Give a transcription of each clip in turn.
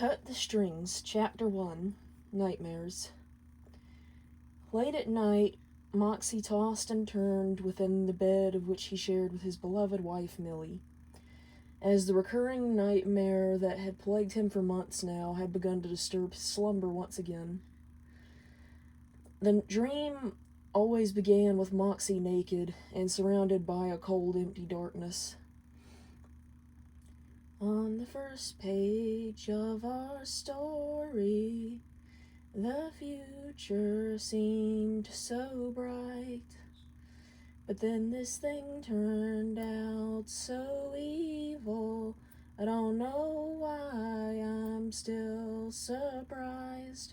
Cut the Strings, Chapter 1, Nightmares. Late at night, Moxxie tossed and turned within the bed of which he shared with his beloved wife, Millie, as the recurring nightmare that had plagued him for months now had begun to disturb his slumber once again. The dream always began with Moxxie naked and surrounded by a cold, empty darkness. On the first page of our story, the future seemed so bright, but then this thing turned out so evil. I don't know why I'm still surprised.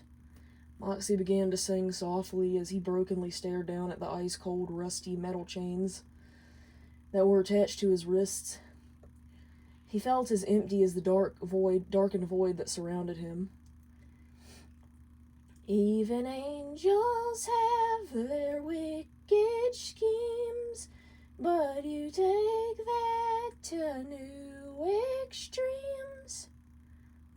Moxxie began to sing softly as he brokenly stared down at the ice-cold, rusty metal chains that were attached to his wrists. He felt as empty as the darkened void that surrounded him. Even angels have their wicked schemes, but you take that to new extremes.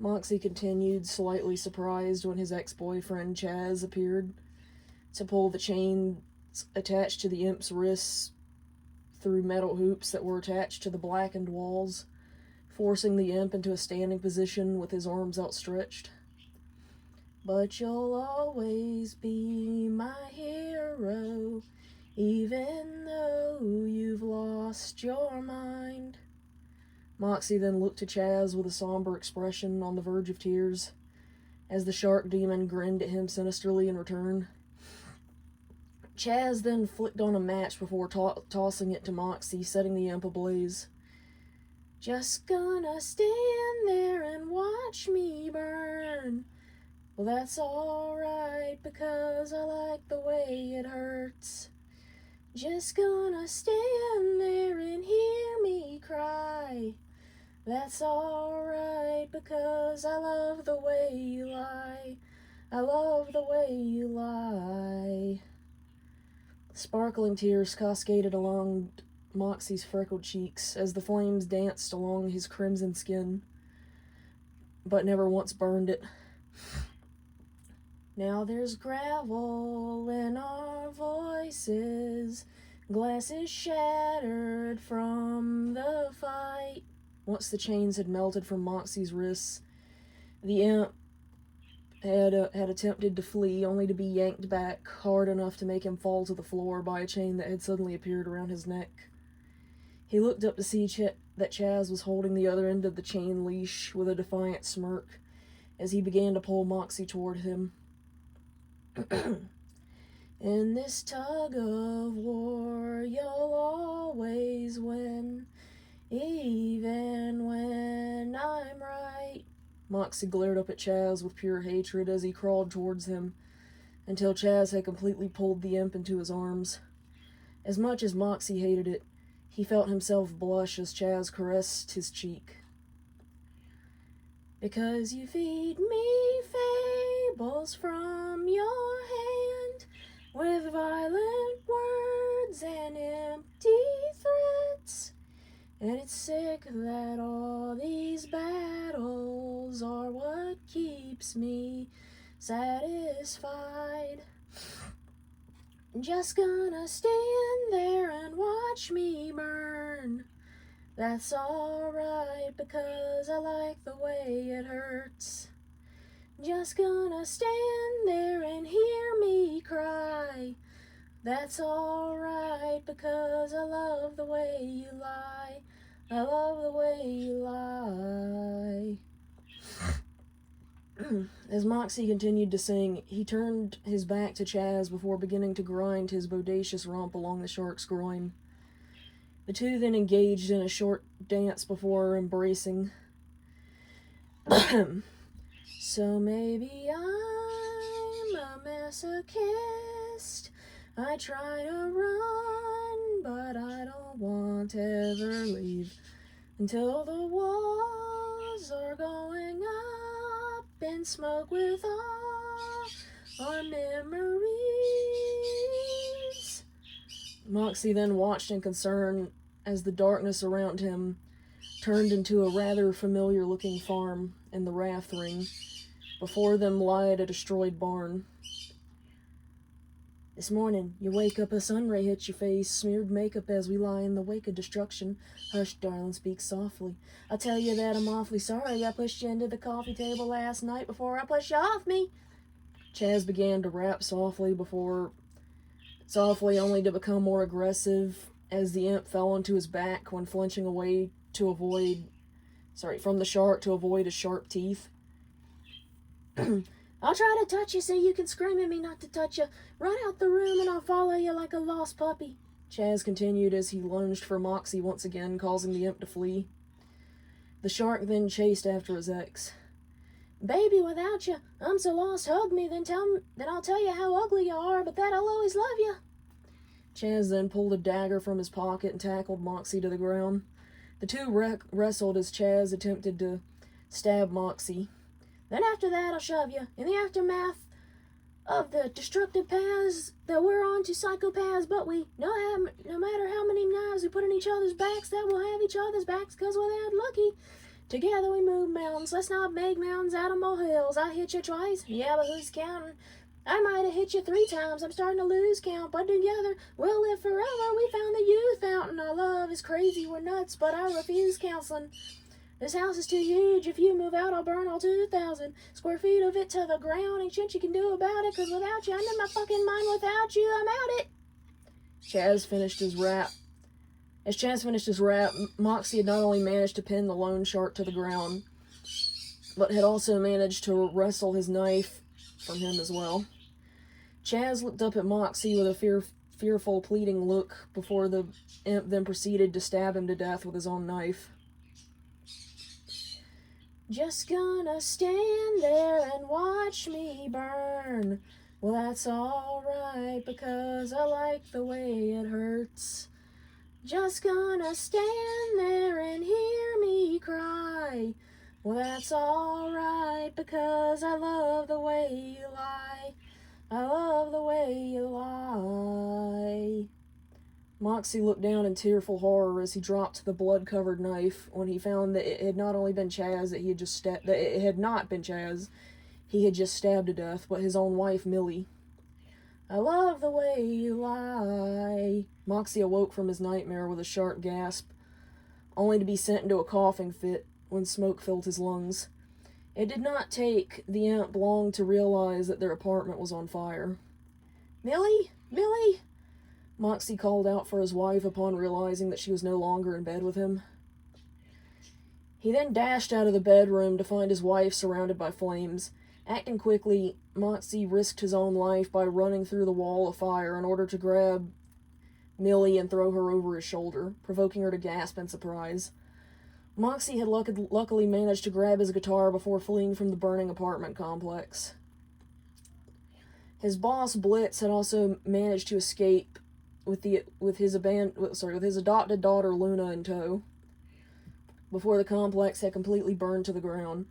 Moxxie continued, slightly surprised when his ex-boyfriend Chaz appeared to pull the chains attached to the imp's wrists through metal hoops that were attached to the blackened walls, forcing the imp into a standing position with his arms outstretched. But you'll always be my hero, even though you've lost your mind. Moxxie then looked to Chaz with a somber expression on the verge of tears, as the shark demon grinned at him sinisterly in return. Chaz then flicked on a match before tossing it to Moxxie, setting the imp ablaze. Just gonna stand there and watch me burn. Well, that's alright, because I like the way it hurts. Just gonna stand there and hear me cry. That's alright, because I love the way you lie. I love the way you lie. Sparkling tears cascaded along Moxxie's freckled cheeks as the flames danced along his crimson skin, but never once burned it. Now there's gravel in our voices, glasses shattered from the fight. Once the chains had melted from Moxxie's wrists, the imp had attempted to flee, only to be yanked back hard enough to make him fall to the floor by a chain that had suddenly appeared around his neck. He looked up to see that Chaz was holding the other end of the chain leash with a defiant smirk as he began to pull Moxxie toward him. In this tug of war, you'll always win, even when I'm right. Moxxie glared up at Chaz with pure hatred as he crawled towards him, until Chaz had completely pulled the imp into his arms. As much as Moxxie hated it, he felt himself blush as Chaz caressed his cheek. Because you feed me fables from your hand, with violent words and empty threats. And it's sick that all these battles are what keeps me satisfied. Just gonna stand there and watch me burn. That's alright, because I like the way it hurts. Just gonna stand there and hear me cry. That's alright, because I love the way you lie. I love the way you lie. As Moxxie continued to sing, he turned his back to Chaz before beginning to grind his bodacious rump along the shark's groin. The two then engaged in a short dance before embracing. So maybe I'm a masochist. I try to run, but I don't want to ever leave until the walls are going up in smoke with all our memories. Moxxie then watched in concern as the darkness around him turned into a rather familiar-looking farm, in the raft ring. Before them lied a destroyed barn. This morning, you wake up, a sun ray hits your face, smeared makeup as we lie in the wake of destruction. Hush, darling, speak softly. I'll tell you that I'm awfully sorry I pushed you into the coffee table last night before I pushed you off me. Chaz began to rap softly only to become more aggressive as the imp fell onto his back when flinching away from the shark to avoid his sharp teeth. I'll try to touch you so you can scream at me not to touch you. Run out the room and I'll follow you like a lost puppy. Chaz continued as he lunged for Moxxie once again, causing the imp to flee. The shark then chased after his ex. Baby, without you, I'm so lost, hug me, then I'll tell you how ugly you are, but that I'll always love you. Chaz then pulled a dagger from his pocket and tackled Moxxie to the ground. The two wrestled as Chaz attempted to stab Moxxie. Then after that, I'll shove you. In the aftermath of the destructive paths that we're on to psychopaths, but we no matter how many knives we put in each other's backs, that we'll have each other's backs, 'cause we're that lucky. Together we move mountains. Let's not make mountains out of molehills. I hit you twice. Yeah, but who's counting? I might have hit you 3 times. I'm starting to lose count, but together we'll live forever. We found the youth fountain. Our love is crazy. We're nuts, but I refuse counseling. This house is too huge. If you move out, I'll burn all 2,000 square feet of it to the ground. Ain't shit you can do about it, 'cause without you, I'm in my fucking mind. Without you, I'm out it. Chaz finished his rap. As Chaz finished his rap, Moxxie had not only managed to pin the lone shark to the ground, but had also managed to wrestle his knife from him as well. Chaz looked up at Moxxie with a fearful, pleading look before the imp then proceeded to stab him to death with his own knife. Just gonna stand there and watch me burn. Well, that's alright, because I like the way it hurts. Just gonna stand there and hear me cry. Well, that's alright, because I love the way you lie. I love the way you lie. Moxxie looked down in tearful horror as he dropped the blood-covered knife when he found that it had not only been Chaz that it had not been Chaz he had just stabbed to death, but his own wife, Millie. I love the way you lie. Moxxie awoke from his nightmare with a sharp gasp, only to be sent into a coughing fit when smoke filled his lungs. It did not take the imp long to realize that their apartment was on fire. Millie? Millie? Moxxie called out for his wife upon realizing that she was no longer in bed with him. He then dashed out of the bedroom to find his wife surrounded by flames. Acting quickly, Moxxie risked his own life by running through the wall of fire in order to grab Millie and throw her over his shoulder, provoking her to gasp in surprise. Moxxie had luckily managed to grab his guitar before fleeing from the burning apartment complex. His boss, Blitz, had also managed to escape with his adopted daughter Luna in tow, before the complex had completely burned to the ground.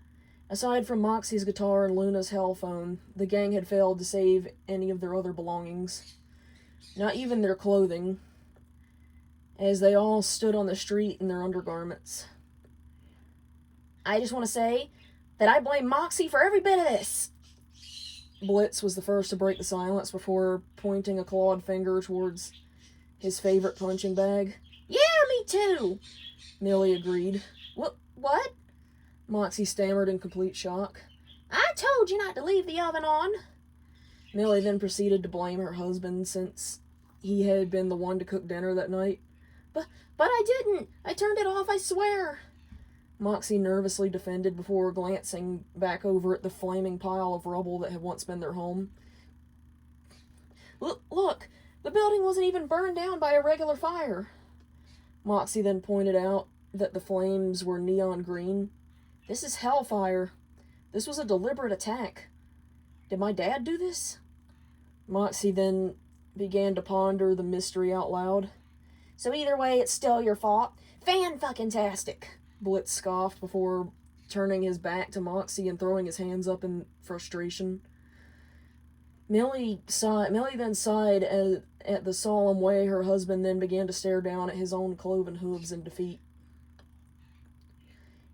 Aside from Moxxie's guitar and Luna's hell phone, the gang had failed to save any of their other belongings. Not even their clothing, as they all stood on the street in their undergarments. I just want to say that I blame Moxxie for every bit of this. Blitz was the first to break the silence before pointing a clawed finger towards his favorite punching bag. Yeah, me too, Millie agreed. What? Moxxie stammered in complete shock. I told you not to leave the oven on. Millie then proceeded to blame her husband since he had been the one to cook dinner that night. But I didn't. I turned it off, I swear. Moxxie nervously defended before glancing back over at the flaming pile of rubble that had once been their home. Look, the building wasn't even burned down by a regular fire. Moxxie then pointed out that the flames were neon green. This is hellfire. This was a deliberate attack. Did my dad do this? Moxxie then began to ponder the mystery out loud. So either way, it's still your fault. Fan-fucking-tastic, Blitz scoffed before turning his back to Moxxie and throwing his hands up in frustration. Millie then sighed at the solemn way her husband then began to stare down at his own cloven hooves in defeat.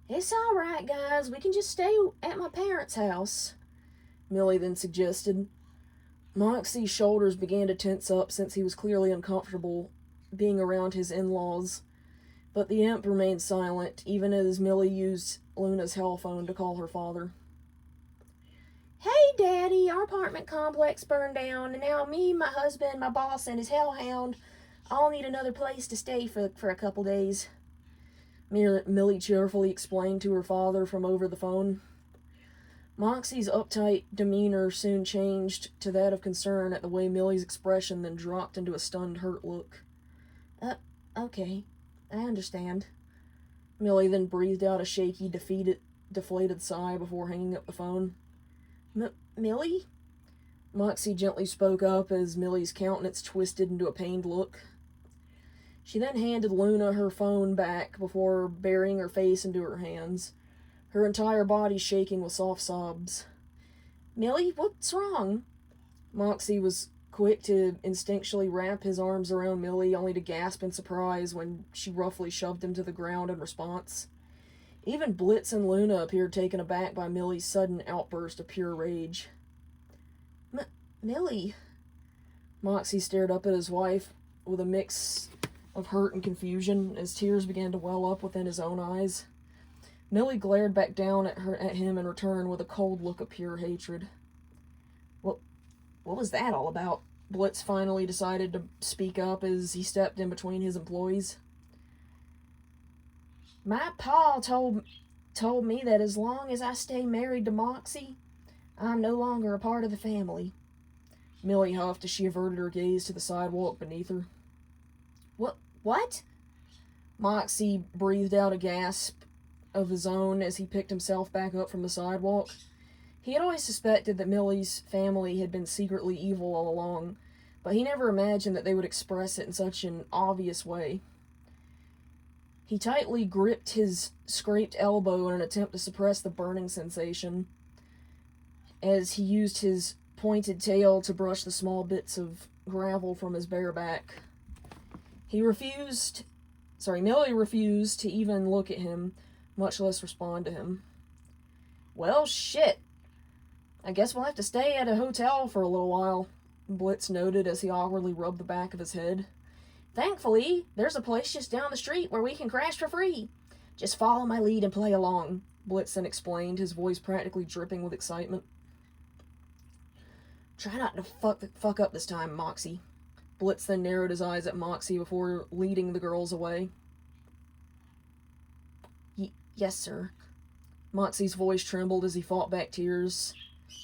It's alright, guys. We can just stay at my parents' house, Millie then suggested. Moxxie's shoulders began to tense up since he was clearly uncomfortable being around his in-laws, but the imp remained silent, even as Millie used Luna's hell phone to call her father. Hey, Daddy, our apartment complex burned down, and now me, my husband, my boss, and his hellhound all need another place to stay for a couple days, Millie cheerfully explained to her father from over the phone. Moxxie's uptight demeanor soon changed to that of concern at the way Millie's expression then dropped into a stunned, hurt look. Okay, I understand. Millie then breathed out a shaky, deflated sigh before hanging up the phone. Millie? Moxxie gently spoke up as Millie's countenance twisted into a pained look. She then handed Luna her phone back before burying her face into her hands, her entire body shaking with soft sobs. Millie, what's wrong? Moxxie was quick to instinctually wrap his arms around Millie, only to gasp in surprise when she roughly shoved him to the ground in response. Even Blitz and Luna appeared taken aback by Millie's sudden outburst of pure rage. Millie? Moxxie stared up at his wife with a mix of hurt and confusion as tears began to well up within his own eyes. Millie glared back down at him in return with a cold look of pure hatred. What was that all about? Blitz finally decided to speak up as he stepped in between his employees. My pa told me that as long as I stay married to Moxxie, I'm no longer a part of the family. Millie huffed as she averted her gaze to the sidewalk beneath her. What? Moxxie breathed out a gasp of his own as he picked himself back up from the sidewalk. He had always suspected that Millie's family had been secretly evil all along, but he never imagined that they would express it in such an obvious way. He tightly gripped his scraped elbow in an attempt to suppress the burning sensation, as he used his pointed tail to brush the small bits of gravel from his bare back. Millie refused to even look at him, much less respond to him. Well, shit. I guess we'll have to stay at a hotel for a little while, Blitz noted as he awkwardly rubbed the back of his head. Thankfully, there's a place just down the street where we can crash for free. Just follow my lead and play along, Blitz then explained, his voice practically dripping with excitement. Try not to fuck up this time, Moxxie. Blitz then narrowed his eyes at Moxxie before leading the girls away. Yes, sir. Moxxie's voice trembled as he fought back tears.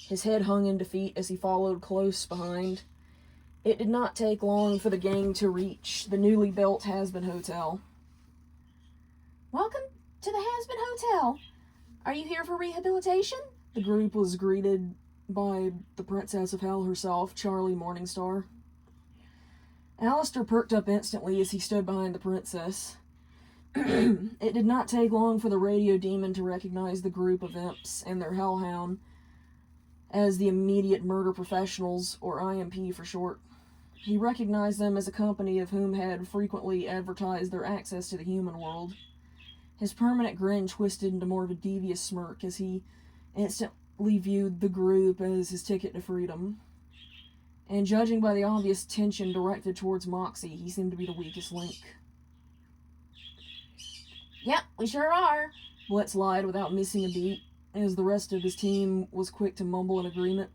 His head hung in defeat as he followed close behind. It did not take long for the gang to reach the newly built Hazbin Hotel. Welcome to the Hazbin Hotel. Are you here for rehabilitation? The group was greeted by the Princess of Hell herself, Charlie Morningstar. Alastor perked up instantly as he stood behind the princess. It did not take long for the radio demon to recognize the group of imps and their hellhound as the immediate murder professionals, or I.M.P for short. He recognized them as a company of whom had frequently advertised their access to the human world. His permanent grin twisted into more of a devious smirk as he instantly viewed the group as his ticket to freedom. And judging by the obvious tension directed towards Moxxie, he seemed to be the weakest link. Yep, we sure are, Blitz lied without missing a beat, as the rest of his team was quick to mumble in agreement.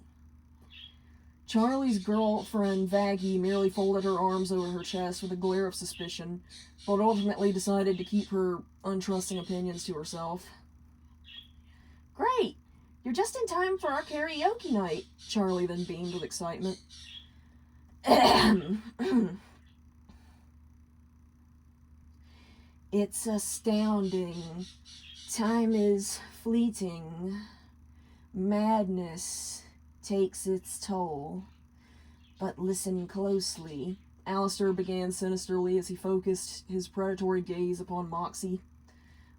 Charlie's girlfriend, Vaggie, merely folded her arms over her chest with a glare of suspicion, but ultimately decided to keep her untrusting opinions to herself. Great! You're just in time for our karaoke night, Charlie then beamed with excitement. It's astounding. Time is fleeting. Madness takes its toll. But listen closely. Alastor began sinisterly as he focused his predatory gaze upon Moxxie.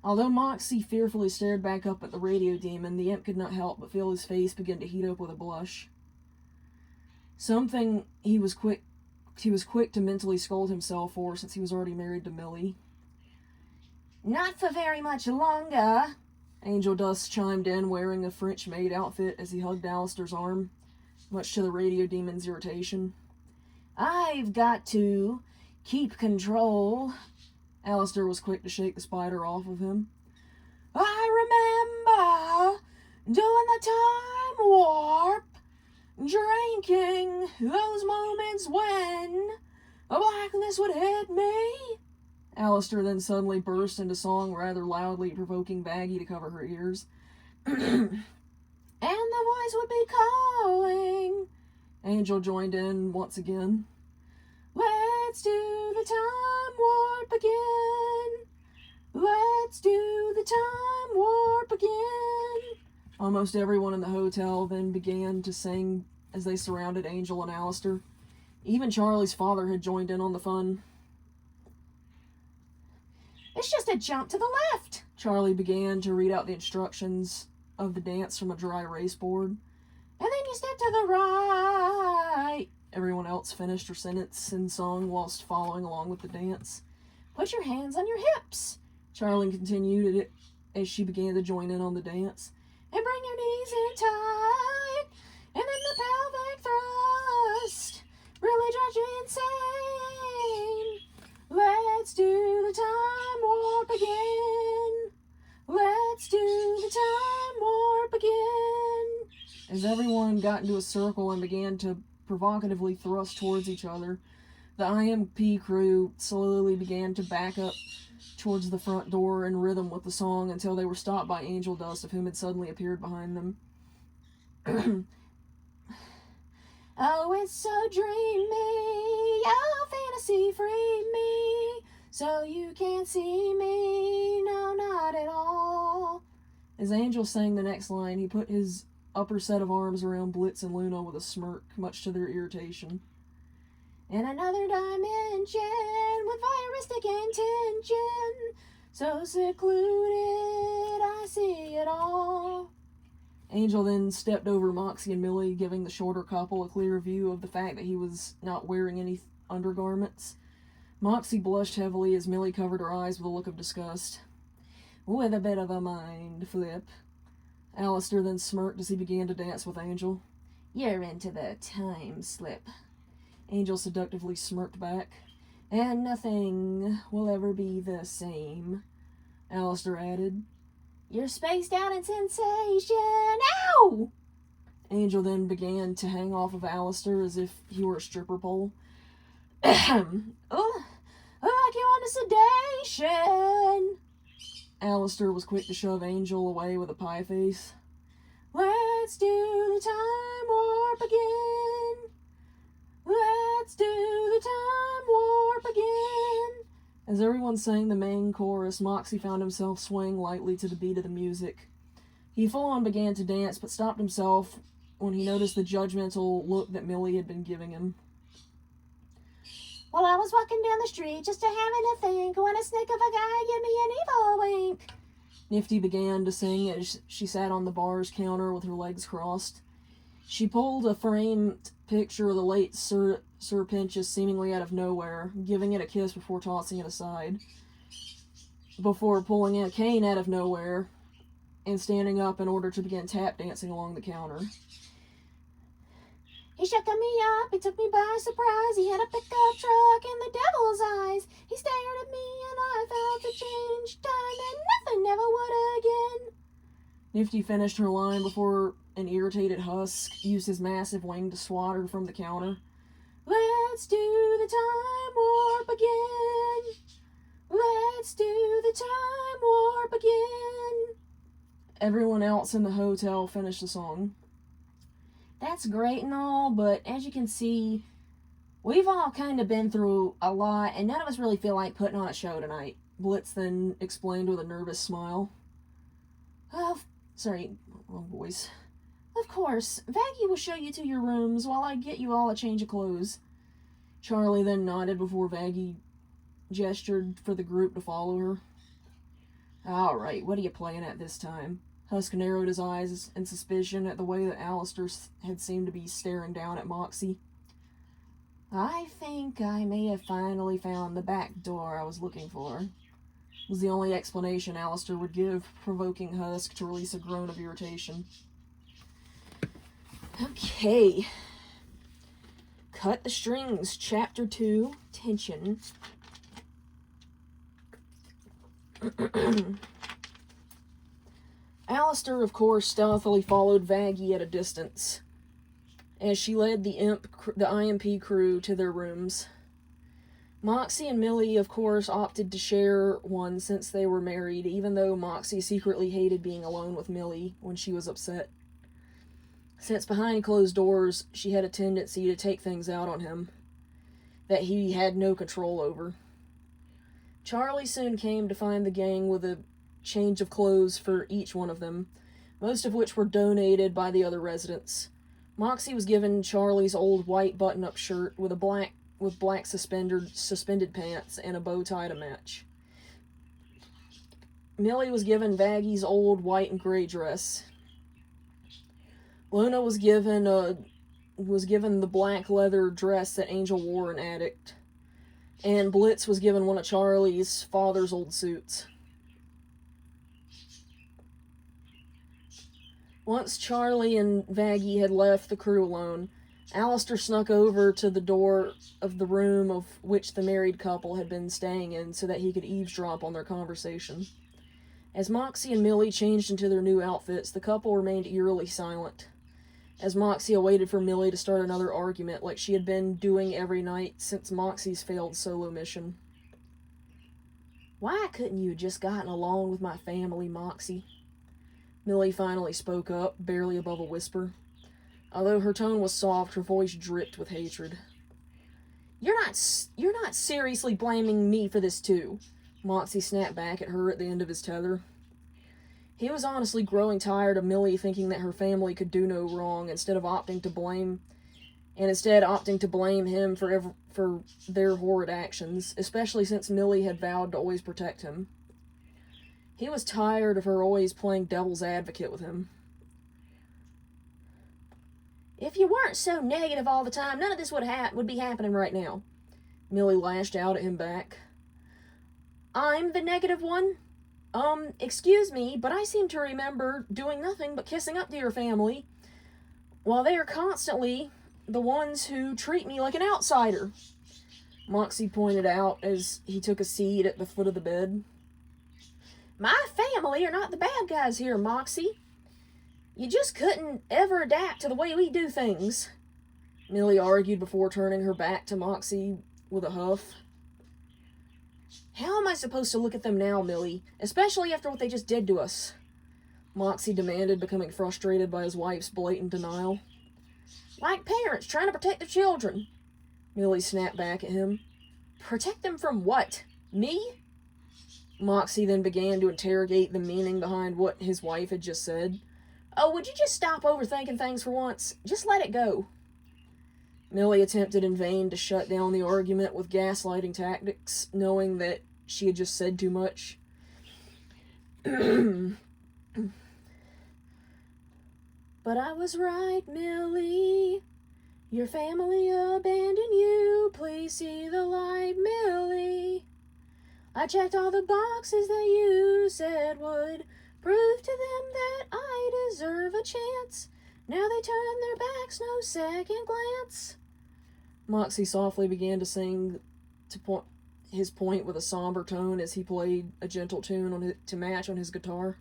Although Moxxie fearfully stared back up at the radio demon, the imp could not help but feel his face begin to heat up with a blush. Something he was quick to mentally scold himself for, since he was already married to Millie. Not for very much longer, Angel Dust chimed in, wearing a French maid outfit as he hugged Alastor's arm, much to the radio demon's irritation. I've got to keep control. Alastor was quick to shake the spider off of him. I remember doing the time warp, drinking those moments when blackness would hit me. Alastor then suddenly burst into song, rather loudly, provoking Baggy to cover her ears. And the voice would be calling. Angel joined in once again. Let's do the time warp again. Let's do the time warp again. Almost everyone in the hotel then began to sing as they surrounded Angel and Alastor. Even Charlie's father had joined in on the fun. It's just a jump to the left. Charlie began to read out the instructions of the dance from a dry erase board. And then you step to the right. Everyone else finished her sentence in song whilst following along with the dance. Put your hands on your hips. Charlie continued it as she began to join in on the dance. And bring your knees in tight. And then the pelvic thrust really drives you insane. Let's do the time warp again. Let's do the time warp again. As everyone got into a circle and began to provocatively thrust towards each other, the I.M.P. crew slowly began to back up towards the front door in rhythm with the song until they were stopped by Angel Dust, of whom had suddenly appeared behind them. Oh, it's so dreamy, oh, fantasy free me, so you can't see me, no, not at all. As Angel sang the next line, he put his upper set of arms around Blitz and Luna with a smirk, much to their irritation. In another dimension, with voyeuristic intention, so secluded, I see it all. Angel then stepped over Moxxie and Millie, giving the shorter couple a clear view of the fact that he was not wearing any undergarments. Moxxie blushed heavily as Millie covered her eyes with a look of disgust. With a bit of a mind flip. Alastor then smirked as he began to dance with Angel. You're into the time slip. Angel seductively smirked back. And nothing will ever be the same, Alastor added. You're spaced out in sensation. Ow! Angel then began to hang off of Alastor as if he were a stripper pole. Oh, like you want a sedation. Alastor was quick to shove Angel away with a pie face. Let's do the time warp again. Let's do the time warp again. As everyone sang the main chorus, Moxxie found himself swaying lightly to the beat of the music. He full-on began to dance, but stopped himself when he noticed the judgmental look that Millie had been giving him. Well, I was walking down the street just having a think when a snake of a guy gave me an evil wink. Nifty began to sing as she sat on the bar's counter with her legs crossed. She pulled a framed picture of the late Sir Pinchus seemingly out of nowhere, giving it a kiss before tossing it aside, before pulling a cane out of nowhere and standing up in order to begin tap dancing along the counter. He shook me up, he took me by surprise, he had a pickup truck and the devil's eyes. He stared at me and I felt the change time and nothing never would again. Nifty finished her line before an irritated husk used his massive wing to swat her from the counter. Let's do the time warp again. Let's do the time warp again. Everyone else in the hotel finished the song. That's great and all, but as you can see, we've all kind of been through a lot, and none of us really feel like putting on a show tonight, Blitz then explained with a nervous smile. Oh, sorry, wrong voice. Of course, Vaggie will show you to your rooms while I get you all a change of clothes. Charlie then nodded before Vaggie gestured for the group to follow her. All right, what are you playing at this time? Husk narrowed his eyes in suspicion at the way that Alastor had seemed to be staring down at Moxxie. I think I may have finally found the back door I was looking for. was the only explanation Alastor would give, provoking Husk to release a groan of irritation. Okay. Cut the Strings, Chapter 2, Tension. Alastor, of course, stealthily followed Vaggie at a distance as she led the I.M.P crew to their rooms. Moxxie and Millie, of course, opted to share one since they were married, even though Moxxie secretly hated being alone with Millie when she was upset. Since behind closed doors, she had a tendency to take things out on him that he had no control over. Charlie soon came to find the gang with a change of clothes for each one of them, most of which were donated by the other residents. Moxxie was given Charlie's old white button-up shirt with black suspended pants and a bow tie to match. Millie was given Vaggie's old white and gray dress. Luna was given the black leather dress that Angel wore in Addict. And Blitz was given one of Charlie's father's old suits. Once Charlie and Vaggie had left the crew alone, Alastor snuck over to the door of the room of which the married couple had been staying in so that he could eavesdrop on their conversation. As Moxxie and Millie changed into their new outfits, the couple remained eerily silent, as Moxxie awaited for Millie to start another argument like she had been doing every night since Moxxie's failed solo mission. "Why couldn't you have just gotten along with my family, Moxxie?" Millie finally spoke up, barely above a whisper. Although her tone was soft, her voice dripped with hatred. You're not seriously blaming me for this too," Moxxie snapped back at her at the end of his tether. He was honestly growing tired of Millie thinking that her family could do no wrong, instead opting to blame him for their horrid actions, especially since Millie had vowed to always protect him. He was tired of her always playing devil's advocate with him. "If you weren't so negative all the time, none of this would be happening right now," Millie lashed out at him back. "I'm the negative one? Excuse me, but I seem to remember doing nothing but kissing up to your family, while they are constantly the ones who treat me like an outsider," Moxxie pointed out as he took a seat at the foot of the bed. "My family are not the bad guys here, Moxxie. You just couldn't ever adapt to the way we do things," Millie argued before turning her back to Moxxie with a huff. "How am I supposed to look at them now, Millie, especially after what they just did to us?" Moxxie demanded, becoming frustrated by his wife's blatant denial. "Like parents trying to protect their children," Millie snapped back at him. "Protect them from what? Me?" Moxxie then began to interrogate the meaning behind what his wife had just said. "Oh, would you just stop overthinking things for once? Just let it go." Millie attempted in vain to shut down the argument with gaslighting tactics, knowing that she had just said too much. "But I was right, Millie. Your family abandoned you. Please see the light, Millie. I checked all the boxes that you said would prove to them that I deserve a chance. Now they turn their backs, no second glance." Moxxie softly began to sing his point with a somber tone as he played a gentle tune to match on his guitar.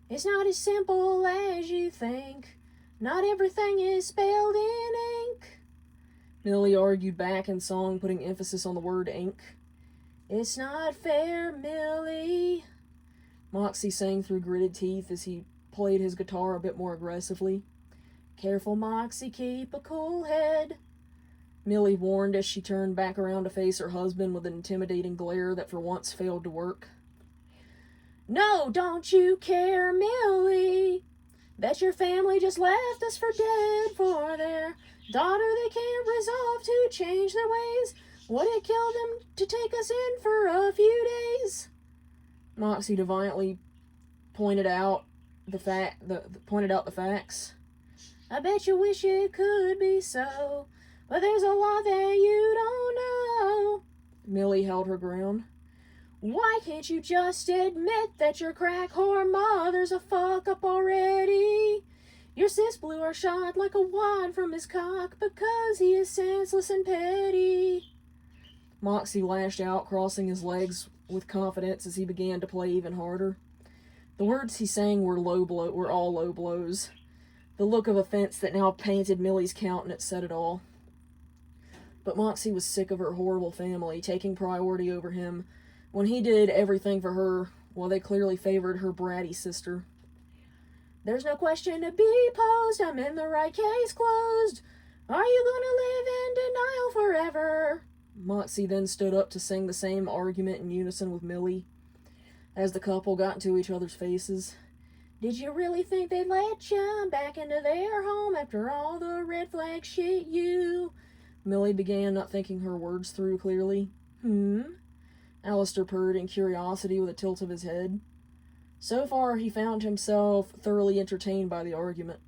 "It's not as simple as you think. Not everything is spelled in ink," Millie argued back in song, putting emphasis on the word ink. "It's not fair, Millie," Moxxie sang through gritted teeth as he played his guitar a bit more aggressively. "Careful, Moxxie, keep a cool head," Millie warned as she turned back around to face her husband with an intimidating glare that for once failed to work. "No, don't you care, Millie? Bet your family just left us for dead for their daughter. They can't resolve to change their ways. Would it kill them to take us in for a few days?" Moxxie defiantly pointed out the facts. "I bet you wish it could be so, but there's a lot that you don't know." Millie held her ground. Why can't you just admit that your crack whore mother's a fuck up already? Your sis blew her shot like a wad from his cock because he is senseless and petty. Moxxie lashed out, crossing his legs with confidence as he began to play even harder. The words he sang were all low blows. The look of offense that now painted Millie's countenance said it all. But Moxxie was sick of her horrible family taking priority over him when he did everything for her while they clearly favored her bratty sister. There's no question to be posed. I'm in the right case closed. Are you gonna live in denial forever? Moxxie then stood up to sing the same argument in unison with Millie as the couple got into each other's faces. Did you really think they'd let you back into their home after all the red flag shit you... Millie began, not thinking her words through clearly. Alastor purred in curiosity with a tilt of his head. So far, he found himself thoroughly entertained by the argument.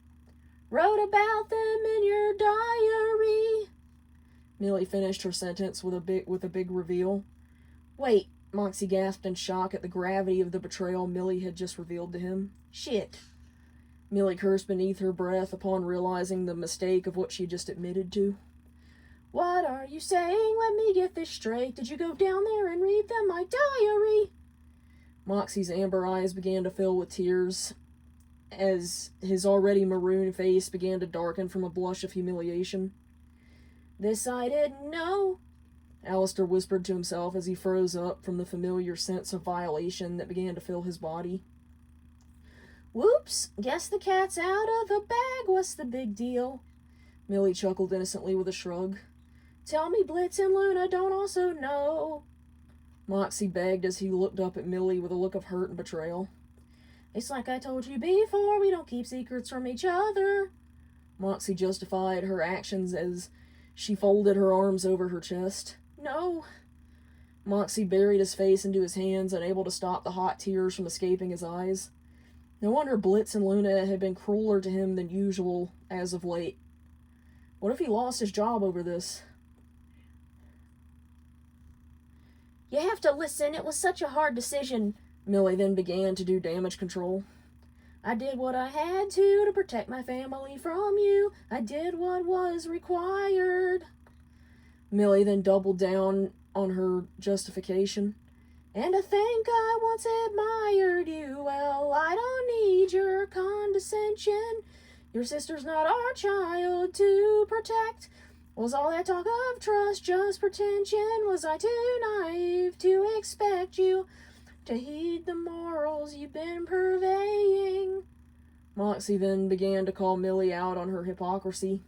Wrote about them in your diary. Millie finished her sentence with a big reveal. Wait, Moxxie gasped in shock at the gravity of the betrayal Millie had just revealed to him. Shit. Millie cursed beneath her breath upon realizing the mistake of what she just admitted to. What are you saying? Let me get this straight. Did you go down there and read them my diary? Moxxie's amber eyes began to fill with tears as his already maroon face began to darken from a blush of humiliation. This I didn't know, Alastor whispered to himself as he froze up from the familiar sense of violation that began to fill his body. Whoops, guess the cat's out of the bag. What's the big deal? Millie chuckled innocently with a shrug. Tell me Blitz and Luna don't also know. Moxxie begged as he looked up at Millie with a look of hurt and betrayal. It's like I told you before, we don't keep secrets from each other. Moxxie justified her actions as she folded her arms over her chest. No. Moxxie buried his face into his hands, unable to stop the hot tears from escaping his eyes. No wonder Blitz and Luna had been crueler to him than usual as of late. What if he lost his job over this? You have to listen, it was such a hard decision. Millie then began to do damage control. I did what I had to protect my family from you. I did what was required. Millie then doubled down on her justification. And to think I once admired you, well, I don't need your condescension. Your sister's not our child to protect. Was all that talk of trust just pretension? Was I too naive to expect you to heed the morals you've been purveying? Moxxie then began to call Millie out on her hypocrisy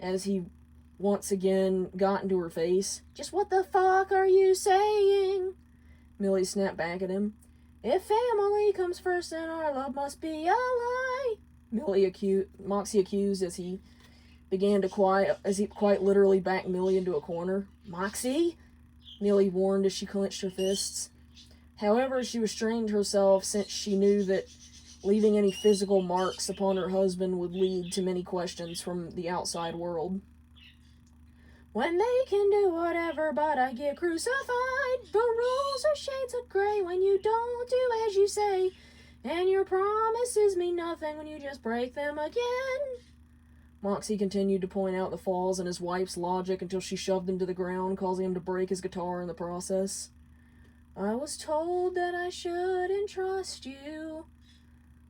as he once again got into her face. Just what the fuck are you saying? Millie snapped back at him. If family comes first, then our love must be a lie. Moxxie accused as he began to quite literally backed Millie into a corner. Moxxie? Millie warned as she clenched her fists. However, she restrained herself since she knew that leaving any physical marks upon her husband would lead to many questions from the outside world. When they can do whatever, but I get crucified. The rules are shades of gray when you don't do as you say. And your promises mean nothing when you just break them again. Moxxie continued to point out the flaws in his wife's logic until she shoved him to the ground, causing him to break his guitar in the process. I was told that I shouldn't trust you.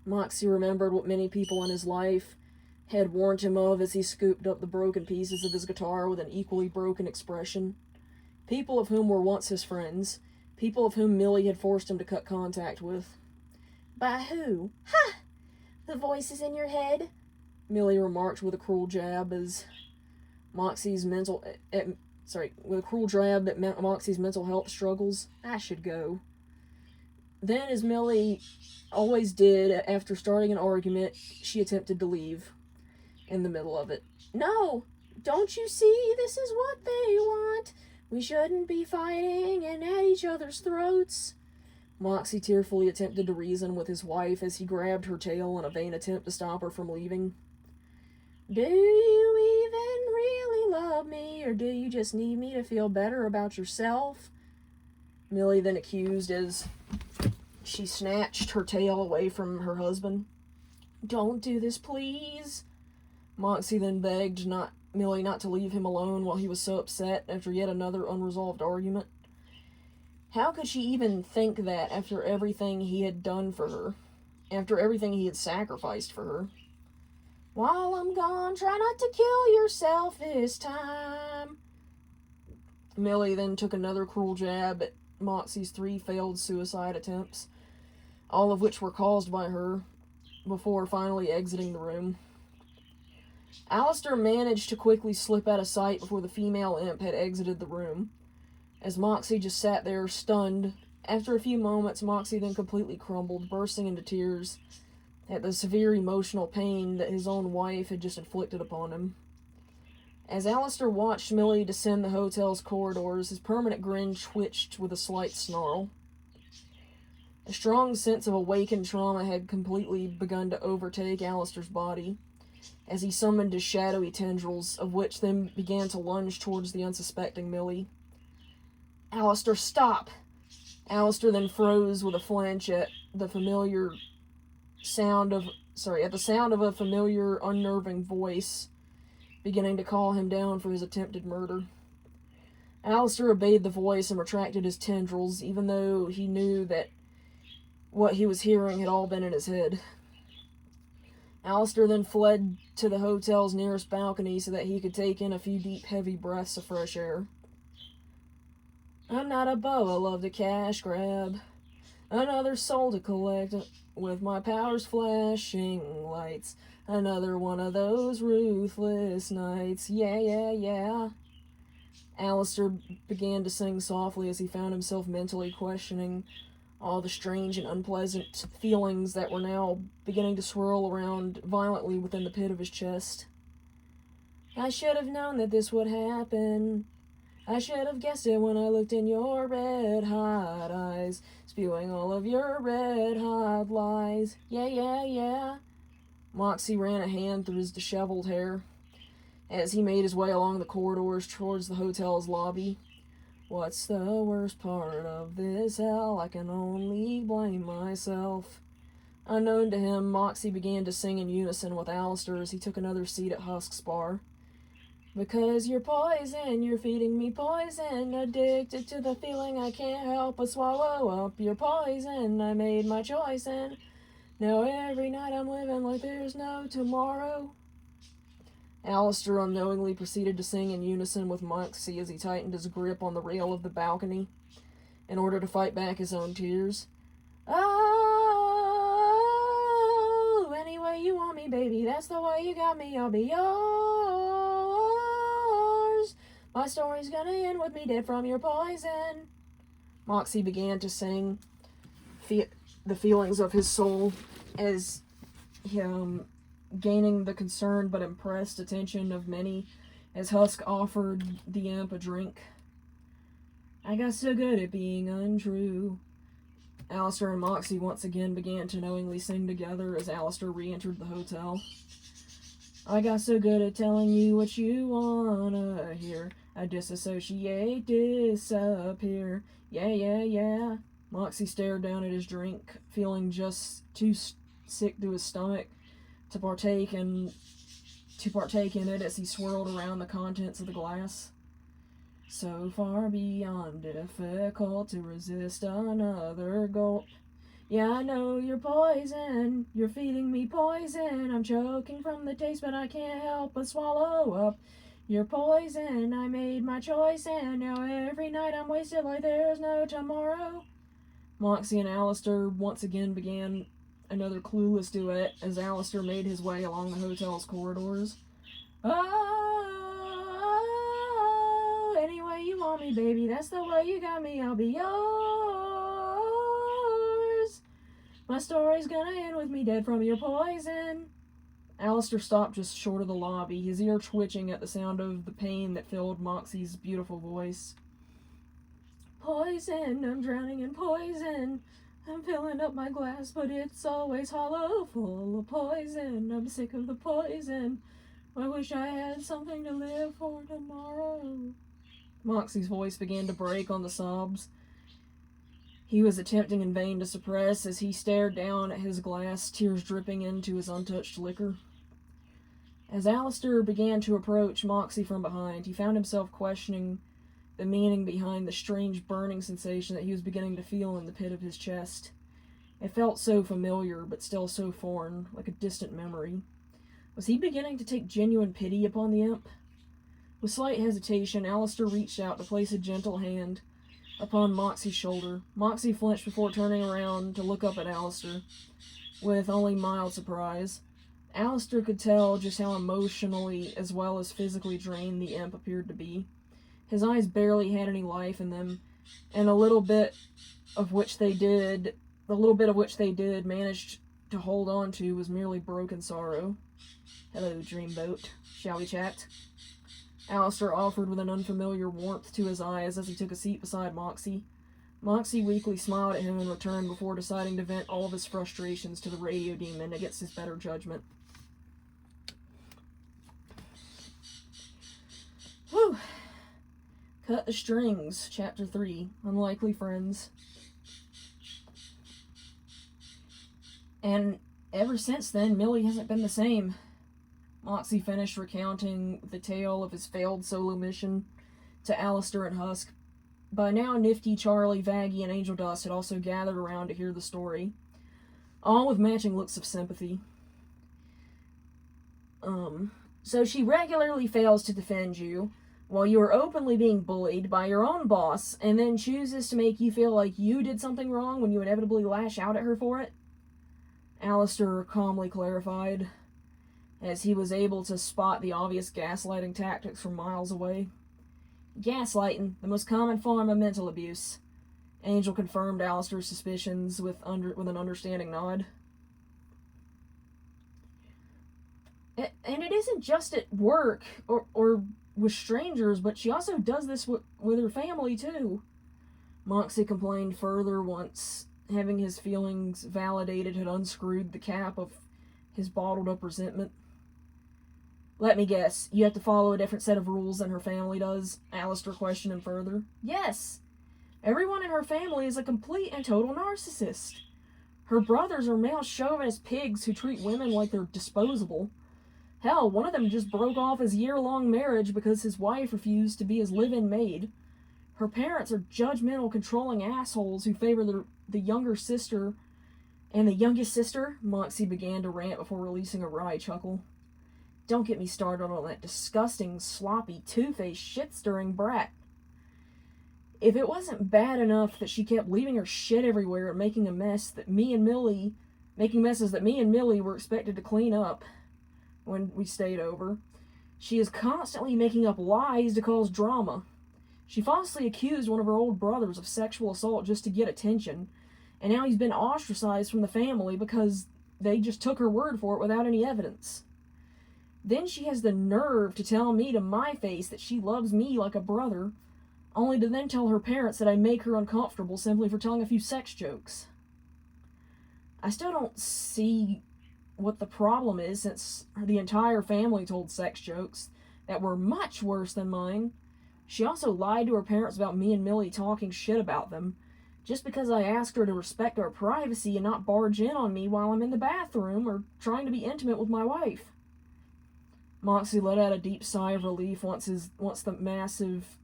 Moxxie remembered what many people in his life had warned him of as he scooped up the broken pieces of his guitar with an equally broken expression. People of whom were once his friends. People of whom Millie had forced him to cut contact with. By who? Ha! The voices in your head, Millie remarked with a cruel jab as Moxxie's mental at Moxxie's mental health struggles. I should go. Then, as Millie always did after starting an argument, she attempted to leave in the middle of it. No! Don't you see? This is what they want. We shouldn't be fighting and at each other's throats. Moxxie tearfully attempted to reason with his wife as he grabbed her tail in a vain attempt to stop her from leaving. Do you even really love me, or do you just need me to feel better about yourself? Millie then accused as she snatched her tail away from her husband. "Don't do this, please." Moxxie then begged Millie not to leave him alone while he was so upset after yet another unresolved argument. How could she even think that after everything he had done for her? After everything he had sacrificed for her? "While I'm gone, try not to kill yourself this time." Millie then took another cruel jab at Moxxie's 3 failed suicide attempts, all of which were caused by her, before finally exiting the room. Alastor managed to quickly slip out of sight before the female imp had exited the room, as Moxxie just sat there stunned. After a few moments, Moxxie then completely crumbled, bursting into tears at the severe emotional pain that his own wife had just inflicted upon him. As Alastor watched Millie descend the hotel's corridors, his permanent grin twitched with a slight snarl. A strong sense of awakened trauma had completely begun to overtake Alastor's body, as he summoned his shadowy tendrils, of which then began to lunge towards the unsuspecting Millie. "Alastor, stop!" Alastor then froze with a flinch at the sound of a familiar, unnerving voice beginning to call him down for his attempted murder. Alastor obeyed the voice and retracted his tendrils, even though he knew that what he was hearing had all been in his head. Alastor then fled to the hotel's nearest balcony so that he could take in a few deep, heavy breaths of fresh air. "I'm not a beau, I love to cash grab. Another soul to collect with my powers flashing lights. Another one of those ruthless nights. Yeah, yeah, yeah." Alastor began to sing softly as he found himself mentally questioning all the strange and unpleasant feelings that were now beginning to swirl around violently within the pit of his chest. "I should have known that this would happen. I should have guessed it when I looked in your red-hot eyes, spewing all of your red-hot lies. Yeah, yeah, yeah." Moxxie ran a hand through his disheveled hair as he made his way along the corridors towards the hotel's lobby. "What's the worst part of this hell? I can only blame myself." Unknown to him, Moxxie began to sing in unison with Alastor as he took another seat at Husk's bar. "Because you're poison, you're feeding me poison, addicted to the feeling I can't help but swallow up. Your poison, I made my choice, and now every night I'm living like there's no tomorrow." Alastor unknowingly proceeded to sing in unison with Moxxie as he tightened his grip on the rail of the balcony in order to fight back his own tears. "Oh, any way you want me, baby, that's the way you got me, I'll be yours. My story's gonna end with me dead from your poison." Moxxie began to sing the feelings of his soul as gaining the concerned but impressed attention of many as Husk offered the imp a drink. "I got so good at being untrue." Alastor and Moxxie once again began to knowingly sing together as Alastor re-entered the hotel. "I got so good at telling you what you wanna hear. I disassociate, disappear. Yeah, yeah, yeah." Moxxie stared down at his drink, feeling just too sick to his stomach to partake in it as he swirled around the contents of the glass. "So far beyond difficult to resist another gulp. Yeah, I know you're poison, you're feeding me poison. I'm choking from the taste, but I can't help but swallow up your poison. I made my choice, and now every night I'm wasted like there's no tomorrow." Moxxie and Alastor once again began another clueless duet as Alastor made his way along the hotel's corridors. "Oh, any way you want me, baby, that's the way you got me, I'll be yours. My story's gonna end with me dead from your poison." Alastor stopped just short of the lobby, his ear twitching at the sound of the pain that filled Moxxie's beautiful voice. "Poison, I'm drowning in poison. I'm filling up my glass, but it's always hollow, full of poison. I'm sick of the poison. I wish I had something to live for tomorrow." Moxxie's voice began to break on the sobs he was attempting in vain to suppress as he stared down at his glass, tears dripping into his untouched liquor. As Alastor began to approach Moxxie from behind, he found himself questioning the meaning behind the strange burning sensation that he was beginning to feel in the pit of his chest. It felt so familiar, but still so foreign, like a distant memory. Was he beginning to take genuine pity upon the imp? With slight hesitation, Alastor reached out to place a gentle hand upon Moxxie's shoulder. Moxxie flinched before turning around to look up at Alastor, with only mild surprise. Alastor could tell just how emotionally as well as physically drained the imp appeared to be. His eyes barely had any life in them, and the little bit of which they did managed to hold on to was merely broken sorrow. "Hello, dreamboat. Shall we chat?" Alastor offered with an unfamiliar warmth to his eyes as he took a seat beside Moxxie. Moxxie weakly smiled at him in return before deciding to vent all of his frustrations to the radio demon against his better judgment. Whew. Cut the Strings, Chapter 3, Unlikely Friends. And ever since then, Millie hasn't been the same. Moxxie finished recounting the tale of his failed solo mission to Alastor and Husk. By now, Nifty, Charlie, Vaggie, and Angel Dust had also gathered around to hear the story, all with matching looks of sympathy. So she regularly fails to defend you, while you are openly being bullied by your own boss, and then chooses to make you feel like you did something wrong when you inevitably lash out at her for it? Alastor calmly clarified, as he was able to spot the obvious gaslighting tactics from miles away. "Gaslighting, the most common form of mental abuse." Angel confirmed Alastor's suspicions with an understanding nod. And it isn't just at work or with strangers, but she also does this with her family, too. Moxxie complained further once, having his feelings validated, had unscrewed the cap of his bottled-up resentment. "Let me guess, you have to follow a different set of rules than her family does?" Alastor questioned him further. "Yes. Everyone in her family is a complete and total narcissist. Her brothers are male chauvinist pigs who treat women like they're disposable. Hell, one of them just broke off his year-long marriage because his wife refused to be his live-in maid. Her parents are judgmental, controlling assholes who favor the younger sister. And the youngest sister?" Moxxie began to rant before releasing a wry chuckle. "Don't get me started on that disgusting, sloppy, two-faced, shit-stirring brat. If it wasn't bad enough that she kept leaving her shit everywhere and making messes that me and Millie were expected to clean up when we stayed over, she is constantly making up lies to cause drama. She falsely accused one of her old brothers of sexual assault just to get attention, and now he's been ostracized from the family because they just took her word for it without any evidence. Then she has the nerve to tell me to my face that she loves me like a brother, only to then tell her parents that I make her uncomfortable simply for telling a few sex jokes. I still don't see what the problem is, since the entire family told sex jokes that were much worse than mine. She also lied to her parents about me and Millie talking shit about them, just because I asked her to respect our privacy and not barge in on me while I'm in the bathroom or trying to be intimate with my wife." Moxxie let out a deep sigh of relief once the massive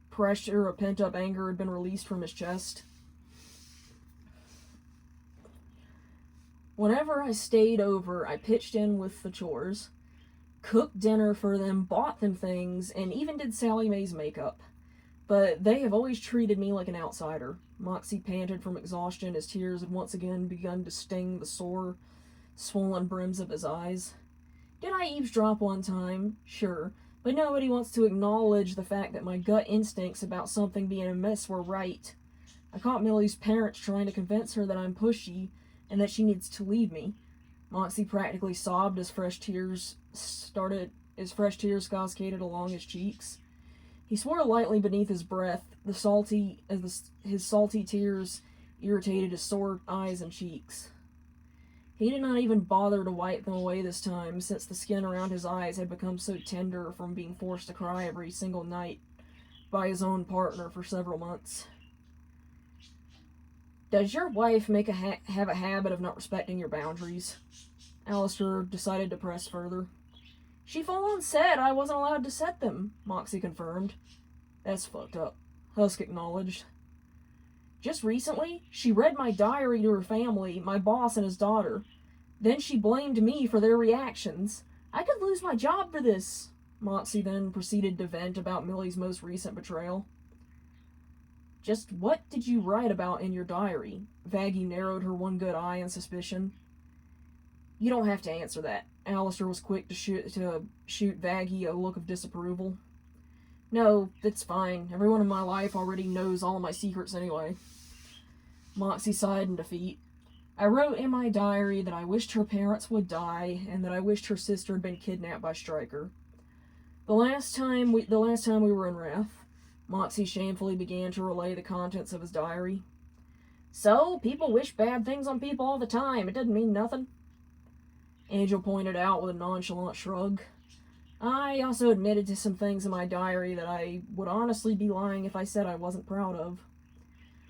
pressure of pent-up anger had been released from his chest. "Whenever I stayed over, I pitched in with the chores, cooked dinner for them, bought them things, and even did Sally Mae's makeup. But they have always treated me like an outsider." Moxxie panted from exhaustion as tears had once again begun to sting the sore, swollen brims of his eyes. "Did I eavesdrop one time? Sure. But nobody wants to acknowledge the fact that my gut instincts about something being amiss were right. I caught Millie's parents trying to convince her that I'm pushy and that she needs to leave me." Moxxie practically sobbed as fresh tears cascaded along his cheeks. He swore lightly beneath his breath, his salty tears irritated his sore eyes and cheeks. He did not even bother to wipe them away this time, since the skin around his eyes had become so tender from being forced to cry every single night by his own partner for several months. Does your wife make have a habit of not respecting your boundaries? Alastor decided to press further. She full-on said I wasn't allowed to set them, Moxxie confirmed. That's fucked up, Husk acknowledged. Just recently, she read my diary to her family, my boss and his daughter. Then she blamed me for their reactions. I could lose my job for this. Moxxie then proceeded to vent about Millie's most recent betrayal. Just what did you write about in your diary? Vaggie narrowed her one good eye in suspicion. You don't have to answer that. Alastor was quick to shoot Vaggie a look of disapproval. No, it's fine. Everyone in my life already knows all of my secrets anyway. Moxxie sighed in defeat. I wrote in my diary that I wished her parents would die and that I wished her sister had been kidnapped by Stryker. The last time we were in Wrath, Moxxie shamefully began to relay the contents of his diary. So, people wish bad things on people all the time. It doesn't mean nothing. Angel pointed out with a nonchalant shrug. I also admitted to some things in my diary that I would honestly be lying if I said I wasn't proud of.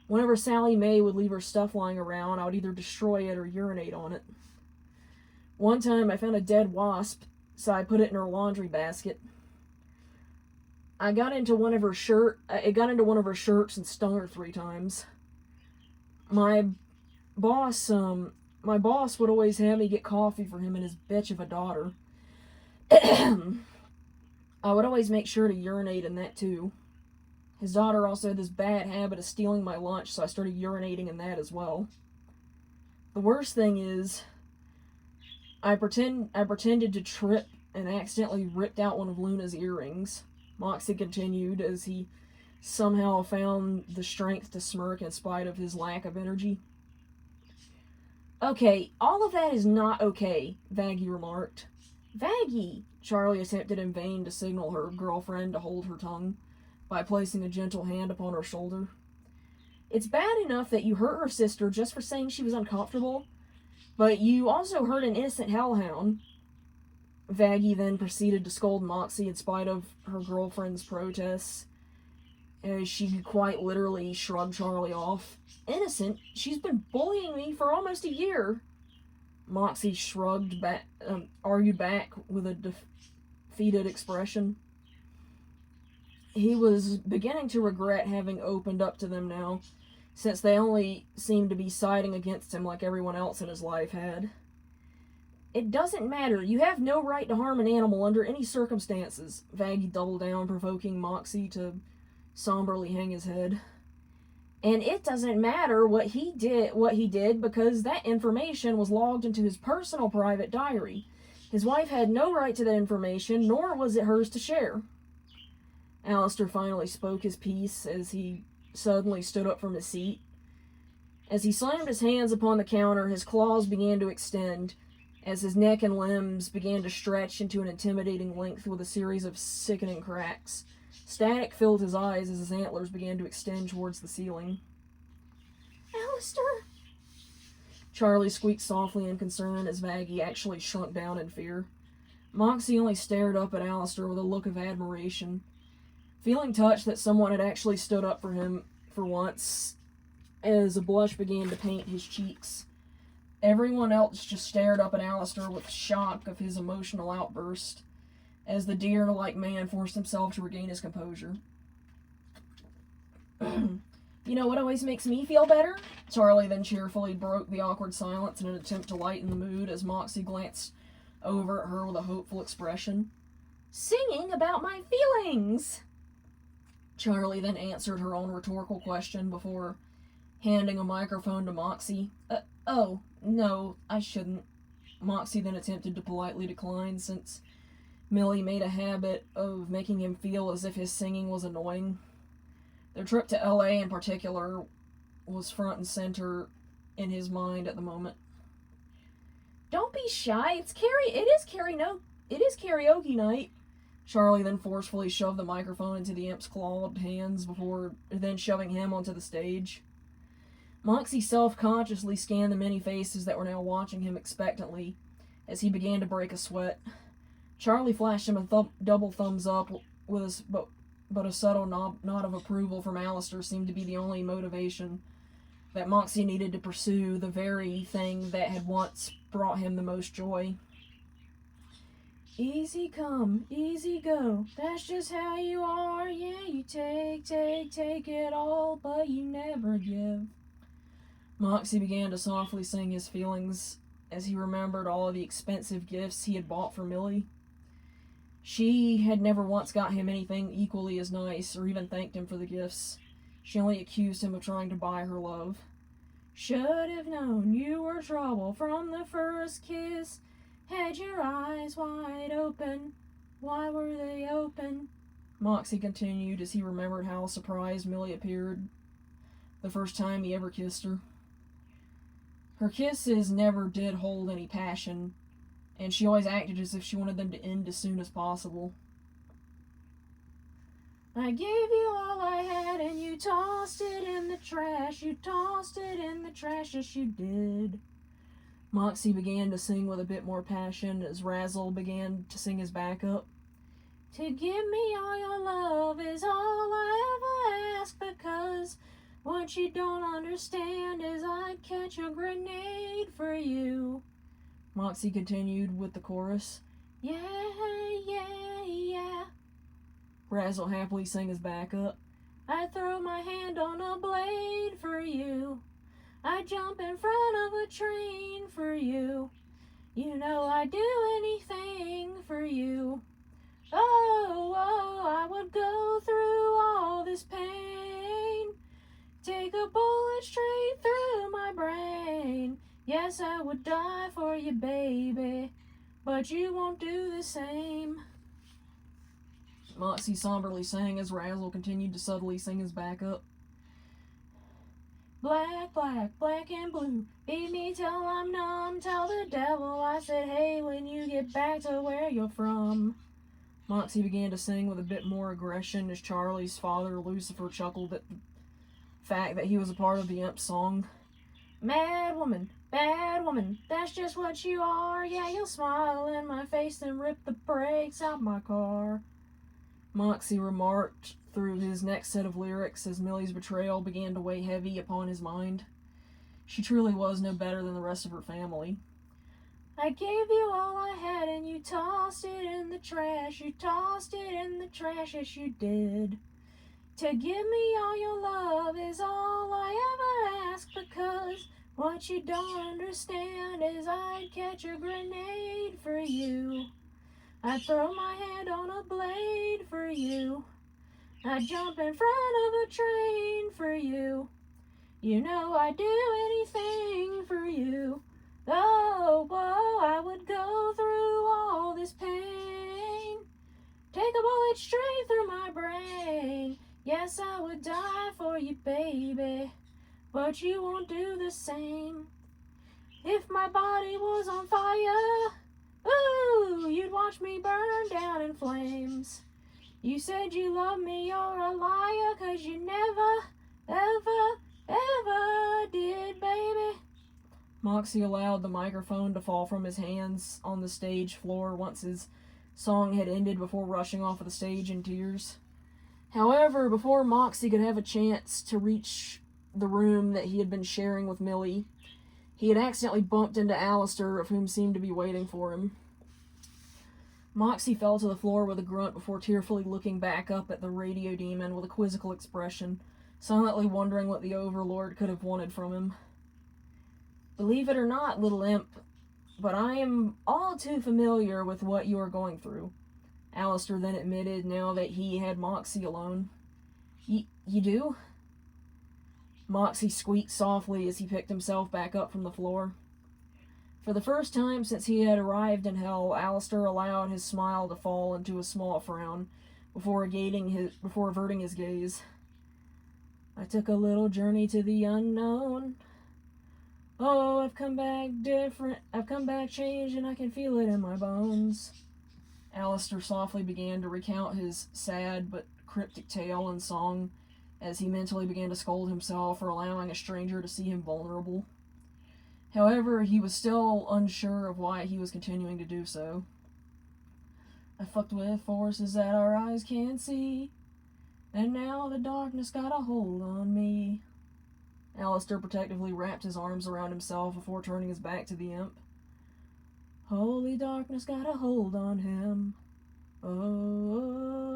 Whenever Sally Mae would leave her stuff lying around, I would either destroy it or urinate on it. One time I found a dead wasp, so I put it in her laundry basket. It got into one of her shirts and stung her 3 times. My boss would always have me get coffee for him and his bitch of a daughter. I would always make sure to urinate in that too. His daughter also had this bad habit of stealing my lunch, so I started urinating in that as well. The worst thing is, I pretended to trip and accidentally ripped out one of Luna's earrings. Moxxie continued as he somehow found the strength to smirk in spite of his lack of energy. Okay, all of that is not okay, Vaggie remarked. Vaggie! Charlie attempted in vain to signal her girlfriend to hold her tongue by placing a gentle hand upon her shoulder. It's bad enough that you hurt her sister just for saying she was uncomfortable, but you also hurt an innocent hellhound. Vaggie then proceeded to scold Moxxie in spite of her girlfriend's protests, as she quite literally shrugged Charlie off. Innocent? She's been bullying me for almost a year. Moxxie argued back with a defeated expression. He was beginning to regret having opened up to them now, since they only seemed to be siding against him like everyone else in his life had. It doesn't matter. You have no right to harm an animal under any circumstances. Vaggie doubled down, provoking Moxxie to somberly hang his head. And it doesn't matter what he did because that information was logged into his personal private diary. His wife had no right to that information, nor was it hers to share. Alastor finally spoke his piece as he suddenly stood up from his seat. As he slammed his hands upon the counter, his claws began to extend, as his neck and limbs began to stretch into an intimidating length with a series of sickening cracks. Static filled his eyes as his antlers began to extend towards the ceiling. Alastor! Charlie squeaked softly in concern as Vaggie actually shrunk down in fear. Moxxie only stared up at Alastor with a look of admiration. Feeling touched that someone had actually stood up for him for once, as a blush began to paint his cheeks. Everyone else just stared up at Alastor with shock of his emotional outburst, as the deer-like man forced himself to regain his composure. You know what always makes me feel better? Charlie then cheerfully broke the awkward silence in an attempt to lighten the mood as Moxxie glanced over at her with a hopeful expression. Singing about my feelings! Charlie then answered her own rhetorical question before handing a microphone to Moxxie. Oh, no, I shouldn't. Moxxie then attempted to politely decline, since Millie made a habit of making him feel as if his singing was annoying. Their trip to L.A. in particular was front and center in his mind at the moment. Don't be shy, it is karaoke night. Charlie then forcefully shoved the microphone into the imp's clawed hands before then shoving him onto the stage. Moxxie self-consciously scanned the many faces that were now watching him expectantly as he began to break a sweat. Charlie flashed him a double thumbs up, but a subtle nod of approval from Alastor seemed to be the only motivation that Moxxie needed to pursue the very thing that had once brought him the most joy. Easy come, easy go, that's just how you are, yeah, you take it all, but you never give. Moxxie began to softly sing his feelings as he remembered all of the expensive gifts he had bought for Millie. She had never once got him anything equally as nice, or even thanked him for the gifts. She only accused him of trying to buy her love. Should have known you were trouble from the first kiss. Had your eyes wide open. Why were they open? Moxxie continued as he remembered how surprised Millie appeared the first time he ever kissed her. Her kisses never did hold any passion, and she always acted as if she wanted them to end as soon as possible. I gave you all I had and you tossed it in the trash. You tossed it in the trash, yes you did. Moxxie began to sing with a bit more passion as Razzle began to sing his backup. To give me all your love is all I ever ask, because what you don't understand is I'd catch a grenade for you. Moxxie continued with the chorus. Yeah, yeah, yeah. Razzle happily sang his backup. I'd throw my hand on a blade for you. I'd jump in front of a train for you. You know I'd do anything for you. Oh, I would go through all this pain. Take a bullet straight through my brain. Yes, I would die for you, baby, but you won't do the same. Moxxie somberly sang as Razzle continued to subtly sing his backup. Black, black, black and blue, beat me till I'm numb. Tell the devil I said hey when you get back to where you're from. Moxxie began to sing with a bit more aggression as Charlie's father, Lucifer, chuckled at the fact that he was a part of the I.M.P song. Mad woman, bad woman, that's just what you are. Yeah, you'll smile in my face and rip the brakes out my car. Moxxie remarked through his next set of lyrics as Millie's betrayal began to weigh heavy upon his mind. She truly was no better than the rest of her family. I gave you all I had and you tossed it in the trash. You tossed it in the trash, yes you did. To give me all your love is all I ever ask, because what you don't understand is I'd catch a grenade for you. I'd throw my hand on a blade for you. I'd jump in front of a train for you. You know I'd do anything for you. Oh, whoa, I would go through all this pain. Take a bullet straight through my brain. Yes, I would die for you, baby, but you won't do the same. If my body was on fire, ooh, you'd watch me burn down in flames. You said you loved me, you're a liar, 'cause you never, ever, ever did, baby. Moxxie allowed the microphone to fall from his hands on the stage floor once his song had ended before rushing off of the stage in tears. However, before Moxxie could have a chance to reach the room that he had been sharing with Millie, he had accidentally bumped into Alastor, of whom seemed to be waiting for him. Moxxie fell to the floor with a grunt before tearfully looking back up at the radio demon with a quizzical expression, silently wondering what the Overlord could have wanted from him. Believe it or not, little imp, but I am all too familiar with what you are going through, Alastor then admitted now that he had Moxxie alone. You do? Moxxie squeaked softly as he picked himself back up from the floor. For the first time since he had arrived in hell, Alastor allowed his smile to fall into a small frown before averting his gaze. I took a little journey to the unknown. Oh, I've come back different. I've come back changed and I can feel it in my bones. Alastor softly began to recount his sad but cryptic tale and song as he mentally began to scold himself for allowing a stranger to see him vulnerable. However, he was still unsure of why he was continuing to do so. I fucked with forces that our eyes can't see, and now the darkness got a hold on me. Alastor protectively wrapped his arms around himself before turning his back to the imp. Holy darkness got a hold on him. Oh.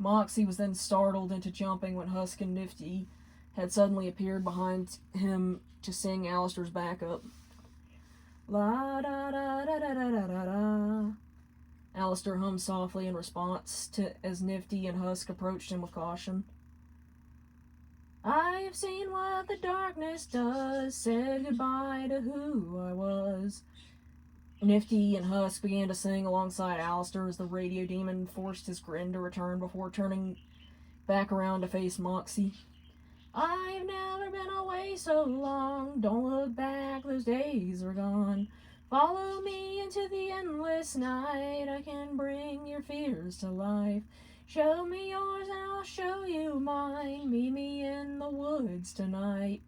Moxxie was then startled into jumping when Husk and Nifty had suddenly appeared behind him to sing Alastor's backup. La da da da da da da da da. Alastor hummed softly in response as Nifty and Husk approached him with caution. I have seen what the darkness does, said goodbye to who I was. Nifty and Husk began to sing alongside Alastor as the radio demon forced his grin to return before turning back around to face Moxxie. I've never been away so long, don't look back, those days are gone. Follow me into the endless night, I can bring your fears to life. Show me yours and I'll show you mine, meet me in the woods tonight.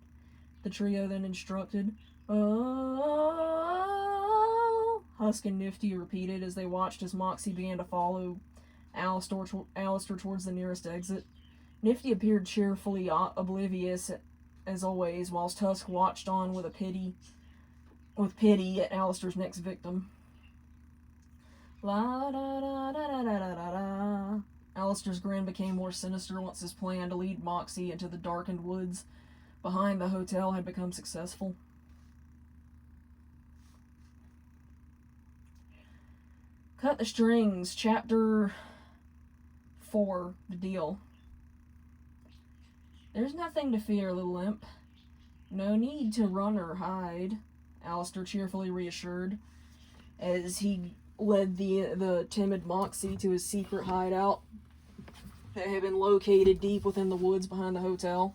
The trio then instructed. Oh, Husk and Nifty repeated as they watched as Moxxie began to follow Alastor towards the nearest exit. Nifty appeared cheerfully oblivious as always, whilst Husk watched on with pity at Alastor's next victim. La da da da da da da da. Alastor's grin became more sinister once his plan to lead Moxxie into the darkened woods behind the hotel had become successful. Cut the Strings, Chapter 4, The Deal. There's nothing to fear, little imp. No need to run or hide, Alastor cheerfully reassured, as he led the timid Moxxie to his secret hideout that had been located deep within the woods behind the hotel.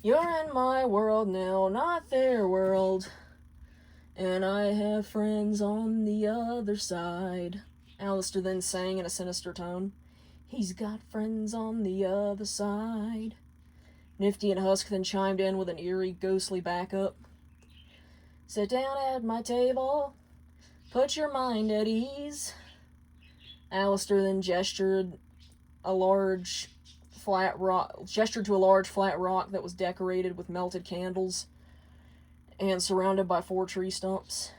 You're in my world now, not their world, and I have friends on the other side, Alastor then sang in a sinister tone. He's got friends on the other side. Nifty and Husk then chimed in with an eerie, ghostly backup. Sit down at my table, put your mind at ease. Alastor then gestured to a large flat rock that was decorated with melted candles and surrounded by 4 tree stumps.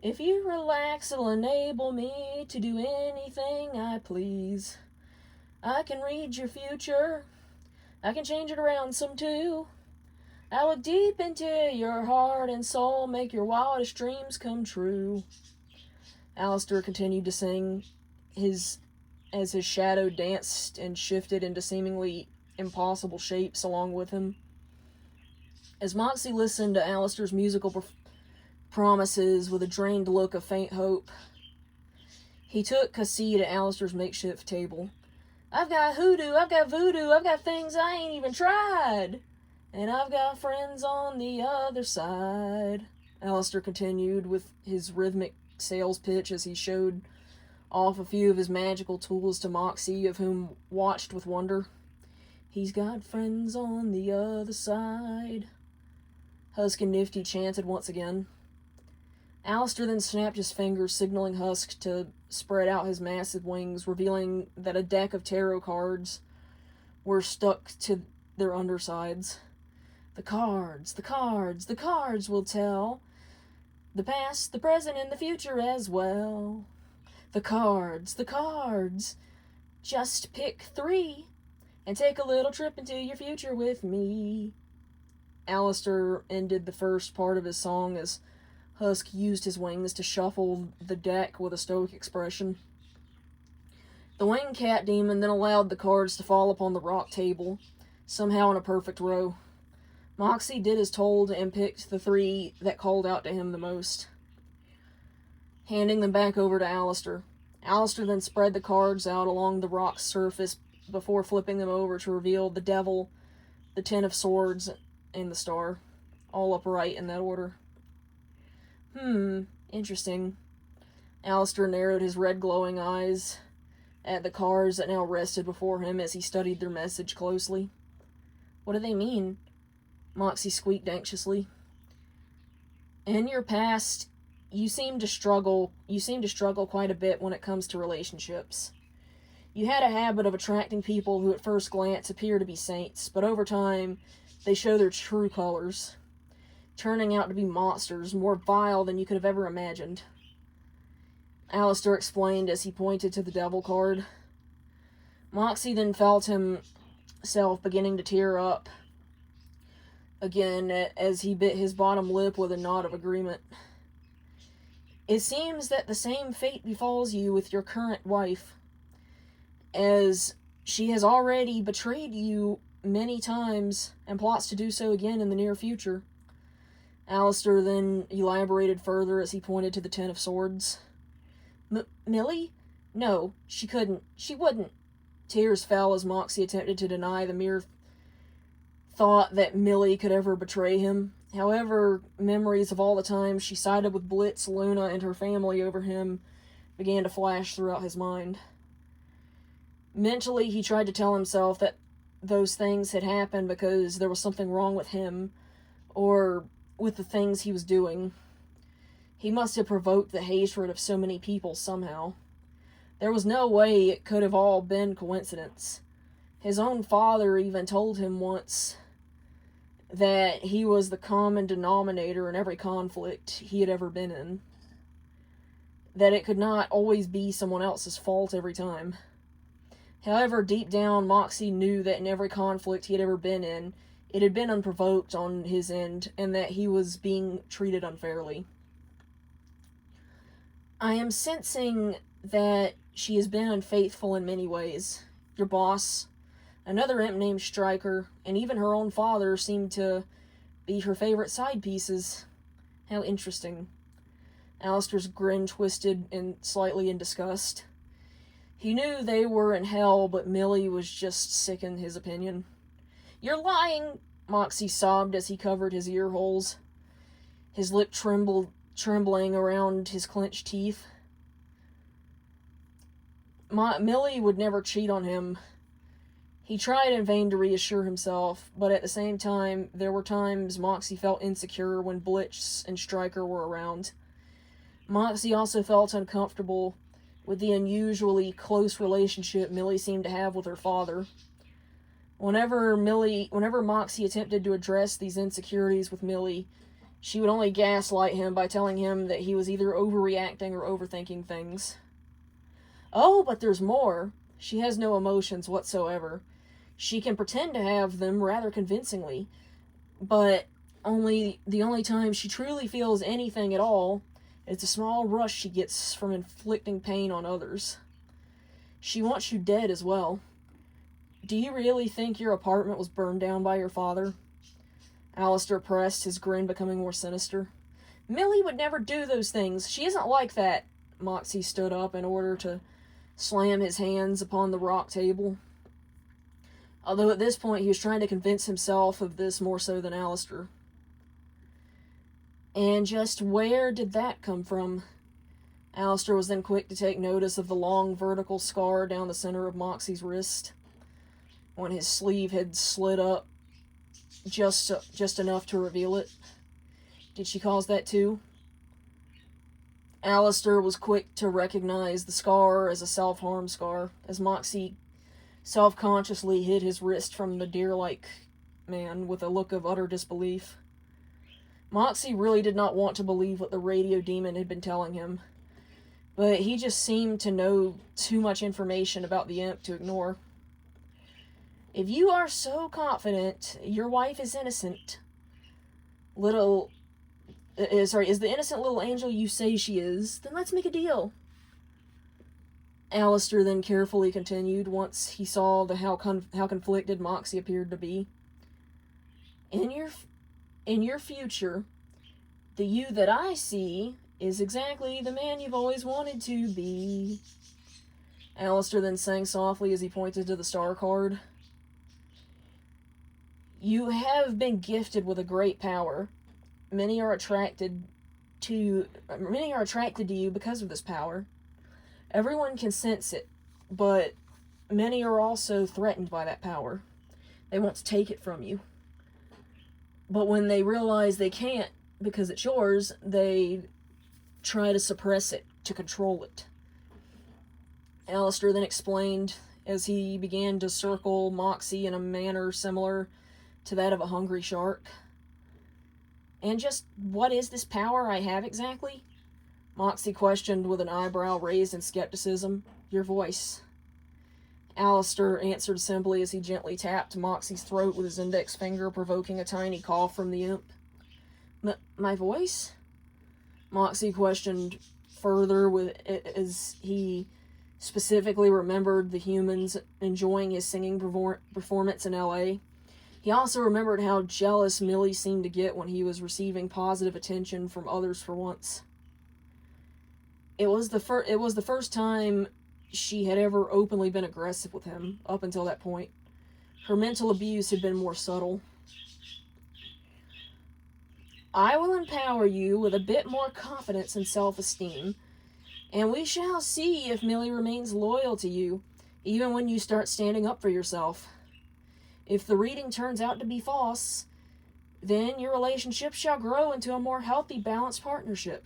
If you relax, it'll enable me to do anything I please. I can read your future. I can change it around some too. I look deep into your heart and soul, make your wildest dreams come true. Alastor continued to sing as his shadow danced and shifted into seemingly impossible shapes along with him. As Moxxie listened to Alastor's musical promises with a drained look of faint hope, he took a seat at Alastor's makeshift table. I've got hoodoo, I've got voodoo, I've got things I ain't even tried, and I've got friends on the other side, Alastor continued with his rhythmic sales pitch as he showed off a few of his magical tools to Moxxie, of whom watched with wonder. He's got friends on the other side, Husk and Nifty chanted once again. Alastor then snapped his fingers, signaling Husk to spread out his massive wings, revealing that a deck of tarot cards were stuck to their undersides. The cards will tell the past, the present, and the future as well. The cards, just pick 3 and take a little trip into your future with me. Alastor ended the first part of his song as Husk used his wings to shuffle the deck with a stoic expression. The winged cat demon then allowed the cards to fall upon the rock table, somehow in a perfect row. Moxxie did as told and picked the 3 that called out to him the most, handing them back over to Alastor. Alastor then spread the cards out along the rock's surface before flipping them over to reveal the devil, the 10 of swords, and the star, all upright in that order. Interesting. Alastor narrowed his red glowing eyes at the cards that now rested before him as he studied their message closely. What do they mean? Moxxie squeaked anxiously. In your past, you seem to struggle quite a bit when it comes to relationships. You had a habit of attracting people who at first glance appear to be saints, but over time, they show their true colors, turning out to be monsters more vile than you could have ever imagined. Alastor explained as he pointed to the devil card. Moxxie then felt himself beginning to tear up again as he bit his bottom lip with a nod of agreement. It seems that the same fate befalls you with your current wife, as she has already betrayed you many times and plots to do so again in the near future. Alastor then elaborated further as he pointed to the Ten of Swords. Millie? No, she couldn't. She wouldn't. Tears fell as Moxxie attempted to deny the mere thought that Millie could ever betray him. However, memories of all the times she sided with Blitz, Luna, and her family over him began to flash throughout his mind. Mentally, he tried to tell himself that those things had happened because there was something wrong with him, or with the things he was doing. He must have provoked the hatred of so many people somehow. There was no way it could have all been coincidence. His own father even told him once that he was the common denominator in every conflict he had ever been in. That it could not always be someone else's fault every time. However, deep down, Moxxie knew that in every conflict he had ever been in, it had been unprovoked on his end, and that he was being treated unfairly. I am sensing that she has been unfaithful in many ways. Your boss, another imp named Stryker, and even her own father seemed to be her favorite side pieces. How interesting. Alastor's grin twisted slightly in disgust. He knew they were in hell, but Millie was just sick in his opinion. You're lying, Moxxie sobbed as he covered his ear holes, his lip trembling around his clenched teeth. Millie would never cheat on him. He tried in vain to reassure himself, but at the same time, there were times Moxxie felt insecure when Blitz and Stryker were around. Moxxie also felt uncomfortable with the unusually close relationship Millie seemed to have with her father. Whenever Moxxie attempted to address these insecurities with Millie, she would only gaslight him by telling him that he was either overreacting or overthinking things. Oh, but there's more. She has no emotions whatsoever. She can pretend to have them rather convincingly, but the only time she truly feels anything at all is a small rush she gets from inflicting pain on others. She wants you dead as well. Do you really think your apartment was burned down by your father? Alastor pressed, his grin becoming more sinister. Millie would never do those things. She isn't like that. Moxxie stood up in order to slam his hands upon the rock table. Although at this point he was trying to convince himself of this more so than Alastor. And just where did that come from? Alastor was then quick to take notice of the long vertical scar down the center of Moxxie's wrist, when his sleeve had slid up just enough to reveal it. Did she cause that too? Alastor was quick to recognize the scar as a self-harm scar, as Moxxie self-consciously hid his wrist from the deer-like man with a look of utter disbelief. Moxxie really did not want to believe what the radio demon had been telling him, but he just seemed to know too much information about the imp to ignore. If you are so confident your wife is innocent, is the innocent little angel you say she is, then let's make a deal. Alastor then carefully continued once he saw how conflicted Moxxie appeared to be. In your future, the you that I see is exactly the man you've always wanted to be. Alastor then sang softly as he pointed to the star card. You have been gifted with a great power. Many are attracted to you because of this power. Everyone can sense it, but many are also threatened by that power. They want to take it from you. But when they realize they can't because it's yours, they try to suppress it, to control it. Alastor then explained as he began to circle Moxxie in a manner similar to that of a hungry shark. And just what is this power I have exactly? Moxxie questioned with an eyebrow raised in skepticism. Your voice. Alastor answered simply as he gently tapped Moxxie's throat with his index finger, provoking a tiny cough from the imp. My voice? Moxxie questioned further as he specifically remembered the humans enjoying his singing performance in L.A. He also remembered how jealous Millie seemed to get when he was receiving positive attention from others for once. It was the first time she had ever openly been aggressive with him up until that point. Her mental abuse had been more subtle. I will empower you with a bit more confidence and self-esteem, and we shall see if Millie remains loyal to you, even when you start standing up for yourself. If the reading turns out to be false, then your relationship shall grow into a more healthy, balanced partnership.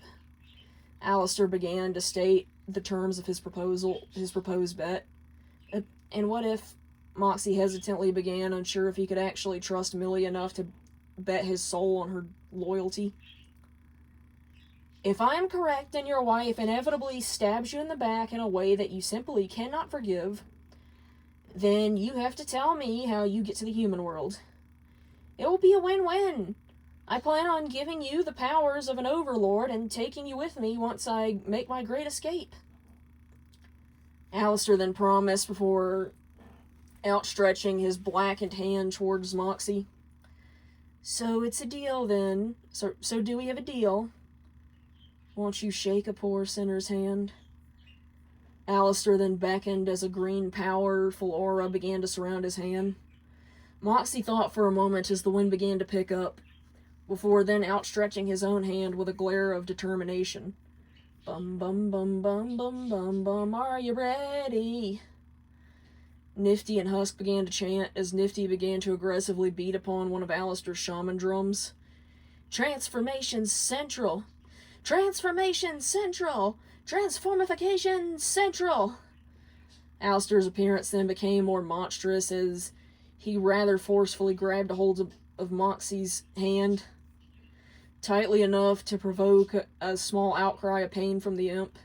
Alastor began to state the terms of his proposed bet. And what if Moxxie hesitantly began, unsure if he could actually trust Millie enough to bet his soul on her loyalty? If I am correct and your wife inevitably stabs you in the back in a way that you simply cannot forgive, then you have to tell me how you get to the human world. It will be a win-win. I plan on giving you the powers of an overlord and taking you with me once I make my great escape. Alastor then promised before outstretching his blackened hand towards Moxxie. So it's a deal then. So do we have a deal? Won't you shake a poor sinner's hand? Alastor then beckoned as a green, powerful aura began to surround his hand. Moxxie thought for a moment as the wind began to pick up, before then outstretching his own hand with a glare of determination. Bum bum bum bum bum bum bum, are you ready? Nifty and Husk began to chant as Nifty began to aggressively beat upon one of Alastor's shaman drums. Transformation Central! Transformation Central! Transformification Central! Alastor's appearance then became more monstrous as he rather forcefully grabbed a hold of Moxxie's hand, tightly enough to provoke a small outcry of pain from the imp.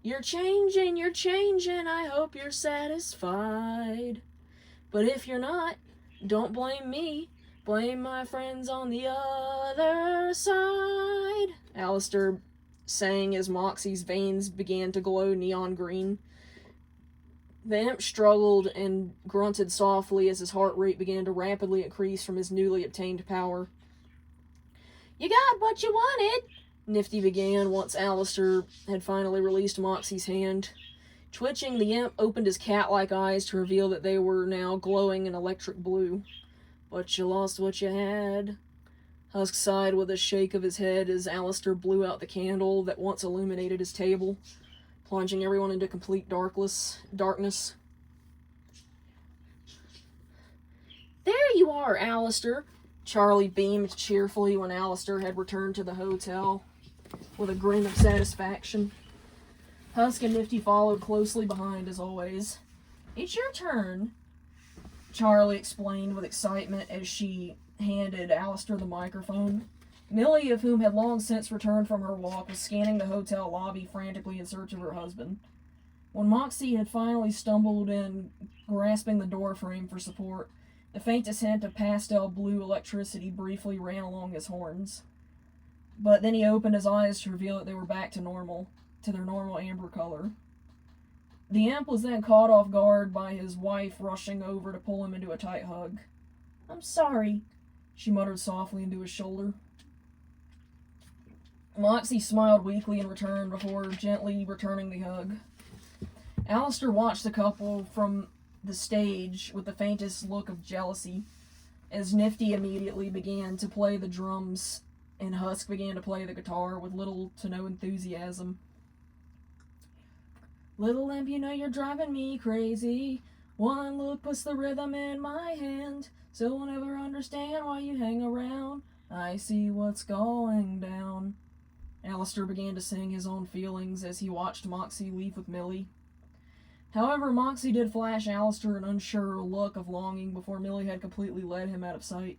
You're changing, I hope you're satisfied. But if you're not, don't blame me. Blame my friends on the other side, Alastor sang as Moxxie's veins began to glow neon green. The imp struggled and grunted softly as his heart rate began to rapidly increase from his newly obtained power. You got what you wanted, Nifty began once Alastor had finally released Moxxie's hand. Twitching, the imp opened his cat-like eyes to reveal that they were now glowing in electric blue. But you lost what you had. Husk sighed with a shake of his head as Alastor blew out the candle that once illuminated his table, plunging everyone into complete darkness. There you are, Alastor! Charlie beamed cheerfully when Alastor had returned to the hotel, with a grin of satisfaction. Husk and Nifty followed closely behind, as always. It's your turn, Charlie explained with excitement as she handed Alastor the microphone. Millie, of whom had long since returned from her walk, was scanning the hotel lobby frantically in search of her husband. When Moxxie had finally stumbled in, grasping the doorframe for support, the faintest hint of pastel blue electricity briefly ran along his horns. But then he opened his eyes to reveal that they were back to their normal amber color. The imp was then caught off guard by his wife rushing over to pull him into a tight hug. I'm sorry, she muttered softly into his shoulder. Moxxie smiled weakly in return before gently returning the hug. Alastor watched the couple from the stage with the faintest look of jealousy, as Nifty immediately began to play the drums and Husk began to play the guitar with little to no enthusiasm. Little imp, you know you're driving me crazy. One look puts the rhythm in my hand. So I'll never understand why you hang around. I see what's going down. Alastor began to sing his own feelings as he watched Moxxie leave with Millie. However, Moxxie did flash Alastor an unsure look of longing before Millie had completely led him out of sight.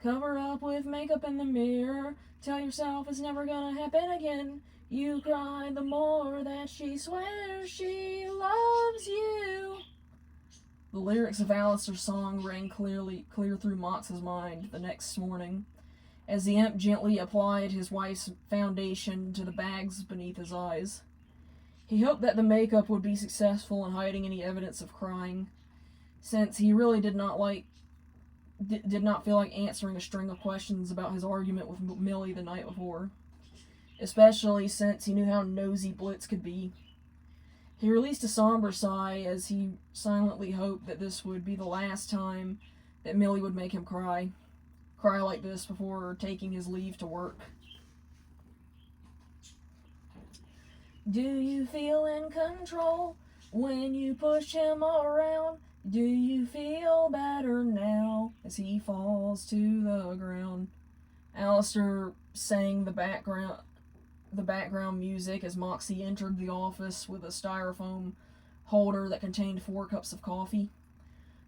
Cover up with makeup in the mirror, tell yourself it's never gonna happen again. You cry the more that she swears she loves you. The lyrics of Alastor's song rang clear through Mox's mind the next morning, as the imp gently applied his wife's foundation to the bags beneath his eyes. He hoped that the makeup would be successful in hiding any evidence of crying, since he really did not feel like answering a string of questions about his argument with Millie the night before, especially since he knew how nosy Blitz could be. He released a somber sigh as he silently hoped that this would be the last time that Millie would make him cry like this before taking his leave to work. Do you feel in control when you push him around? Do you feel better now as he falls to the ground? Alastor sang the background music as Moxxie entered the office with a styrofoam holder that contained 4 cups of coffee.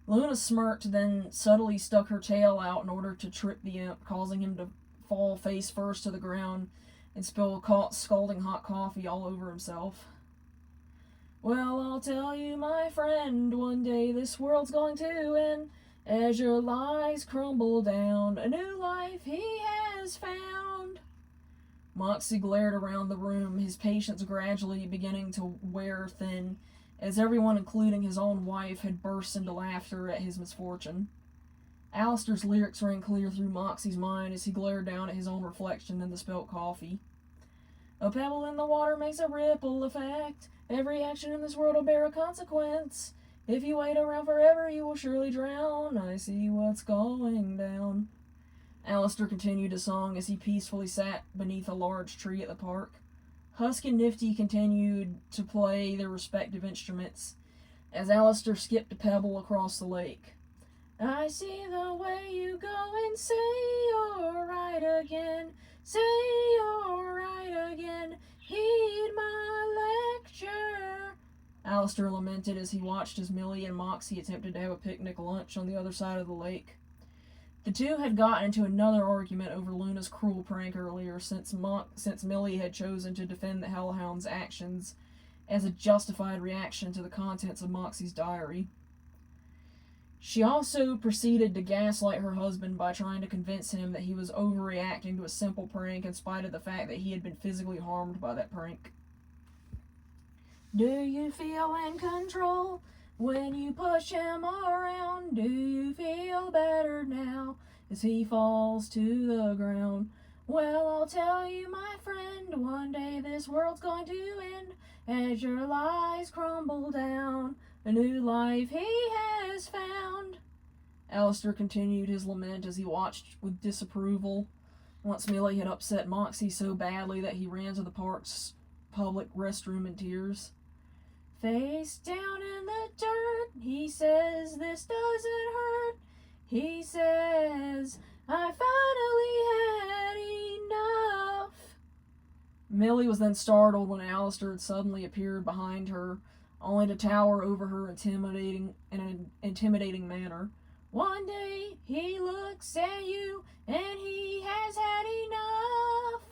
Luna smirked, then subtly stuck her tail out in order to trip the imp, causing him to fall face first to the ground and spill scalding hot coffee all over himself. Well, I'll tell you, my friend, one day this world's going to end. As your lies crumble down, a new life he has found. Moxxie glared around the room, his patience gradually beginning to wear thin, as everyone, including his own wife, had burst into laughter at his misfortune. Alastor's lyrics rang clear through Moxxie's mind as he glared down at his own reflection in the spilt coffee. A pebble in the water makes a ripple effect. Every action in this world will bear a consequence. If you wait around forever, you will surely drown. I see what's going down. Alastor continued his song as he peacefully sat beneath a large tree at the park. Husk and Nifty continued to play their respective instruments as Alastor skipped a pebble across the lake. I see the way you go and say you're right again. Say you're right again. Heed my lecture. Alastor lamented as he watched as Millie and Moxxie attempted to have a picnic lunch on the other side of the lake. The two had gotten into another argument over Luna's cruel prank earlier, since Millie had chosen to defend the Hellhound's actions as a justified reaction to the contents of Moxxie's diary. She also proceeded to gaslight her husband by trying to convince him that he was overreacting to a simple prank in spite of the fact that he had been physically harmed by that prank. Do you feel in control when you push him around? Do you feel better now as he falls to the ground? Well, I'll tell you, my friend, one day this world's going to end as your lies crumble down. A new life he has found. Alastor continued his lament as he watched with disapproval once Millie had upset Moxxie so badly that he ran to the park's public restroom in tears. Face down in the dirt, he says this doesn't hurt. He says, I finally had enough. Millie was then startled when Alastor had suddenly appeared behind her, only to tower over her in an intimidating manner. One day he looks at you and he has had enough.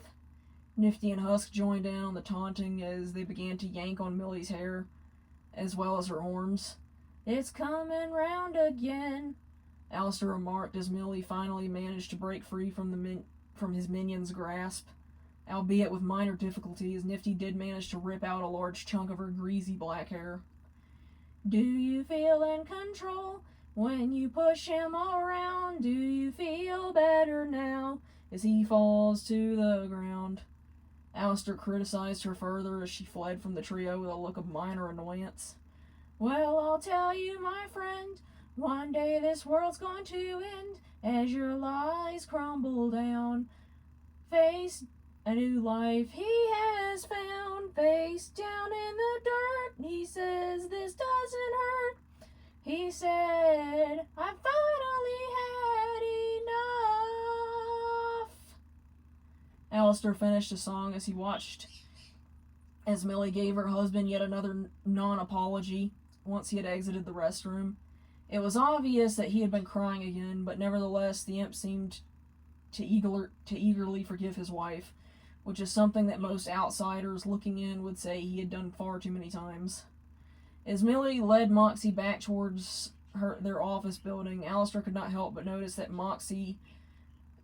Nifty and Husk joined in on the taunting as they began to yank on Millie's hair, as well as her arms. It's coming round again, Alastor remarked as Millie finally managed to break free from his minion's grasp. Albeit with minor difficulty, as Nifty did manage to rip out a large chunk of her greasy black hair. Do you feel in control when you push him around? Do you feel better now as he falls to the ground? Alastor criticized her further as she fled from the trio with a look of minor annoyance. Well, I'll tell you, my friend, one day this world's going to end as your lies crumble down. Face a new life he has found. Face down in the dirt, he says this doesn't hurt. He said, I finally had enough. Alastor finished the song as he watched as Millie gave her husband yet another non-apology once he had exited the restroom. It was obvious that he had been crying again, but nevertheless the imp seemed to eagerly forgive his wife, which is something that most outsiders looking in would say he had done far too many times. As Millie led Moxxie back towards their office building, Alastor could not help but notice that Moxxie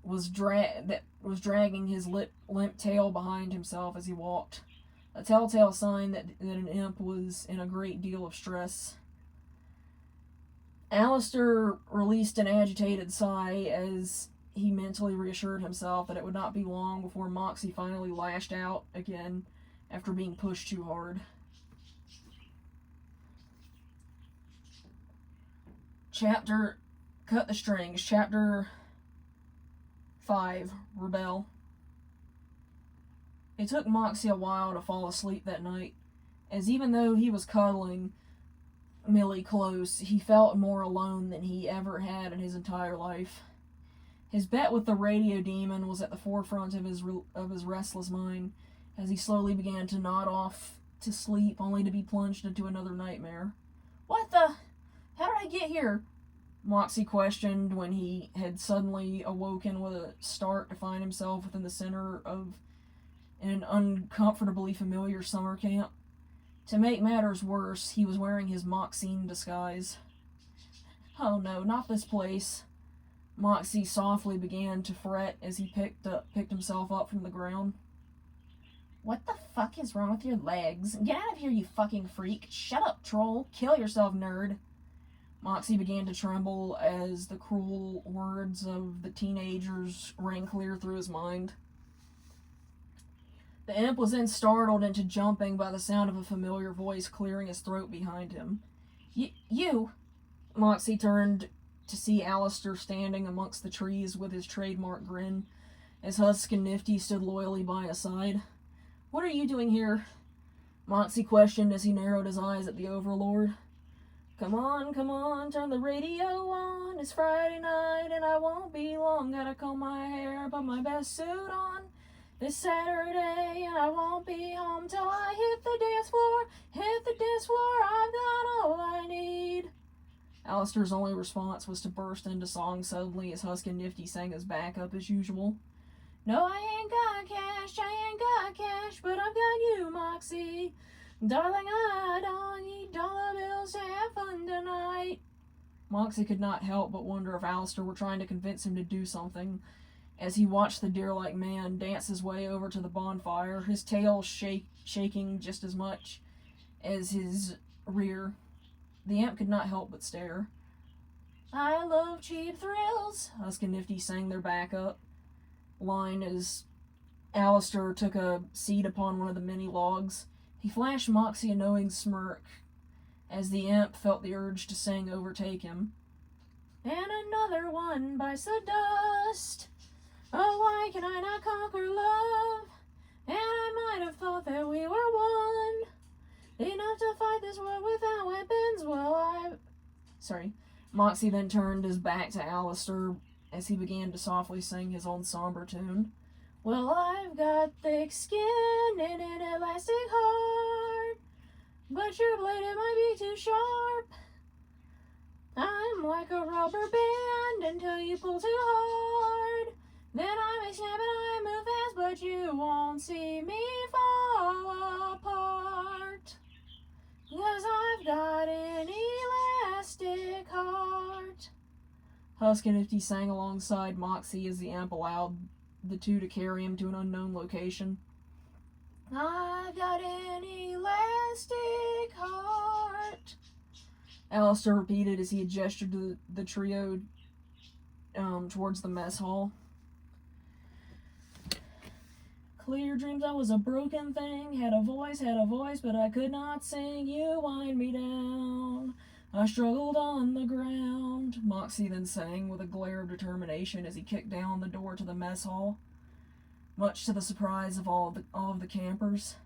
was dragging his limp tail behind himself as he walked, a telltale sign that an imp was in a great deal of stress. Alastor released an agitated sigh as he mentally reassured himself that it would not be long before Moxxie finally lashed out again after being pushed too hard. Cut the strings. Chapter 5. Rebel. It took Moxxie a while to fall asleep that night, as even though he was cuddling Millie close, he felt more alone than he ever had in his entire life. His bet with the radio demon was at the forefront of his restless mind, as he slowly began to nod off to sleep, only to be plunged into another nightmare. "What the? How did I get here?" Moxxie questioned when he had suddenly awoken with a start to find himself within the center of an uncomfortably familiar summer camp. To make matters worse, he was wearing his Moxxie disguise. "Oh no, not this place." Moxxie softly began to fret as he picked himself up from the ground. "What the fuck is wrong with your legs? Get out of here, you fucking freak. Shut up, troll. Kill yourself, nerd." Moxxie began to tremble as the cruel words of the teenagers rang clear through his mind. The imp was then startled into jumping by the sound of a familiar voice clearing his throat behind him. You! Moxxie turned to see Alastor standing amongst the trees with his trademark grin, as Husk and Nifty stood loyally by his side. "What are you doing here?" Moxxie questioned as he narrowed his eyes at the Overlord. Come on, turn the radio on. It's Friday night and I won't be long. Gotta comb my hair, put my best suit on. It's Saturday and I won't be home till I hit the dance floor. I've got all I need." Alastor's only response was to burst into song suddenly as Husk and Nifty sang his backup as usual. "No, I ain't got cash, but I've got you, Moxxie. Darling, I don't need dollar bills to have fun tonight." Moxxie could not help but wonder if Alastor were trying to convince him to do something, as he watched the deer-like man dance his way over to the bonfire, his tail shaking just as much as his rear. The imp could not help but stare. "I love cheap thrills," Husk and Nifty sang their backup line as Alastor took a seat upon one of the many logs. He flashed Moxxie a knowing smirk as the imp felt the urge to sing overtake him. "And another one bites the dust. Oh, why can I not conquer love? And I might have thought that we were one. Enough to fight this world without weapons. Moxxie then turned his back to Alastor as he began to softly sing his own somber tune. "Well, I've got thick skin and an elastic heart, but your blade, it might be too sharp. I'm like a rubber band until you pull too hard. Then I may snap and I move fast, but you won't see me fall apart. 'Cause I've got an elastic heart." Husk and Nifty sang alongside Moxxie as the imp allowed the two to carry him to an unknown location. "I've got an elastic heart," Alastor repeated as he had gestured to the trio towards the mess hall. "Clear dreams, I was a broken thing. Had a voice, but I could not sing. You wind me down. I struggled on the ground," Moxxie then sang with a glare of determination as he kicked down the door to the mess hall, much to the surprise of all of the campers.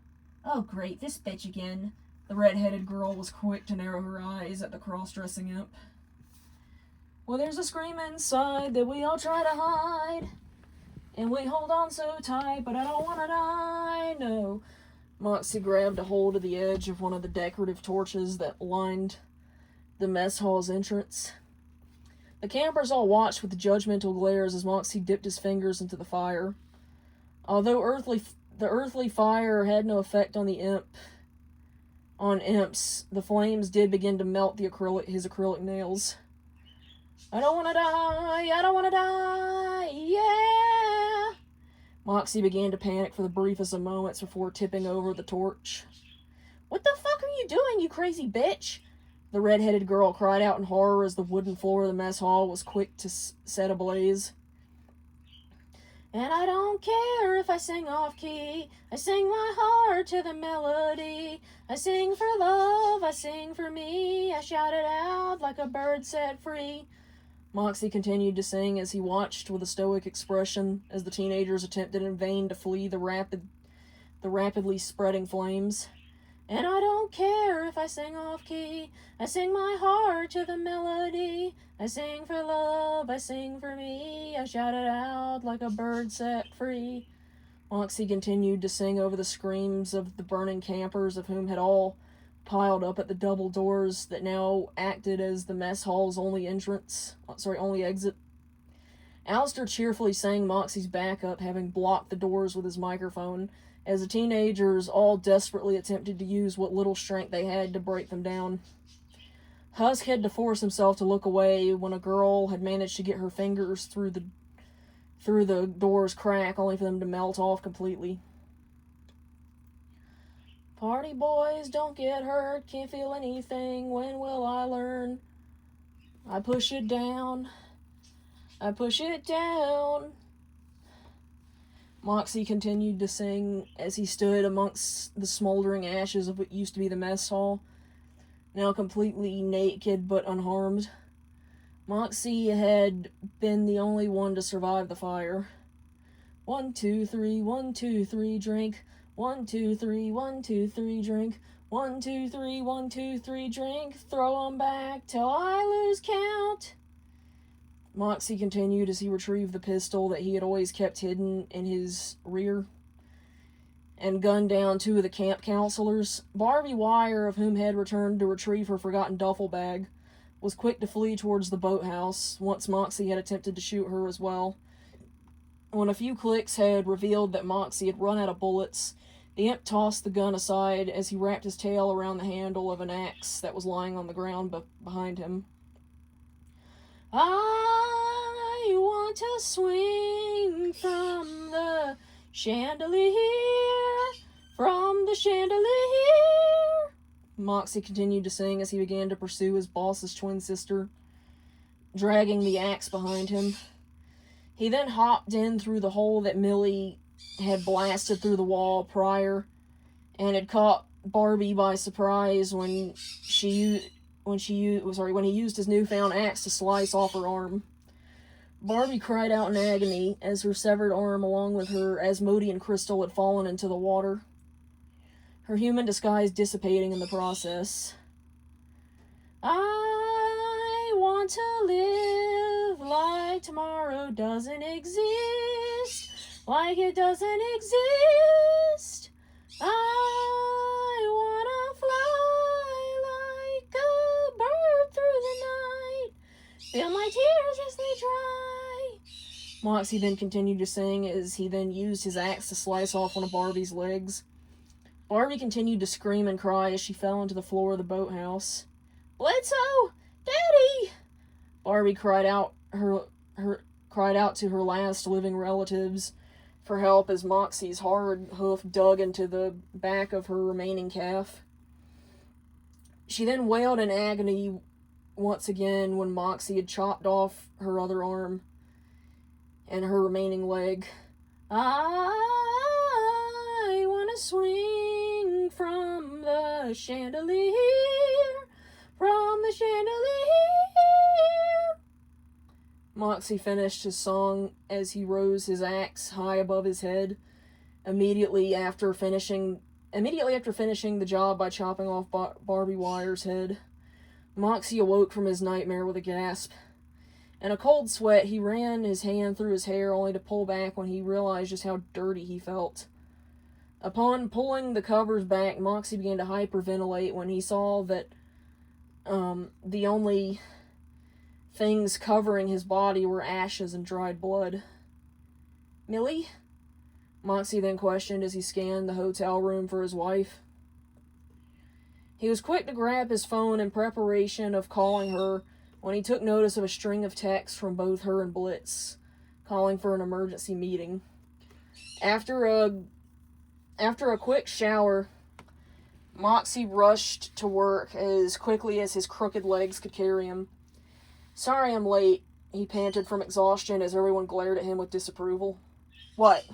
"Oh great, this bitch again." The red-headed girl was quick to narrow her eyes at the cross-dressing imp. "Well, there's a scream inside that we all try to hide, and we hold on so tight, but I don't want to die, no. Moxxie grabbed a hold of the edge of one of the decorative torches that lined the mess hall's entrance. The campers all watched with judgmental glares as Moxxie dipped his fingers into the fire. Although the earthly fire had no effect on imps, the flames did begin to melt his acrylic nails. I don't want to die, I don't want to die, yeah! Moxxie began to panic for the briefest of moments before tipping over the torch. What the fuck are you doing, you crazy bitch? The red-headed girl cried out in horror as the wooden floor of the mess hall was quick to set ablaze. And I don't care if I sing off-key, I sing my heart to the melody. I sing for love, I sing for me, I shout it out like a bird set free. Moxxie continued to sing as he watched with a stoic expression as the teenagers attempted in vain to flee the rapidly spreading flames. And I don't care if I sing off-key, I sing my heart to the melody. I sing for love, I sing for me, I shout it out like a bird set free. Moxxie continued to sing over the screams of the burning campers, of whom had all piled up at the double doors that now acted as the mess hall's only exit. Alastor cheerfully sang Moxxie's backup, having blocked the doors with his microphone, as the teenagers all desperately attempted to use what little strength they had to break them down. Husk had to force himself to look away when a girl had managed to get her fingers through the door's crack, only for them to melt off completely. Party boys, don't get hurt, can't feel anything, when will I learn? I push it down, I push it down. Moxxie continued to sing as he stood amongst the smoldering ashes of what used to be the mess hall, now completely naked but unharmed. Moxxie had been the only one to survive the fire. 1, 2, 3, 1, 2, 3, drink. 1, 2, 3, 1, 2, 3, drink. 1, 2, 3, 1, 2, 3, drink. Throw 'em back till I lose count. Moxxie continued as he retrieved the pistol that he had always kept hidden in his rear and gunned down 2 of the camp counselors. Barbie Wire, of whom had returned to retrieve her forgotten duffel bag, was quick to flee towards the boathouse once Moxxie had attempted to shoot her as well. When a few clicks had revealed that Moxxie had run out of bullets, the imp tossed the gun aside as he wrapped his tail around the handle of an axe that was lying on the ground behind him. I want to swing from the chandelier, from the chandelier. Moxxie continued to sing as he began to pursue his boss's twin sister, dragging the axe behind him. He then hopped in through the hole that Millie had blasted through the wall prior, and had caught Barbie by surprise when he used his newfound axe to slice off her arm. Barbie cried out in agony as her severed arm, along with her Asmodean crystal, had fallen into the water, her human disguise dissipating in the process. I want to live like tomorrow doesn't exist, like it doesn't exist. I wanna fly like a bird through the night, feel my tears as they dry. Moxxie then continued to sing as he then used his axe to slice off one of Barbie's legs. Barbie continued to scream and cry as she fell into the floor of the boathouse. Bledsoe! Daddy! Barbie cried out to her last living relatives for help as Moxxie's hard hoof dug into the back of her remaining calf. She then wailed in agony once again when Moxxie had chopped off her other arm and her remaining leg. I want to swing from the chandelier, from the chandelier. Moxxie finished his song as he rose his axe high above his head, immediately after finishing the job by chopping off Barbie Wire's head. Moxxie awoke from his nightmare with a gasp. In a cold sweat, he ran his hand through his hair, only to pull back when he realized just how dirty he felt. Upon pulling the covers back, Moxxie began to hyperventilate when he saw that the only things covering his body were ashes and dried blood. Millie? Moxxie then questioned as he scanned the hotel room for his wife. He was quick to grab his phone in preparation of calling her when he took notice of a string of texts from both her and Blitz, calling for an emergency meeting. After a quick shower, Moxxie rushed to work as quickly as his crooked legs could carry him. "Sorry I'm late," he panted from exhaustion as everyone glared at him with disapproval. "What?"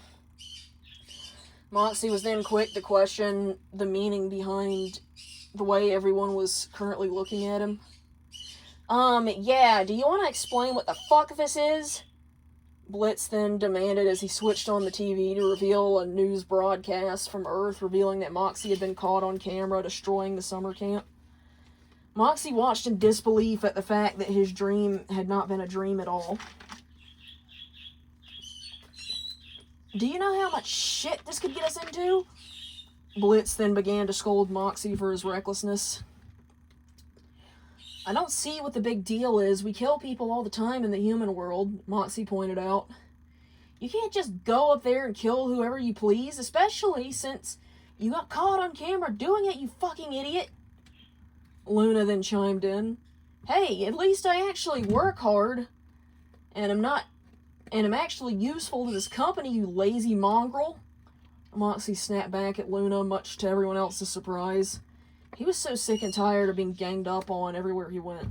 Moxxie was then quick to question the meaning behind the way everyone was currently looking at him. Yeah, do you want to explain what the fuck this is?" Blitz then demanded as he switched on the TV to reveal a news broadcast from Earth revealing that Moxxie had been caught on camera destroying the summer camp. Moxxie watched in disbelief at the fact that his dream had not been a dream at all. "Do you know how much shit this could get us into?" Blitz then began to scold Moxxie for his recklessness. "I don't see what the big deal is. We kill people all the time in the human world," Moxxie pointed out. "You can't just go up there and kill whoever you please, especially since you got caught on camera doing it, you fucking idiot." Luna then chimed in. "Hey, at least I actually work hard, and I'm actually useful to this company, you lazy mongrel." Moxxie snapped back at Luna, much to everyone else's surprise. He was so sick and tired of being ganged up on everywhere he went.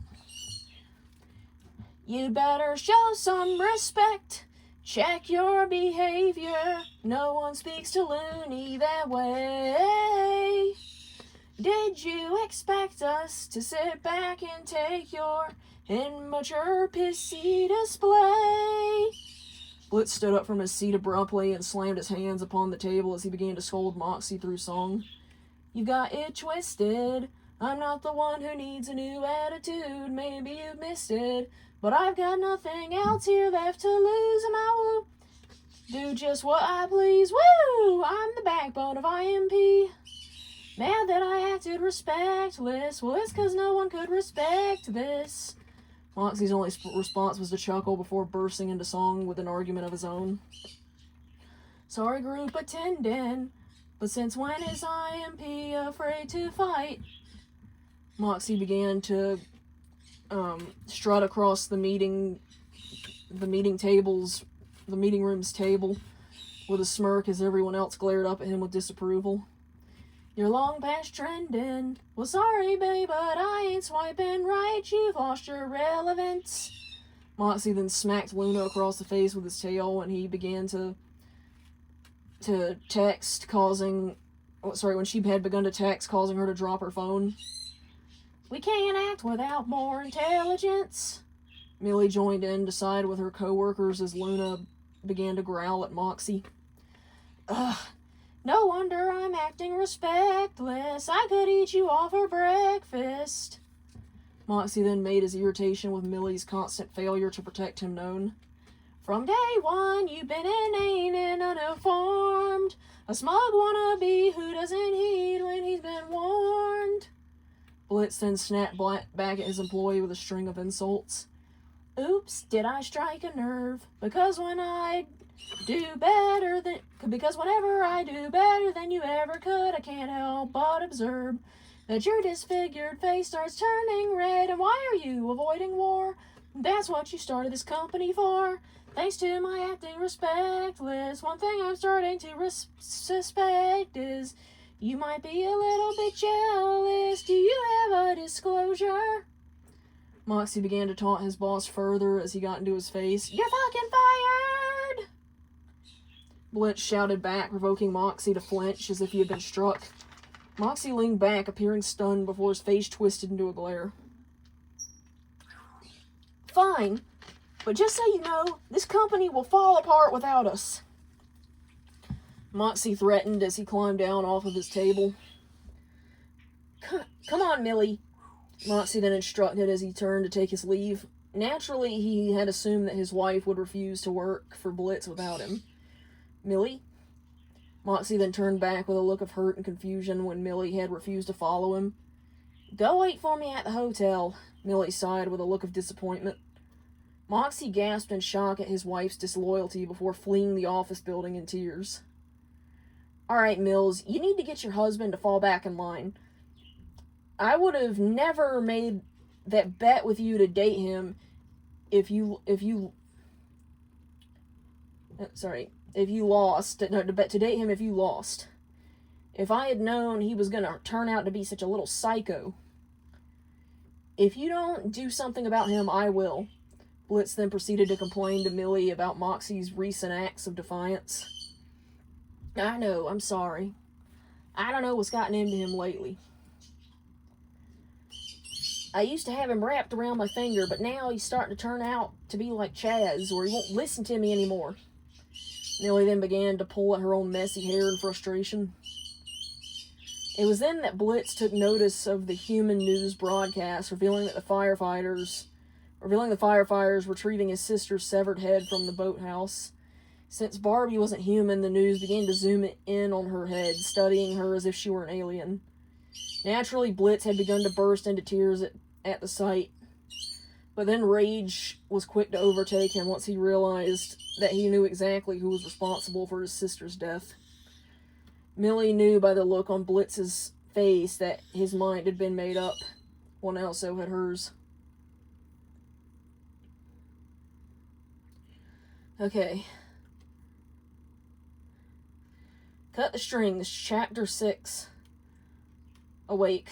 "You'd better show some respect. Check your behavior. No one speaks to Looney that way. Did you expect us to sit back and take your immature, pissy display?" Blitz stood up from his seat abruptly and slammed his hands upon the table as he began to scold Moxxie through song. "You got it twisted. I'm not the one who needs a new attitude. Maybe you've missed it, but I've got nothing else here left to lose, and I will do just what I please. Woo! I'm the backbone of I.M.P. Mad that I acted respectless. Well, it's 'cause no one could respect this." Moxxie's only response was to chuckle before bursting into song with an argument of his own. "Sorry, group attending, but since when is I.M.P afraid to fight?" Moxxie began to strut across the meeting room's table with a smirk as everyone else glared up at him with disapproval. "You're long past trending. Well, sorry, babe, but I ain't swiping right. You've lost your relevance." Moxxie then smacked Luna across the face with his tail, and he began to text, when she had begun to text, causing her to drop her phone. "We can't act without more intelligence." Millie joined in to side with her co-workers as Luna began to growl at Moxxie. "Ugh, no wonder I'm acting respectless. I could eat you all for breakfast." Moxxie then made his irritation with Millie's constant failure to protect him known. "From day one, you've been inane and uninformed. A smug wannabe who doesn't heed when he's been warned." Blitz then snapped back at his employee with a string of insults. "Oops, did I strike a nerve? Because whenever I do better than you ever could, I can't help but observe that your disfigured face starts turning red. And why are you avoiding war? That's what you started this company for. Thanks to my acting respectless, one thing I'm starting to suspect is you might be a little bit jealous. Do you have a disclosure?" Moxxie began to taunt his boss further as he got into his face. "You're fucking fired!" Blitz shouted back, provoking Moxxie to flinch as if he had been struck. Moxxie leaned back, appearing stunned before his face twisted into a glare. "Fine, but just so you know, this company will fall apart without us," Moxxie threatened as he climbed down off of his table. Come on, Millie," Moxxie then instructed as he turned to take his leave. Naturally, he had assumed that his wife would refuse to work for Blitz without him. "Millie?" Moxxie then turned back with a look of hurt and confusion when Millie had refused to follow him. "Go wait for me at the hotel," Millie sighed with a look of disappointment. Moxxie gasped in shock at his wife's disloyalty before fleeing the office building in tears. "Alright, Mills, you need to get your husband to fall back in line. I would have never made that bet with you to date him if you lost. No, to date him if you lost. If I had known he was going to turn out to be such a little psycho. If you don't do something about him, I will." Blitz then proceeded to complain to Millie about Moxxie's recent acts of defiance. "I know, I'm sorry. I don't know what's gotten into him lately. I used to have him wrapped around my finger, but now he's starting to turn out to be like Chaz, or he won't listen to me anymore." Millie then began to pull at her own messy hair in frustration. It was then that Blitz took notice of the human news broadcast revealing the firefighters retrieving his sister's severed head from the boathouse. Since Barbie wasn't human, the news began to zoom in on her head, studying her as if she were an alien. Naturally, Blitz had begun to burst into tears at the sight, but then rage was quick to overtake him once he realized that he knew exactly who was responsible for his sister's death. Millie knew by the look on Blitz's face that his mind had been made up. Well, now so had hers. Okay. Cut the string. This is Chapter 6. Awake.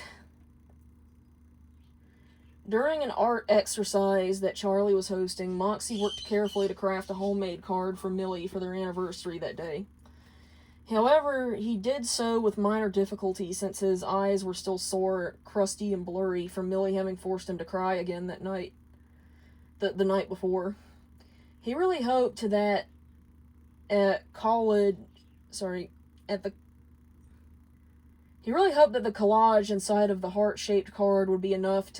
During an art exercise that Charlie was hosting, Moxxie worked carefully to craft a homemade card for Millie for their anniversary that day. However, he did so with minor difficulty since his eyes were still sore, crusty, and blurry from Millie having forced him to cry again that night. The night before. He really hoped that He really hoped that the collage inside of the heart-shaped card would be enough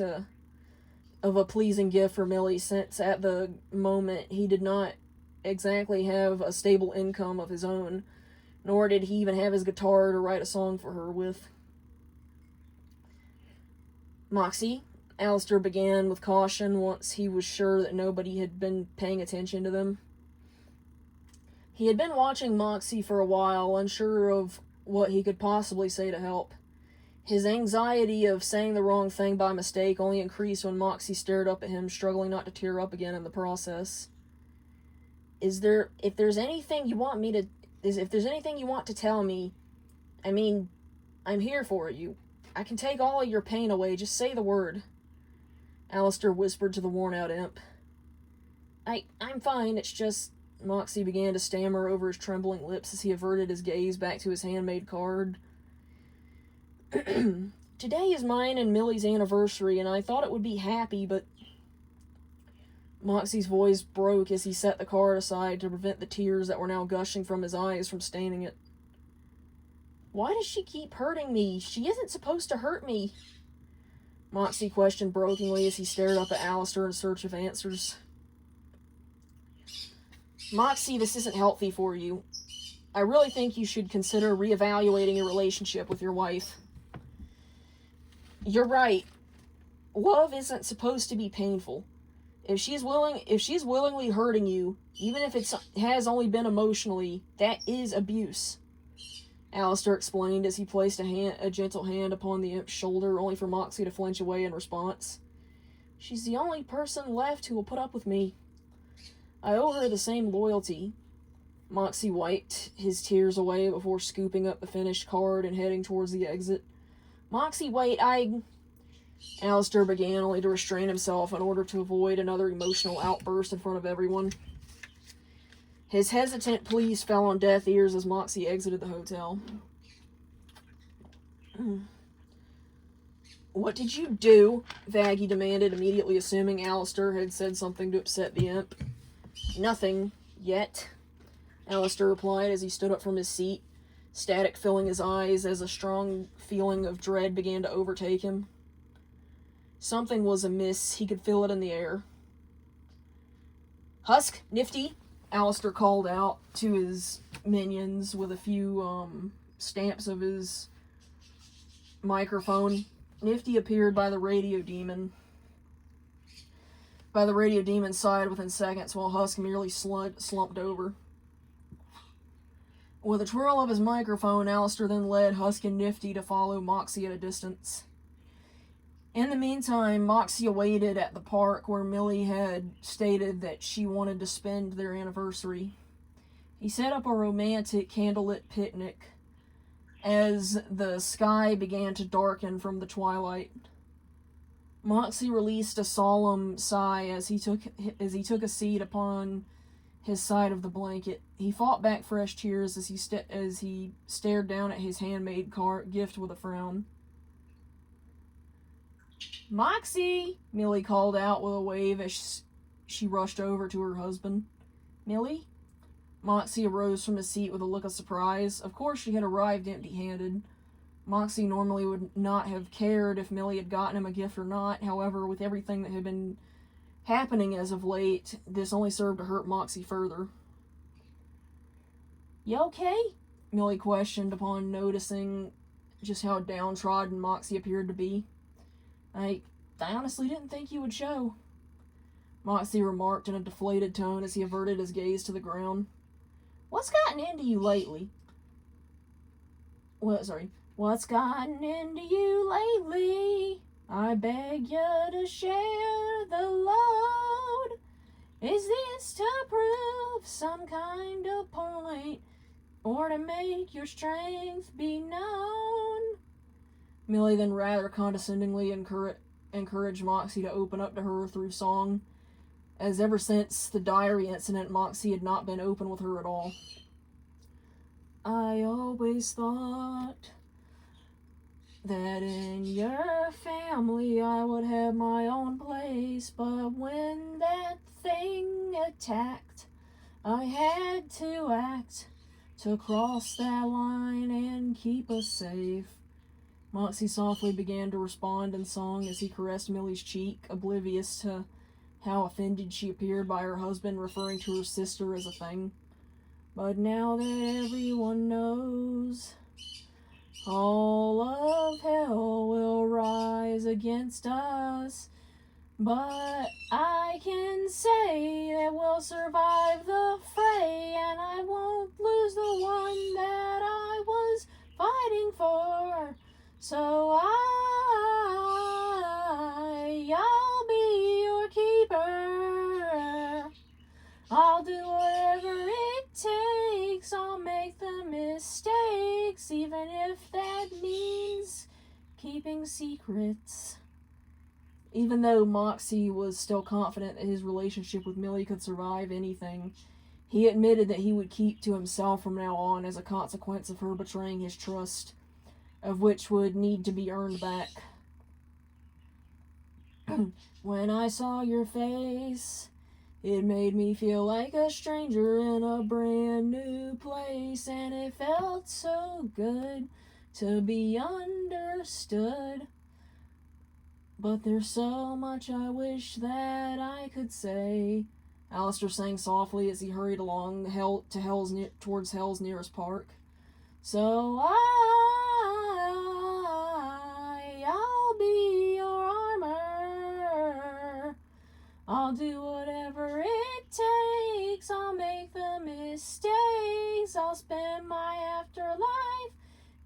of a pleasing gift for Millie, since at the moment he did not exactly have a stable income of his own, nor did he even have his guitar to write a song for her with. "Moxxie," Alastor began with caution once he was sure that nobody had been paying attention to them. He had been watching Moxxie for a while, unsure of what he could possibly say to help. His anxiety of saying the wrong thing by mistake only increased when Moxxie stared up at him, struggling not to tear up again in the process. If there's anything you want to tell me, I mean, I'm here for you. I can take all of your pain away, just say the word," Alastor whispered to the worn-out imp. I'm fine, it's just," Moxxie began to stammer over his trembling lips as he averted his gaze back to his handmade card. "Today is mine and Millie's anniversary, and I thought it would be happy, but..." Moxxie's voice broke as he set the card aside to prevent the tears that were now gushing from his eyes from staining it. "Why does she keep hurting me? She isn't supposed to hurt me," Moxxie questioned brokenly as he stared up at Alastor in search of answers. "Moxxie, this isn't healthy for you. I really think you should consider reevaluating your relationship with your wife. You're right. Love isn't supposed to be painful. If she's willingly hurting you, even if it has only been emotionally, that is abuse," Alastor explained as he placed a gentle hand upon the imp's shoulder, only for Moxxie to flinch away in response. "She's the only person left who will put up with me. I owe her the same loyalty." Moxxie wiped his tears away before scooping up the finished card and heading towards the exit. "Moxxie, wait, Alastor began, only to restrain himself in order to avoid another emotional outburst in front of everyone. His hesitant pleas fell on deaf ears as Moxxie exited the hotel. "What did you do?" Vaggie demanded, immediately assuming Alastor had said something to upset the imp. "Nothing. Yet," Alastor replied as he stood up from his seat, static filling his eyes as a strong feeling of dread began to overtake him. Something was amiss. He could feel it in the air. "Husk, Nifty," Alastor called out to his minions with a few stamps of his microphone. Nifty appeared by the radio demon's side within seconds, while Husk merely slumped over. With a twirl of his microphone, Alastor then led Husk and Nifty to follow Moxxie at a distance. In the meantime, Moxxie awaited at the park where Millie had stated that she wanted to spend their anniversary. He set up a romantic candlelit picnic as the sky began to darken from the twilight. Moxxie released a solemn sigh as he took a seat upon his side of the blanket. He fought back fresh tears as he stared down at his handmade gift with a frown. "Moxxie!" Millie called out with a wave as she rushed over to her husband. "Millie?" Moxxie arose from his seat with a look of surprise. Of course she had arrived empty-handed. Moxxie normally would not have cared if Millie had gotten him a gift or not. However, with everything that had been happening as of late, this only served to hurt Moxxie further. "You okay?" Millie questioned upon noticing just how downtrodden Moxxie appeared to be. I honestly didn't think you would show," Moxxie remarked in a deflated tone as he averted his gaze to the ground. "What's gotten into you lately?" What's gotten into you lately? I beg you to share the load. Is this to prove some kind of point, or to make your strength be known? Millie then rather condescendingly encouraged Moxxie to open up to her through song, as ever since the diary incident, Moxxie had not been open with her at all. I always thought that in your family I would have my own place, but when that thing attacked, I had to act to cross that line and keep us safe. Moxxie softly began to respond in song as he caressed Millie's cheek, oblivious to how offended she appeared by her husband referring to her sister as a thing. But now that everyone knows, all of hell will rise against us, but I can say that we'll survive the fray, and I won't lose the one that I was fighting for. So I'll be your keeper. I'll do whatever it takes. I'll make the mistakes, even if that means keeping secrets. Even though Moxxie was still confident that his relationship with Millie could survive anything, he admitted that he would keep to himself from now on as a consequence of her betraying his trust, of which would need to be earned back. When I saw your face, it made me feel like a stranger in a brand new place, and it felt so good to be understood. But there's so much I wish that I could say, Alastor sang softly as he hurried along towards Hell's nearest park. So I'll be your armor. I'll do whatever it takes. I'll make the mistakes. I'll spend my afterlife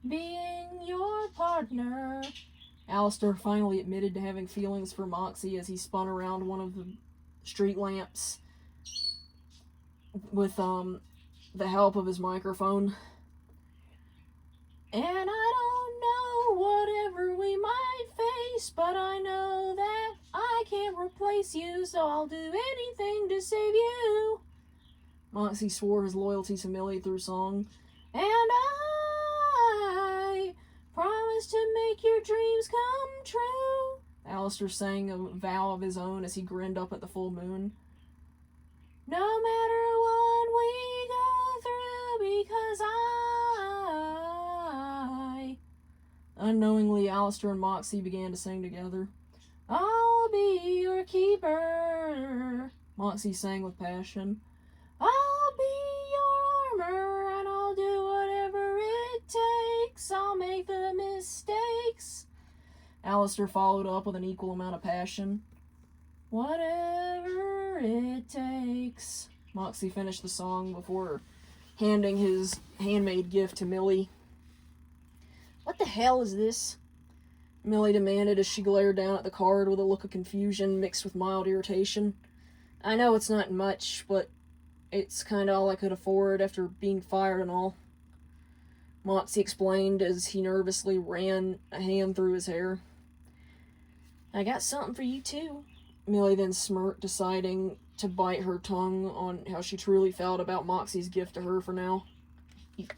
being your partner. Alastor finally admitted to having feelings for Moxxie as he spun around one of the street lamps with the help of his microphone. And I don't know whatever we might face, but I know that I can't replace you, so I'll do anything to save you. Moxxie swore his loyalty to Millie through song. And I promise to make your dreams come true. Alastor sang a vow of his own as he grinned up at the full moon. No matter what we go through, because Unknowingly, Alastor and Moxxie began to sing together. I'll be your keeper, Moxxie sang with passion. I'll guess I'll make the mistakes. Alastor followed up with an equal amount of passion. Whatever it takes. Moxxie finished the song before handing his handmade gift to Millie. What the hell is this? Millie demanded as she glared down at the card with a look of confusion mixed with mild irritation. I know it's not much, but it's kinda all I could afford after being fired and all. Moxxie explained as he nervously ran a hand through his hair. I got something for you too. Millie then smirked, deciding to bite her tongue on how she truly felt about Moxxie's gift to her for now.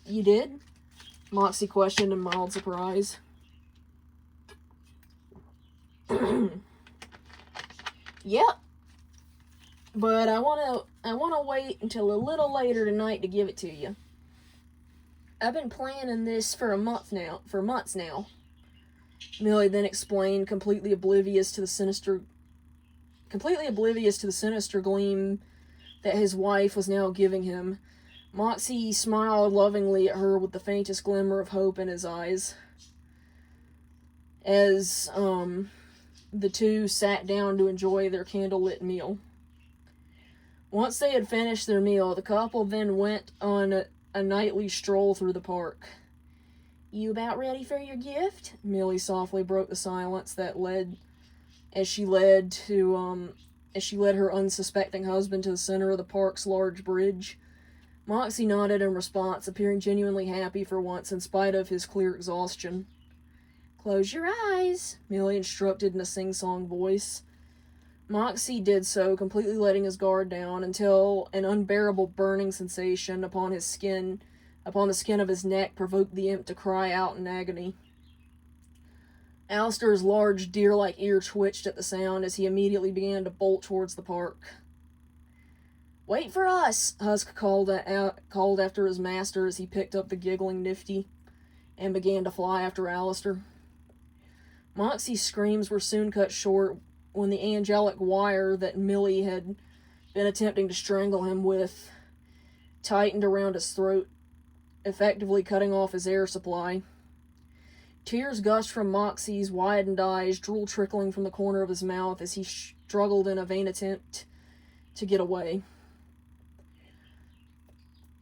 You did? Moxxie questioned in mild surprise. Yep. But I wanna wait until a little later tonight to give it to you. I've been planning this for months now. Millie then explained, completely oblivious to the sinister gleam that his wife was now giving him. Moxxie smiled lovingly at her with the faintest glimmer of hope in his eyes. As, the two sat down to enjoy their candlelit meal. Once they had finished their meal, the couple then went on a nightly stroll through the park. You about ready for your gift? Millie softly broke the silence that led her unsuspecting husband to the center of the park's large bridge. Moxxie nodded in response, appearing genuinely happy for once in spite of his clear exhaustion. Close your eyes, Millie instructed in a sing-song voice. Moxxie did so, completely letting his guard down until an unbearable burning sensation upon the skin of his neck provoked the imp to cry out in agony. Alastor's large deer-like ear twitched at the sound as he immediately began to bolt towards the park. Wait for us, Husk called after his master as he picked up the giggling Nifty and began to fly after Alastor. Moxxie's screams were soon cut short when the angelic wire that Millie had been attempting to strangle him with tightened around his throat, effectively cutting off his air supply. Tears gushed from Moxxie's widened eyes, drool trickling from the corner of his mouth as he struggled in a vain attempt to get away.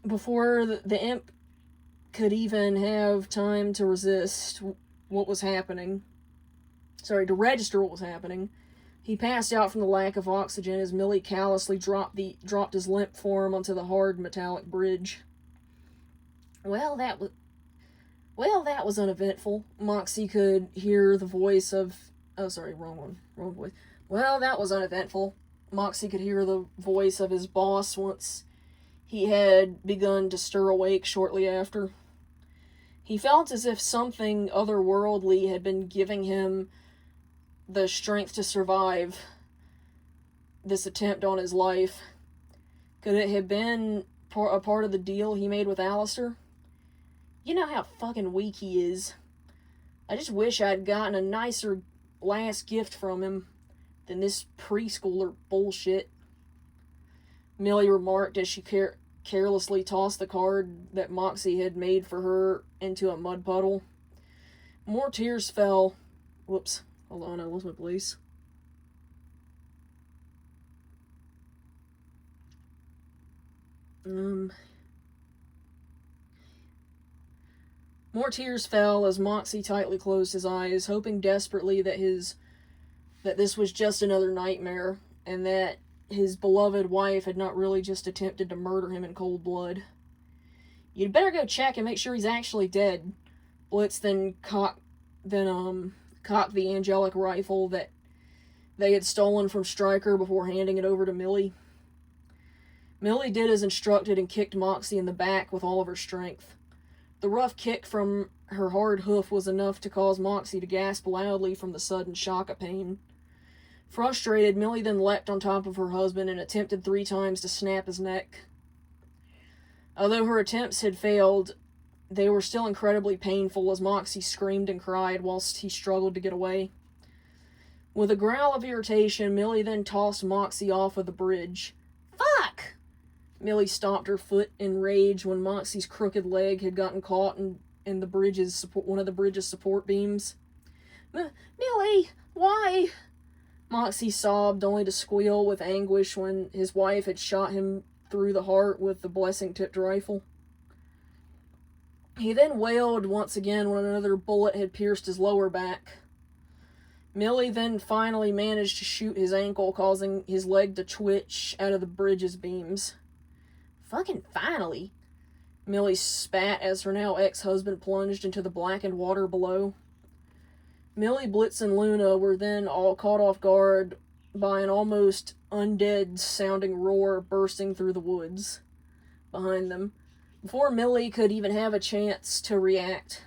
Before the imp could even have time to register what was happening, he passed out from the lack of oxygen as Millie callously dropped his limp form onto the hard metallic bridge. Well, that was uneventful. Moxxie could hear the voice of... Oh, sorry, wrong voice. Well, that was uneventful. Moxxie could hear the voice of his boss once he had begun to stir awake shortly after. He felt as if something otherworldly had been giving him the strength to survive this attempt on his life. Could it have been a part of the deal he made with Alastor? You know how fucking weak he is. I just wish I'd gotten a nicer last gift from him than this preschooler bullshit, Millie remarked as she carelessly tossed the card that Moxxie had made for her into a mud puddle. More tears fell. Whoops. Hold on, I lost my place. More tears fell as Moxxie tightly closed his eyes, hoping desperately that this was just another nightmare, and that his beloved wife had not really just attempted to murder him in cold blood. You'd better go check and make sure he's actually dead. Blitz then cocked the angelic rifle that they had stolen from Stryker before handing it over to Millie. Millie did as instructed and kicked Moxxie in the back with all of her strength. The rough kick from her hard hoof was enough to cause Moxxie to gasp loudly from the sudden shock of pain. Frustrated, Millie then leapt on top of her husband and attempted 3 times to snap his neck. Although her attempts had failed, they were still incredibly painful as Moxxie screamed and cried whilst he struggled to get away. With a growl of irritation, Millie then tossed Moxxie off of the bridge. Fuck! Millie stomped her foot in rage when Moxxie's crooked leg had gotten caught the bridge's support, one of the bridge's support beams. Millie, why? Moxxie sobbed, only to squeal with anguish when his wife had shot him through the heart with the blessing-tipped rifle. He then wailed once again when another bullet had pierced his lower back. Millie then finally managed to shoot his ankle, causing his leg to twitch out of the bridge's beams. Fucking finally! Millie spat as her now ex-husband plunged into the blackened water below. Millie, Blitz, and Luna were then all caught off guard by an almost undead-sounding roar bursting through the woods behind them. Before Millie could even have a chance to react,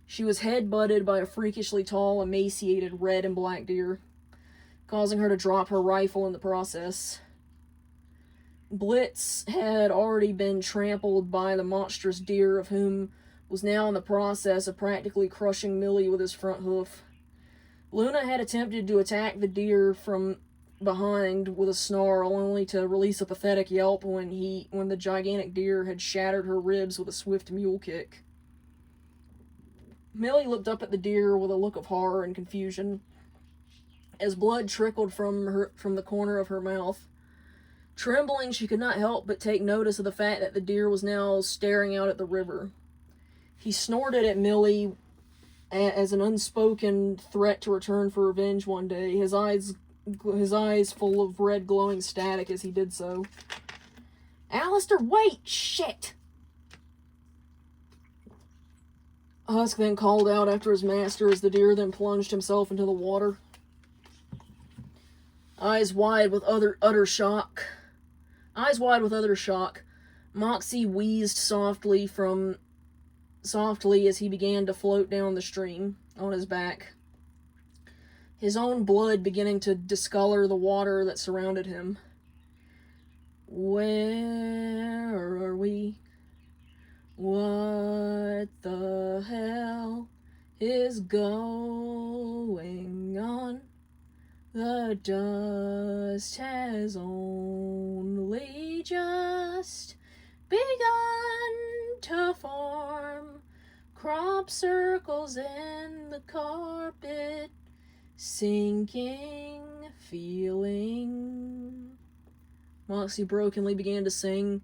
she was head-butted by a freakishly tall, emaciated red and black deer, causing her to drop her rifle in the process. Blitz had already been trampled by the monstrous deer, of whom was now in the process of practically crushing Millie with his front hoof. Luna had attempted to attack the deer from behind with a snarl, only to release a pathetic yelp when the gigantic deer had shattered her ribs with a swift mule kick. Millie looked up at the deer with a look of horror and confusion, as blood trickled from the corner of her mouth. Trembling, she could not help but take notice of the fact that the deer was now staring out at the river. He snorted at Millie as an unspoken threat to return for revenge one day, his eyes full of red glowing static as he did so. Alastor, wait! Shit! Husk then called out after his master as the deer then plunged himself into the water. Eyes wide with utter shock, Moxxie wheezed softly as he began to float down the stream on his back, his own blood beginning to discolor the water that surrounded him. Where are we? What the hell is going on? The dust has only just begun to form. Crop circles in the carpet, sinking feeling. Moxxie brokenly began to sing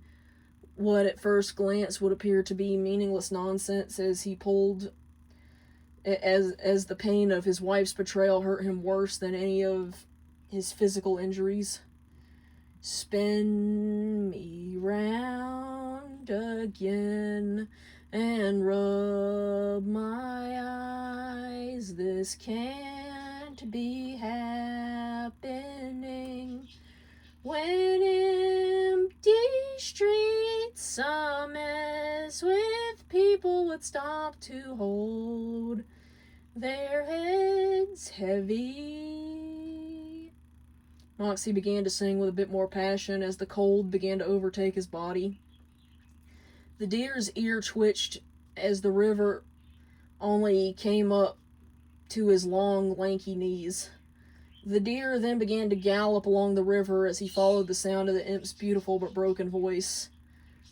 what at first glance would appear to be meaningless nonsense as he pulled, as the pain of his wife's betrayal hurt him worse than any of his physical injuries. Spin me round again and rub my eyes. This can't be happening. When empty streets a mess with people would stop to hold their heads heavy. Moxxie began to sing with a bit more passion as the cold began to overtake his body. The deer's ear twitched as the river only came up to his long, lanky knees. The deer then began to gallop along the river as he followed the sound of the imp's beautiful but broken voice.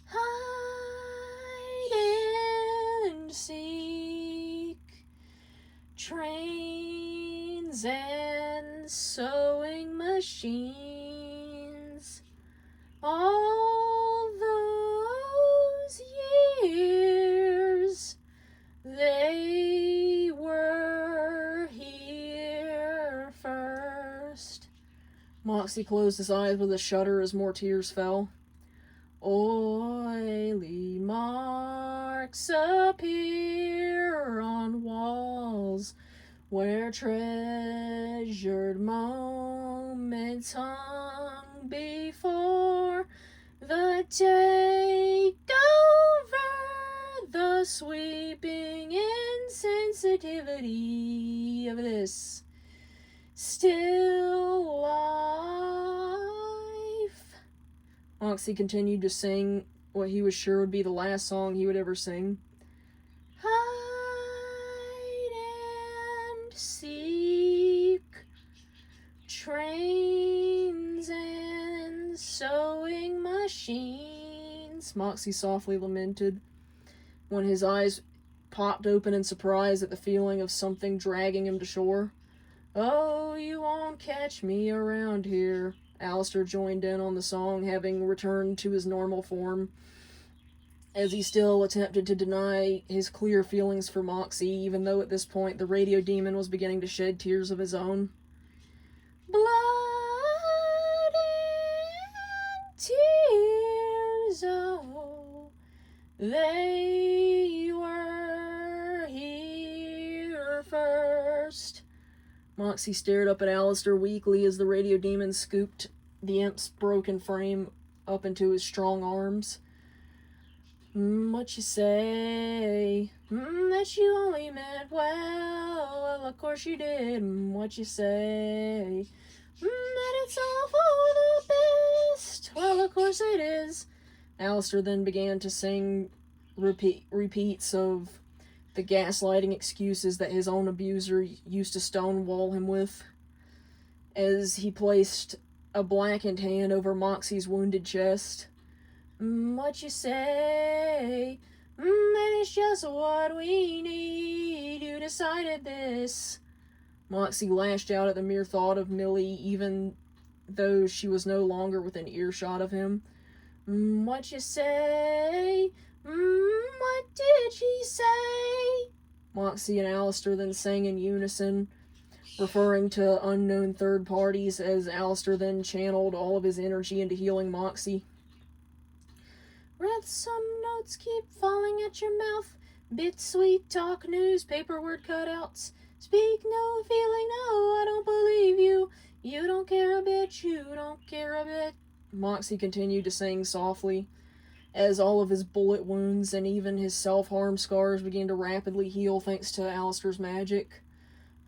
Hide and seek, trains and sewing machines, all those years they were here first. Moxxie closed his eyes with a shudder as more tears fell. Oily marks appear on walls where treasured moments hung before the takeover, the sweeping insensitivity of this still life. Moxxie continued to sing what he was sure would be the last song he would ever sing. Hide and seek, trains and sewing machines, Moxxie softly lamented when his eyes popped open in surprise at the feeling of something dragging him to shore. "Oh, you won't catch me around here." Alastor joined in on the song, having returned to his normal form, as he still attempted to deny his clear feelings for Moxxie, even though at this point the radio demon was beginning to shed tears of his own. "Blood and tears, oh, they were here first." Moxxie stared up at Alastor weakly as the radio demon scooped the imp's broken frame up into his strong arms. What you say? That you only meant well. Well, of course you did. What you say? That it's all for the best. Well, of course it is. Alastor then began to sing repeats of the gaslighting excuses that his own abuser used to stonewall him with, as he placed a blackened hand over Moxxie's wounded chest. What you say? That is just what we need. You decided this. Moxxie lashed out at the mere thought of Millie, even though she was no longer within earshot of him. What you say? What did she say? Moxxie and Alastor then sang in unison, referring to unknown third parties, as Alastor then channeled all of his energy into healing Moxxie. Some notes keep falling at your mouth. Bit sweet talk, newspaper word cutouts. Speak no feeling, no, I don't believe you. You don't care a bit, you don't care a bit. Moxxie continued to sing softly, as all of his bullet wounds and even his self-harm scars began to rapidly heal thanks to Alastor's magic.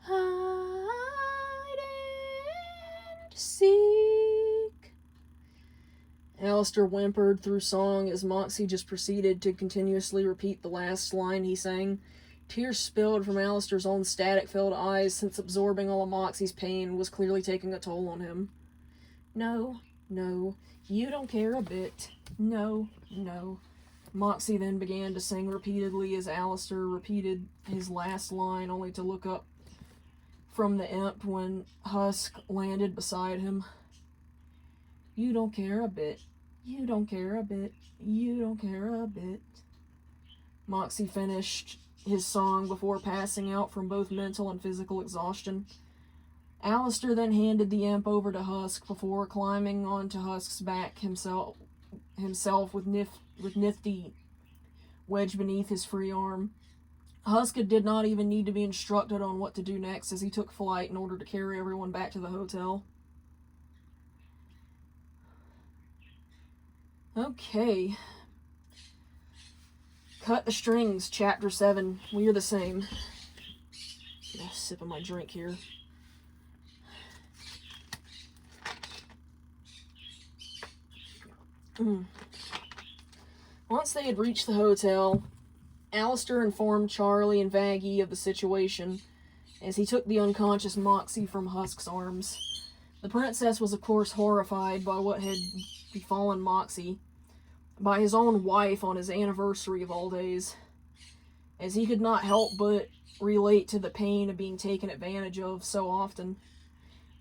Hide and seek. Alastor whimpered through song as Moxxie just proceeded to continuously repeat the last line he sang. Tears spilled from Alastor's own static-filled eyes, since absorbing all of Moxxie's pain was clearly taking a toll on him. No, you don't care a bit. No. Moxxie then began to sing repeatedly as Alastor repeated his last line, only to look up from the imp when Husk landed beside him. You don't care a bit. You don't care a bit. You don't care a bit. Moxxie finished his song before passing out from both mental and physical exhaustion. Alastor then handed the imp over to Husk before climbing onto Husk's back himself with Nifty wedged beneath his free arm. Husk did not even need to be instructed on what to do next, as he took flight in order to carry everyone back to the hotel. Okay. Cut the Strings, Chapter 7. We are the same. Get a sip of my drink here. Once they had reached the hotel, Alastor informed Charlie and Vaggie of the situation, as he took the unconscious Moxxie from Husk's arms. The princess was of course horrified by what had befallen Moxxie, by his own wife on his anniversary of all days, as he could not help but relate to the pain of being taken advantage of so often.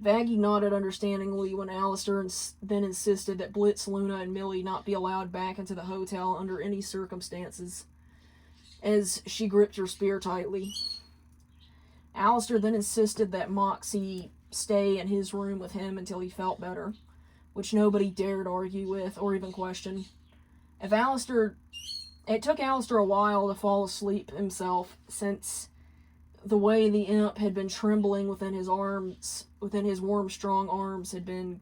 Vaggie nodded understandingly when Alastor then insisted that Blitz, Luna, and Millie not be allowed back into the hotel under any circumstances, as she gripped her spear tightly. Alastor then insisted that Moxxie stay in his room with him until he felt better, which nobody dared argue with or even question. It took Alastor a while to fall asleep himself, since the way the imp had been trembling within his warm, strong arms had been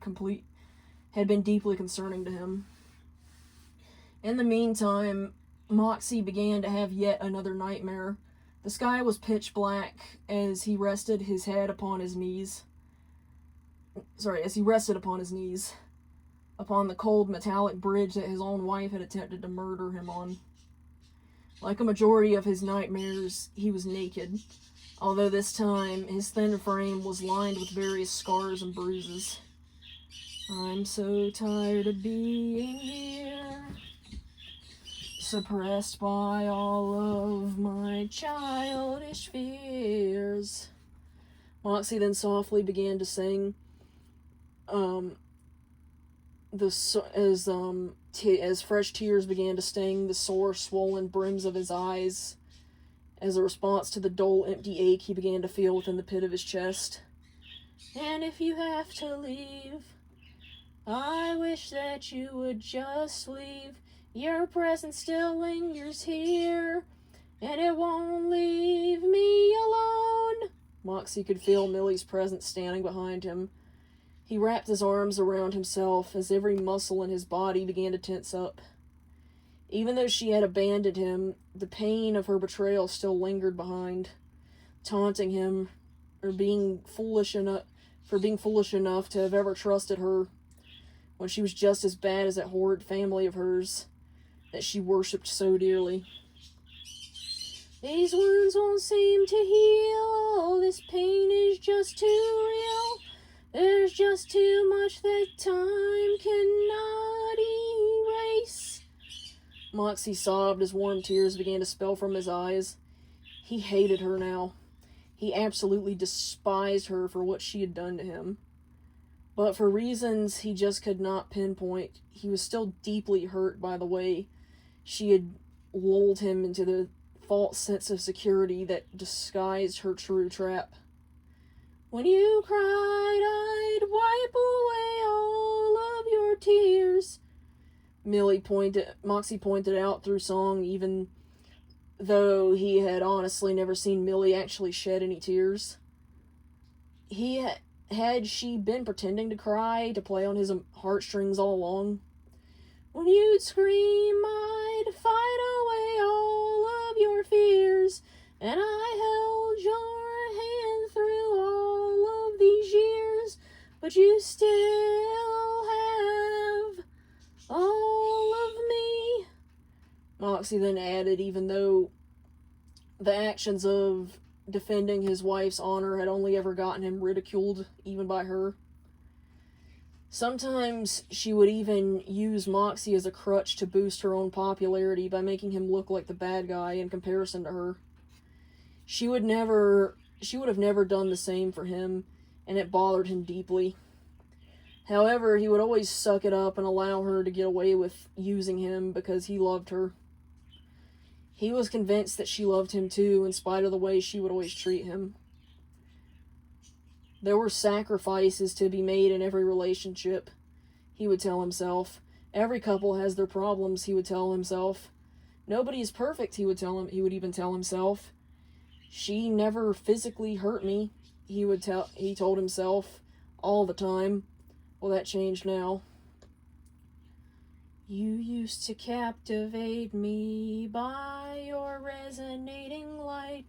deeply concerning to him. In the meantime, Moxxie began to have yet another nightmare. The sky was pitch black as he rested upon his knees, upon the cold metallic bridge that his own wife had attempted to murder him on. Like a majority of his nightmares, he was naked, although this time his thin frame was lined with various scars and bruises. I'm so tired of being here, suppressed by all of my childish fears. Moxxie then softly began to sing, as fresh tears began to sting the sore, swollen brims of his eyes. As a response to the dull, empty ache he began to feel within the pit of his chest. And if you have to leave, I wish that you would just leave. Your presence still lingers here, and it won't leave me alone. Moxxie could feel Millie's presence standing behind him. He wrapped his arms around himself as every muscle in his body began to tense up. Even though she had abandoned him, the pain of her betrayal still lingered behind, taunting him for being foolish enough to have ever trusted her when she was just as bad as that horrid family of hers that she worshipped so dearly. These wounds won't seem to heal. This pain is just too real. There's just too much that time cannot erase. Moxxie sobbed as warm tears began to spill from his eyes. He hated her now. He absolutely despised her for what she had done to him. But for reasons he just could not pinpoint, he was still deeply hurt by the way she had lulled him into the false sense of security that disguised her true trap. When you cried, I'd wipe away all of your tears. Moxxie pointed out through song, even though he had honestly never seen Millie actually shed any tears. Had she been pretending to cry to play on his heartstrings all along? When you'd scream, I'd fight away all of your fears, and I held your hand through all of these years, but you still have all of me. Moxxie then added, even though the actions of defending his wife's honor had only ever gotten him ridiculed, even by her. Sometimes she would even use Moxxie as a crutch to boost her own popularity by making him look like the bad guy in comparison to her. She would have never done the same for him, and it bothered him deeply. However, he would always suck it up and allow her to get away with using him because he loved her. He was convinced that she loved him too, in spite of the way she would always treat him. There were sacrifices to be made in every relationship, he would tell himself. Every couple has their problems, he would tell himself. Nobody is perfect, he would even tell himself. She never physically hurt me, he told himself all the time. Well, that changed now. You used to captivate me by your resonating light,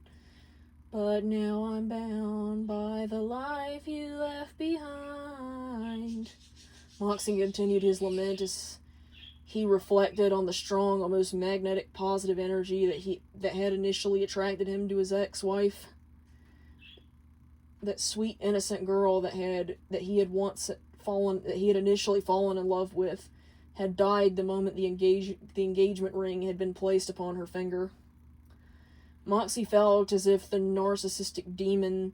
but now I'm bound by the life you left behind. Moxxie continued his lament as he reflected on the strong, almost magnetic positive energy that had initially attracted him to his ex-wife. That sweet, innocent girl that he had initially fallen in love with had died the moment the engagement ring had been placed upon her finger. Moxxie felt as if the narcissistic demon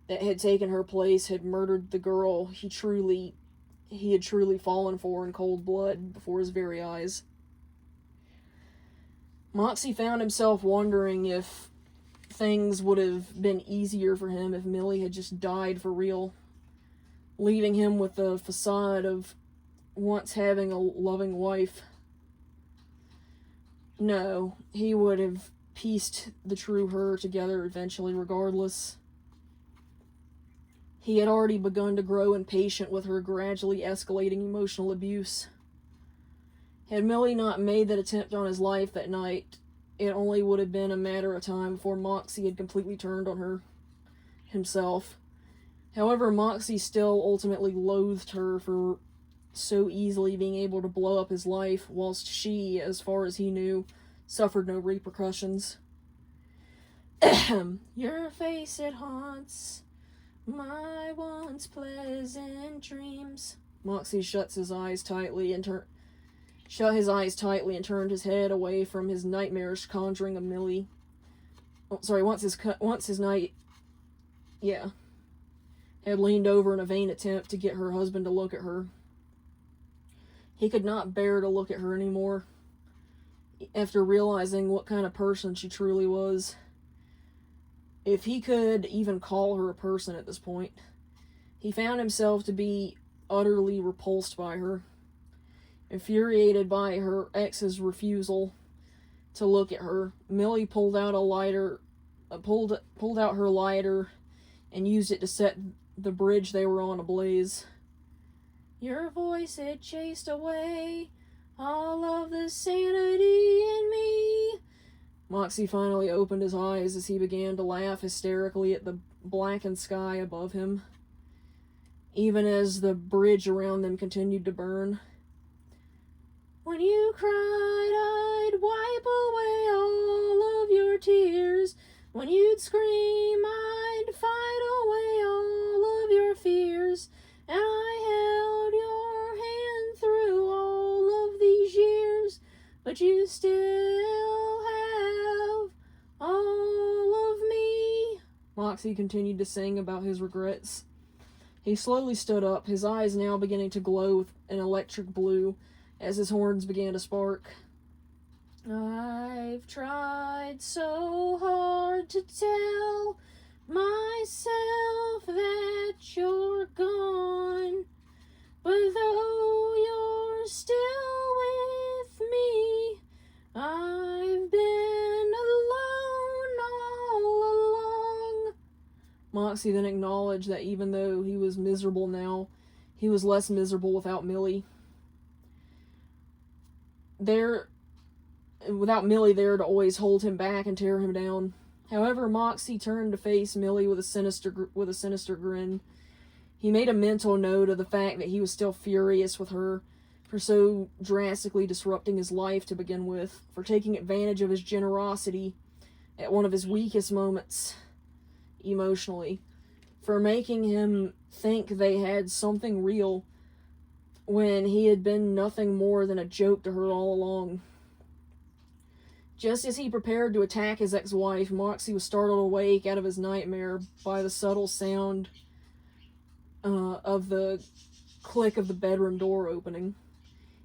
that had taken her place had murdered the girl he had truly fallen for in cold blood before his very eyes. Moxxie found himself wondering if things would have been easier for him if Millie had just died for real, leaving him with the facade of once having a loving wife. No, he would have pieced the true her together eventually, regardless. He had already begun to grow impatient with her gradually escalating emotional abuse. Had Millie not made that attempt on his life that night, it only would have been a matter of time before Moxxie had completely turned on her himself. However, Moxxie still ultimately loathed her for so easily being able to blow up his life, whilst she, as far as he knew, suffered no repercussions. Your face, it haunts my once pleasant dreams. Moxxie shuts his eyes tightly shut his eyes tightly and turned his head away from his nightmarish conjuring of Millie. Oh, sorry, once his night... Yeah. Had leaned over in a vain attempt to get her husband to look at her. He could not bear to look at her anymore, after realizing what kind of person she truly was. If he could even call her a person at this point. He found himself to be utterly repulsed by her, infuriated by her ex's refusal to look at her. Millie pulled out her lighter and used it to set the bridge they were on ablaze. Your voice, it chased away all of the sanity in me. Moxxie finally opened his eyes as he began to laugh hysterically at the blackened sky above him, even as the bridge around them continued to burn. When you cried, I'd wipe away all of your tears. When you'd scream, I'd fight away all of your fears. And I held your hand through all of these years, but you still have all of me. Moxxie continued to sing about his regrets. He slowly stood up, his eyes now beginning to glow with an electric blue as his horns began to spark. I've tried so hard to tell myself that you're gone, but though you're still with me, I've been alone all along. Moxxie then acknowledged that even though he was miserable now, he was less miserable without Millie. Without Millie there to always hold him back and tear him down. However, Moxxie turned to face Millie with a sinister grin. He made a mental note of the fact that he was still furious with her for so drastically disrupting his life to begin with, for taking advantage of his generosity at one of his weakest moments emotionally, for making him think they had something real when he had been nothing more than a joke to her all along. Just as he prepared to attack his ex-wife, Moxxie was startled awake out of his nightmare by the subtle sound of the click of the bedroom door opening.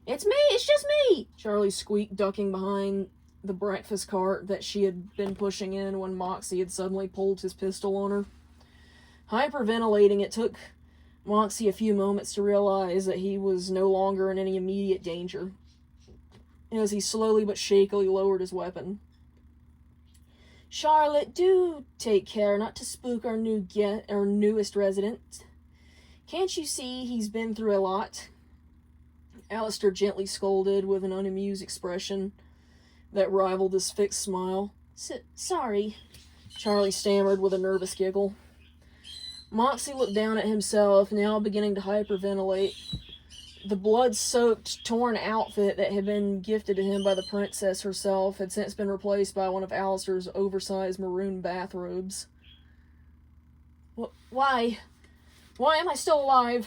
"It's me! It's just me!" Charlie squeaked, ducking behind the breakfast cart that she had been pushing in when Moxxie had suddenly pulled his pistol on her. Hyperventilating, it took Moxxie a few moments to realize that he was no longer in any immediate danger, as he slowly but shakily lowered his weapon. "Charlotte, do take care not to spook our newest resident. Can't you see he's been through a lot?" Alastor gently scolded with an unamused expression that rivaled his fixed smile. Sorry," Charlie stammered with a nervous giggle. Moxxie looked down at himself, now beginning to hyperventilate. The blood-soaked, torn outfit that had been gifted to him by the princess herself had since been replaced by one of Alastor's oversized maroon bathrobes. Why? Why am I still alive?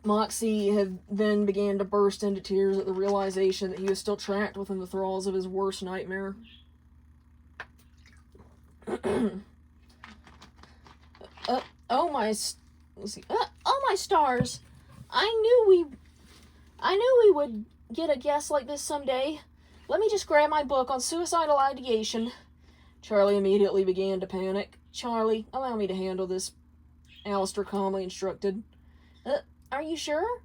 Moxxie had then began to burst into tears at the realization that he was still trapped within the thralls of his worst nightmare. Oh my stars! I knew we would get a guest like this someday. Let me just grab my book on suicidal ideation. Charlie immediately began to panic. "Charlie, allow me to handle this," Alastor calmly instructed. Are you sure?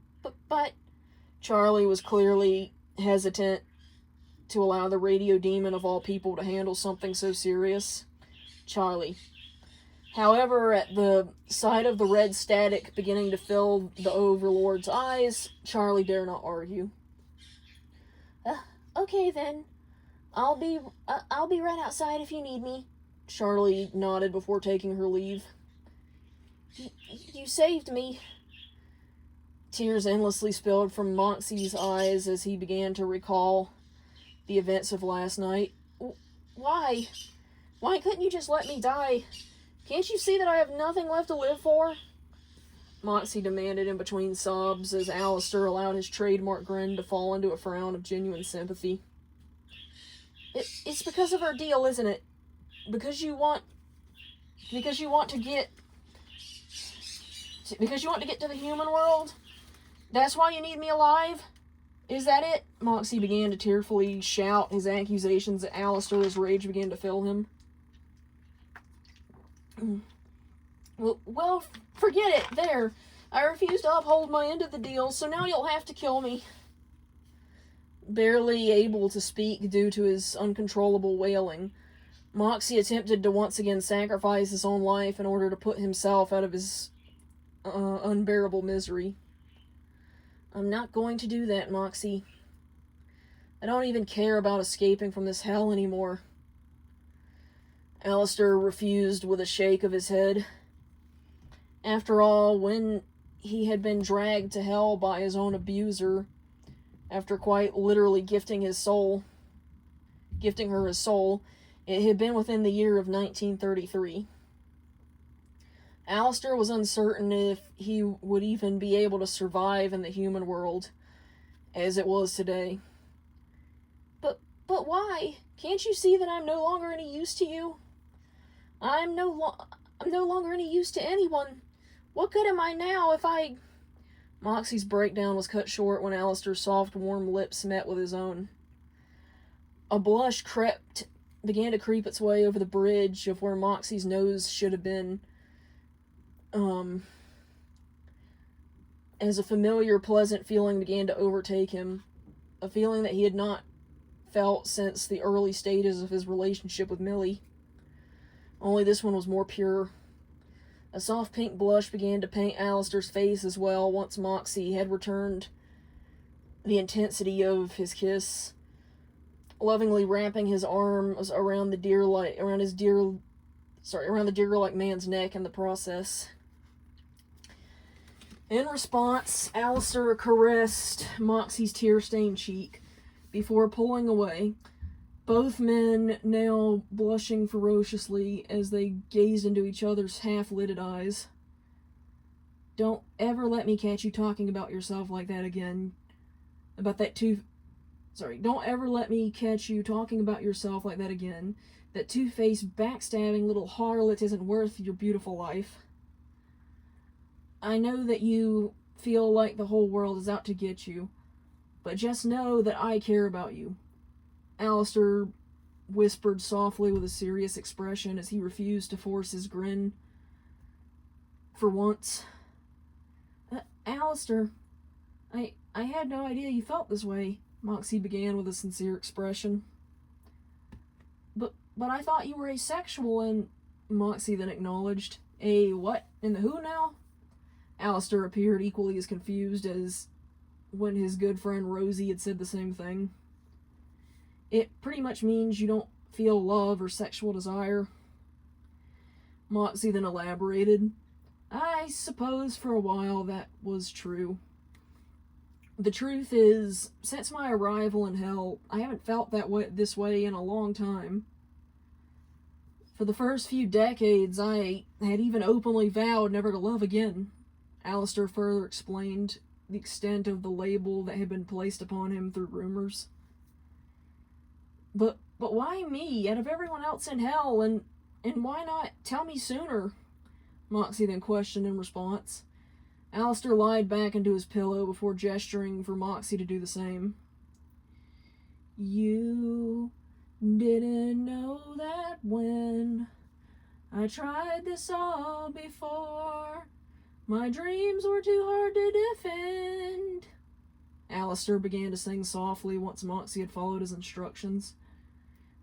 But... Charlie was clearly hesitant to allow the radio demon of all people to handle something so serious. Charlie. However, at the sight of the red static beginning to fill the Overlord's eyes, Charlie dare not argue. Okay then. I'll be right outside if you need me." Charlie nodded before taking her leave. You saved me." Tears endlessly spilled from Moxxie's eyes as he began to recall the events of last night. Why? Why couldn't you just let me die? Can't you see that I have nothing left to live for?" Moxxie demanded in between sobs as Alastor allowed his trademark grin to fall into a frown of genuine sympathy. It's because of our deal, isn't it? Because you want to get to the human world? That's why you need me alive? Is that it? Moxxie began to tearfully shout his accusations at Alastor as rage began to fill him. Well, forget it. There. I refuse to uphold my end of the deal, so now you'll have to kill me. Barely able to speak due to his uncontrollable wailing, Moxxie attempted to once again sacrifice his own life in order to put himself out of his unbearable misery. I'm not going to do that, Moxxie. I don't even care about escaping from this hell anymore. Alastor refused with a shake of his head. After all, when he had been dragged to hell by his own abuser, after quite literally gifting her his soul, it had been within the year of 1933. Alastor was uncertain if he would even be able to survive in the human world as it was today. But why? Can't you see that I'm no longer any use to you? I'm no longer any use to anyone. What good am I now if I... Moxxie's breakdown was cut short when Alastor's soft, warm lips met with his own. A blush began to creep its way over the bridge of where Moxxie's nose should have been, as a familiar, pleasant feeling began to overtake him, a feeling that he had not felt since the early stages of his relationship with Millie. Only this one was more pure. A soft pink blush began to paint Alastor's face as well once Moxxie had returned the intensity of his kiss, lovingly wrapping his arms around the deer-like man's neck in the process. In response, Alastor caressed Moxxie's tear-stained cheek before pulling away, both men now blushing ferociously as they gazed into each other's half-lidded eyes. Don't ever let me catch you talking about yourself like that again. Don't ever let me catch you talking about yourself like that again. That two-faced, backstabbing little harlot isn't worth your beautiful life. I know that you feel like the whole world is out to get you, but just know that I care about you. Alastor whispered softly with a serious expression as he refused to force his grin. For once. Alastor, I had no idea you felt this way, Moxxie began with a sincere expression. But I thought you were asexual and... Moxxie then acknowledged. A what? In the who now? Alastor appeared equally as confused as when his good friend Rosie had said the same thing. It pretty much means you don't feel love or sexual desire. Moxxie then elaborated. I suppose for a while that was true. The truth is, since my arrival in hell, I haven't felt this way in a long time. For the first few decades, I had even openly vowed never to love again. Alastor further explained the extent of the label that had been placed upon him through rumors. But why me, out of everyone else in hell, and why not tell me sooner? Moxxie then questioned in response. Alastor lied back into his pillow before gesturing for Moxxie to do the same. You didn't know that when I tried this all before, my dreams were too hard to defend. Alastor began to sing softly once Moxxie had followed his instructions.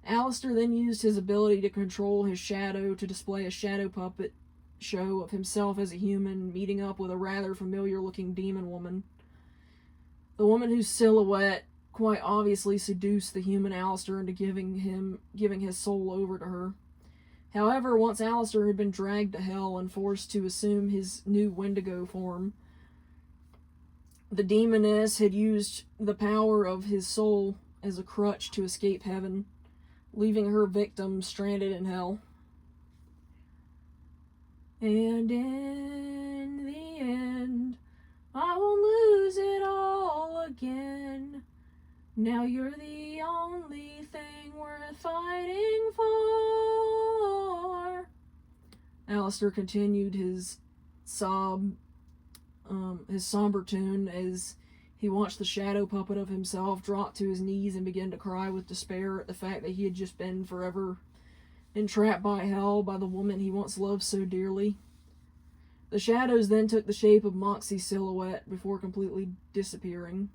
Alastor then used his ability to control his shadow to display a shadow puppet show of himself as a human meeting up with a rather familiar-looking demon woman. The woman whose silhouette quite obviously seduced the human Alastor into giving his soul over to her. However, once Alastor had been dragged to hell and forced to assume his new Wendigo form, the demoness had used the power of his soul as a crutch to escape heaven, leaving her victim stranded in hell. And in the end, again. Now you're the only thing worth fighting for. Alastor continued his somber tune as he watched the shadow puppet of himself drop to his knees and begin to cry with despair at the fact that he had just been forever entrapped by hell by the woman he once loved so dearly. The shadows then took the shape of Moxxie's silhouette before completely disappearing.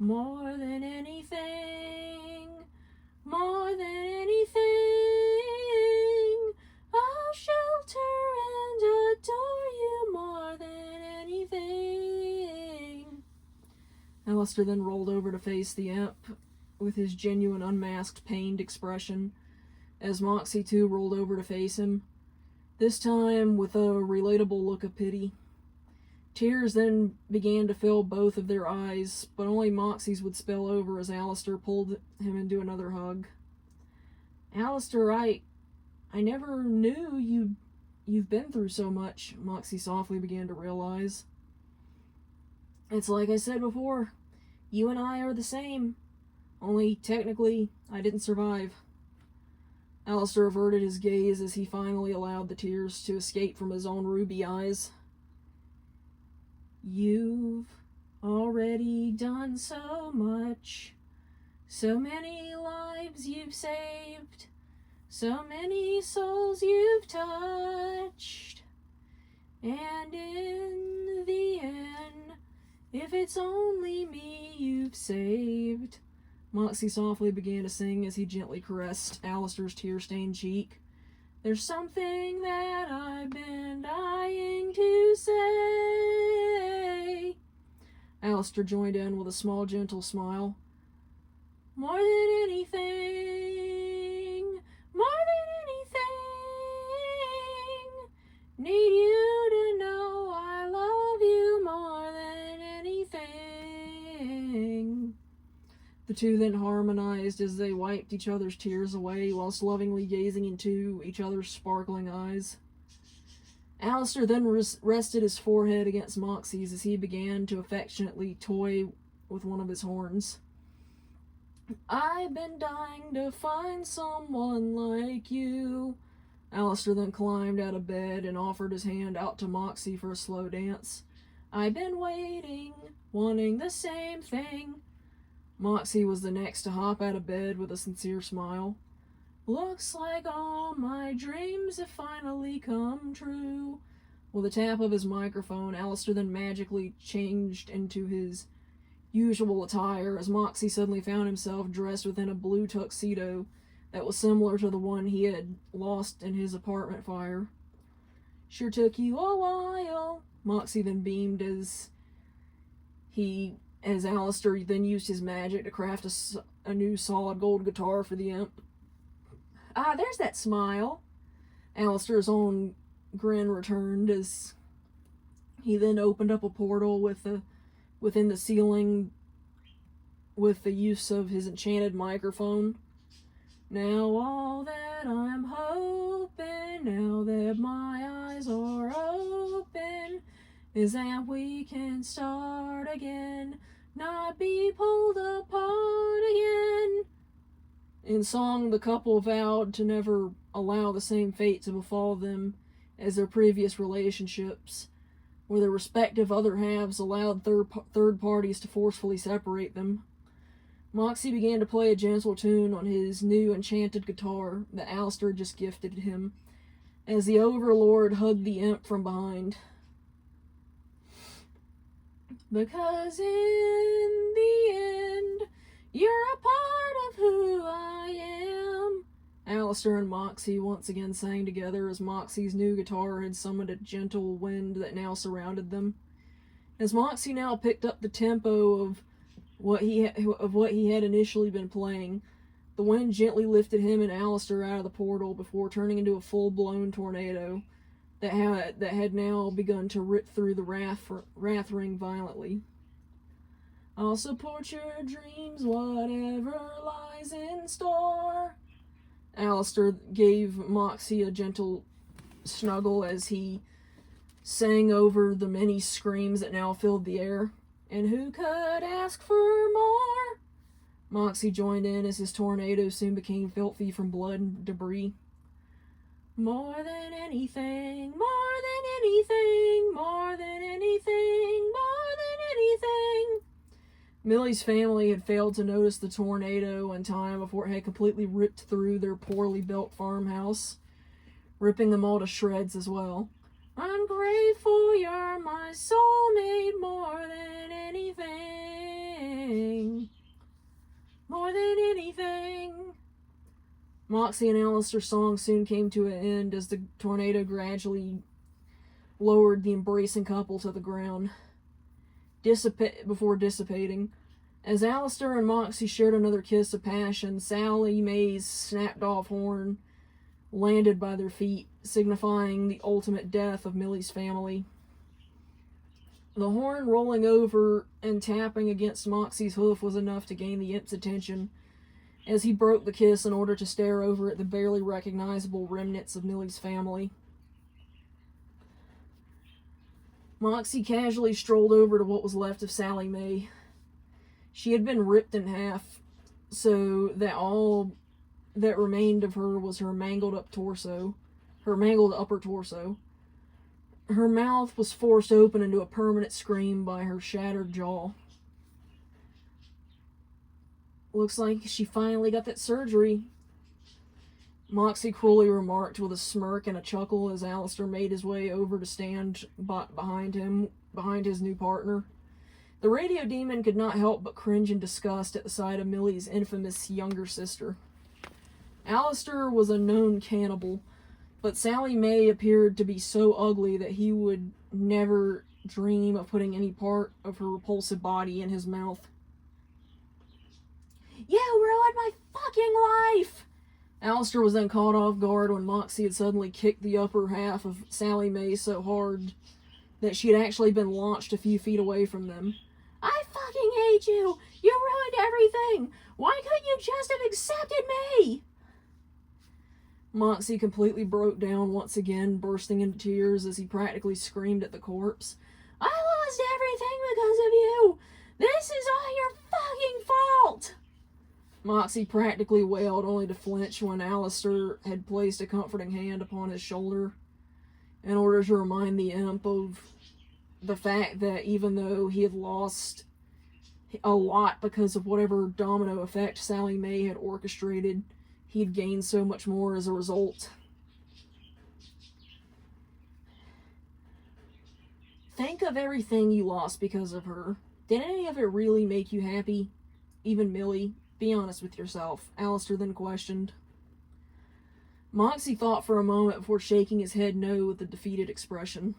More than anything, more than anything, I'll shelter and adore you more than anything. Alastor then rolled over to face the imp with his genuine, unmasked, pained expression, as Moxxie too rolled over to face him, this time with a relatable look of pity. Tears then began to fill both of their eyes, but only Moxxie's would spill over as Alastor pulled him into another hug. Alastor, I never knew you've been through so much, Moxxie softly began to realize. It's like I said before, you and I are the same, only technically I didn't survive. Alastor averted his gaze as he finally allowed the tears to escape from his own ruby eyes. You've already done so much, so many lives you've saved, so many souls you've touched, and in the end, if it's only me you've saved, Moxxie softly began to sing as he gently caressed Alastor's tear-stained cheek. There's something that I've been dying to say. Alastor joined in with a small, gentle smile. More than anything, more than anything, need you to know I love you more than anything. The two then harmonized as they wiped each other's tears away whilst lovingly gazing into each other's sparkling eyes. Alastor then rested his forehead against Moxxie's as he began to affectionately toy with one of his horns. I've been dying to find someone like you. Alastor then climbed out of bed and offered his hand out to Moxxie for a slow dance. I've been waiting, wanting the same thing. Moxxie was the next to hop out of bed with a sincere smile. Looks like all my dreams have finally come true. With a tap of his microphone, Alastor then magically changed into his usual attire as Moxxie suddenly found himself dressed within a blue tuxedo that was similar to the one he had lost in his apartment fire. Sure took you a while, Moxxie then beamed as Alastor then used his magic to craft a new solid gold guitar for the imp. Ah, there's that smile. Alastor's own grin returned as he then opened up a portal within the ceiling with the use of his enchanted microphone. Now all that I'm hoping, now that my eyes are open, is that we can start again, not be pulled apart again. In song, the couple vowed to never allow the same fate to befall them as their previous relationships, where their respective other halves allowed third parties to forcefully separate them. Moxxie began to play a gentle tune on his new enchanted guitar that Alastor just gifted him, as the Overlord hugged the imp from behind. Because in the end, you're a part of who I am. Alastor and Moxxie once again sang together as Moxxie's new guitar had summoned a gentle wind that now surrounded them. As Moxxie now picked up the tempo of what he had initially been playing, the wind gently lifted him and Alastor out of the portal before turning into a full-blown tornado that had now begun to rip through the wrath ring violently. I'll support your dreams, whatever lies in store. Alastor gave Moxxie a gentle snuggle as he sang over the many screams that now filled the air. And who could ask for more? Moxxie joined in as his tornado soon became filthy from blood and debris. More than anything, more than anything, more than anything, more than anything. Millie's family had failed to notice the tornado in time before it had completely ripped through their poorly built farmhouse, ripping them all to shreds as well. I'm grateful you're my soulmate more than anything. More than anything. Moxxie and Alastor's song soon came to an end as the tornado gradually lowered the embracing couple to the ground, before dissipating. As Alastor and Moxxie shared another kiss of passion, Sally Mae's snapped-off horn landed by their feet, signifying the ultimate death of Millie's family. The horn rolling over and tapping against Moxxie's hoof was enough to gain the imp's attention, as he broke the kiss in order to stare over at the barely recognizable remnants of Millie's family. Moxxie casually strolled over to what was left of Sally Mae. She had been ripped in half, so that all that remained of her was her mangled upper torso. Her mouth was forced open into a permanent scream by her shattered jaw. Looks like she finally got that surgery, Moxxie cruelly remarked with a smirk and a chuckle as Alastor made his way over to stand behind his new partner. The radio demon could not help but cringe in disgust at the sight of Millie's infamous younger sister. Alastor was a known cannibal, but Sally Mae appeared to be so ugly that he would never dream of putting any part of her repulsive body in his mouth. You ruined my fucking life! Alastor was then caught off guard when Moxxie had suddenly kicked the upper half of Sally Mae so hard that she had actually been launched a few feet away from them. I fucking hate you! You ruined everything! Why couldn't you just have accepted me? Moxxie completely broke down once again, bursting into tears as he practically screamed at the corpse. I lost everything because of you! This is all your fucking fault! Moxxie practically wailed, only to flinch when Alastor had placed a comforting hand upon his shoulder in order to remind the imp of the fact that even though he had lost a lot because of whatever domino effect Sally Mae had orchestrated, he had gained so much more as a result. Think of everything you lost because of her. Did any of it really make you happy? Even Millie? Be honest with yourself, Alastor then questioned. Moxxie thought for a moment before shaking his head no with a defeated expression.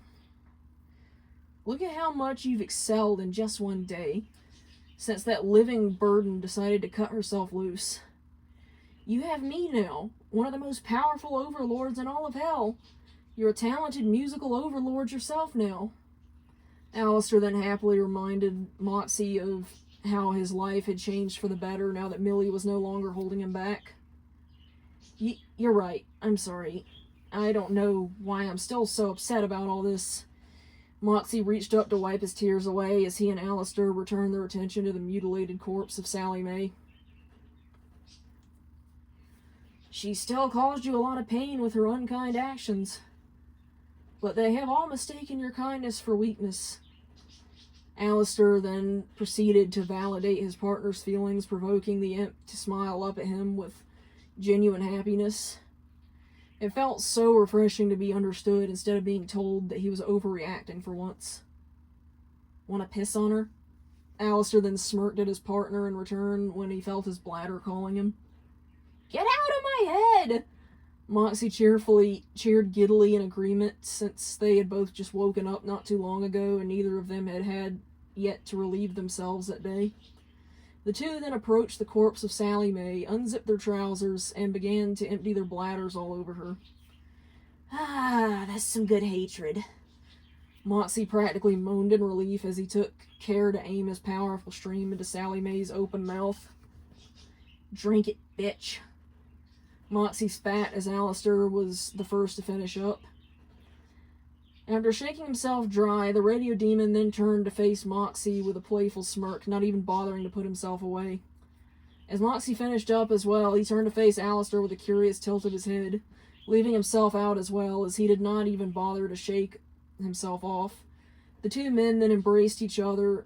Look at how much you've excelled in just one day, since that living burden decided to cut herself loose. You have me now, one of the most powerful overlords in all of hell. You're a talented musical overlord yourself now. Alastor then happily reminded Moxxie of how his life had changed for the better now that Millie was no longer holding him back. You're right. I'm sorry. I don't know why I'm still so upset about all this. Moxxie reached up to wipe his tears away as he and Alastor returned their attention to the mutilated corpse of Sally Mae. She still caused you a lot of pain with her unkind actions, but they have all mistaken your kindness for weakness. Alastor then proceeded to validate his partner's feelings, provoking the imp to smile up at him with genuine happiness. It felt so refreshing to be understood instead of being told that he was overreacting for once. Want to piss on her? Alastor then smirked at his partner in return when he felt his bladder calling him. Get out of my head! Moxxie cheered giddily in agreement, since they had both just woken up not too long ago and neither of them had yet to relieve themselves that day. The two then approached the corpse of Sally Mae, unzipped their trousers, and began to empty their bladders all over her. Ah, that's some good hatred. Moxxie practically moaned in relief as he took care to aim his powerful stream into Sally Mae's open mouth. Drink it, bitch. Moxxie spat as Alastor was the first to finish up. After shaking himself dry, the radio demon then turned to face Moxxie with a playful smirk, not even bothering to put himself away. As Moxxie finished up as well, he turned to face Alastor with a curious tilt of his head, leaving himself out as well, as he did not even bother to shake himself off. The two men then embraced each other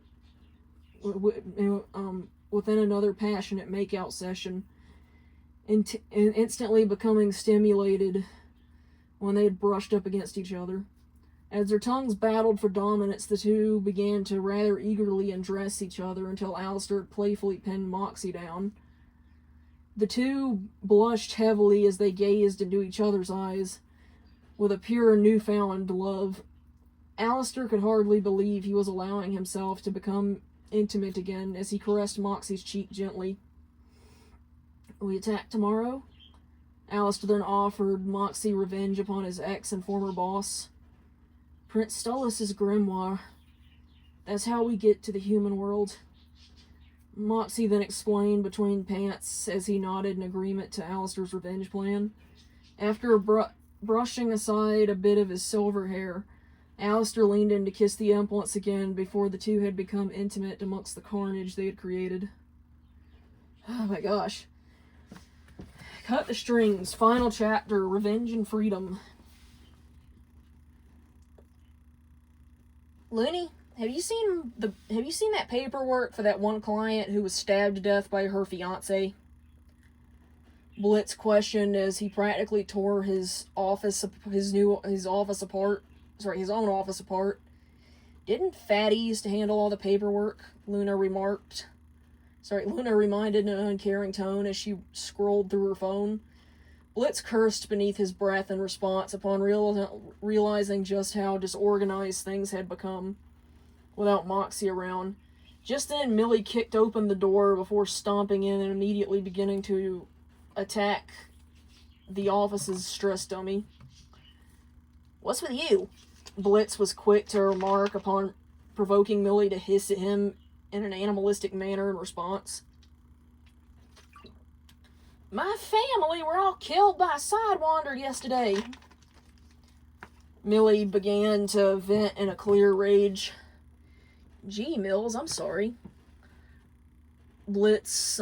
within another passionate make-out session, instantly becoming stimulated when they had brushed up against each other. As their tongues battled for dominance, the two began to rather eagerly undress each other until Alastor playfully pinned Moxxie down. The two blushed heavily as they gazed into each other's eyes with a pure newfound love. Alastor could hardly believe he was allowing himself to become intimate again as he caressed Moxxie's cheek gently. "We attack tomorrow?" Alastor then offered Moxxie revenge upon his ex and former boss. "Prince stole us his grimoire. That's how we get to the human world," Moxxie then explained between pants as he nodded in agreement to Alastor's revenge plan. After brushing aside a bit of his silver hair, Alastor leaned in to kiss the imp once again before the two had become intimate amongst the carnage they had created. Oh my gosh. Cut the strings. Final chapter, Revenge and Freedom. Looney, have you seen that paperwork for that one client who was stabbed to death by her fiance? Blitz questioned as he practically tore his own office apart. "Didn't Fatty used to handle all the paperwork?" Luna reminded in an uncaring tone as she scrolled through her phone. Blitz cursed beneath his breath in response upon realizing just how disorganized things had become without Moxxie around. Just then, Millie kicked open the door before stomping in and immediately beginning to attack the office's stress dummy. "What's with you?" Blitz was quick to remark upon provoking Millie to hiss at him in an animalistic manner in response. "My family were all killed by a sidewinder yesterday." Millie began to vent in a clear rage. "Gee, Mills, I'm sorry." Blitz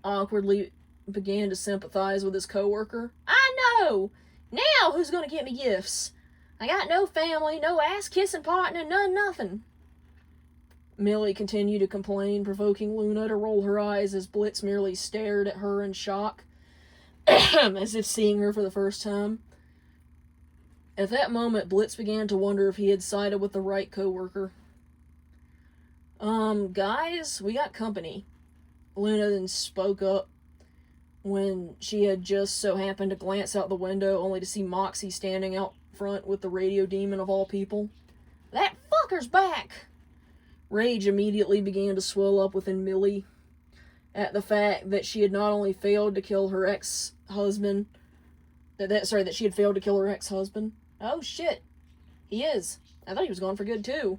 awkwardly began to sympathize with his coworker. "I know! Now who's gonna get me gifts? I got no family, no ass-kissing partner, nothing." Millie continued to complain, provoking Luna to roll her eyes as Blitz merely stared at her in shock, as if seeing her for the first time. At that moment, Blitz began to wonder if he had sided with the right coworker. Guys, we got company." Luna then spoke up when she had just so happened to glance out the window only to see Moxxie standing out front with the radio demon of all people. "That fucker's back!" Rage immediately began to swell up within Millie at the fact that she had not only failed to kill her ex-husband, that she had failed to kill her ex-husband. "Oh shit, he is. I thought he was gone for good too,"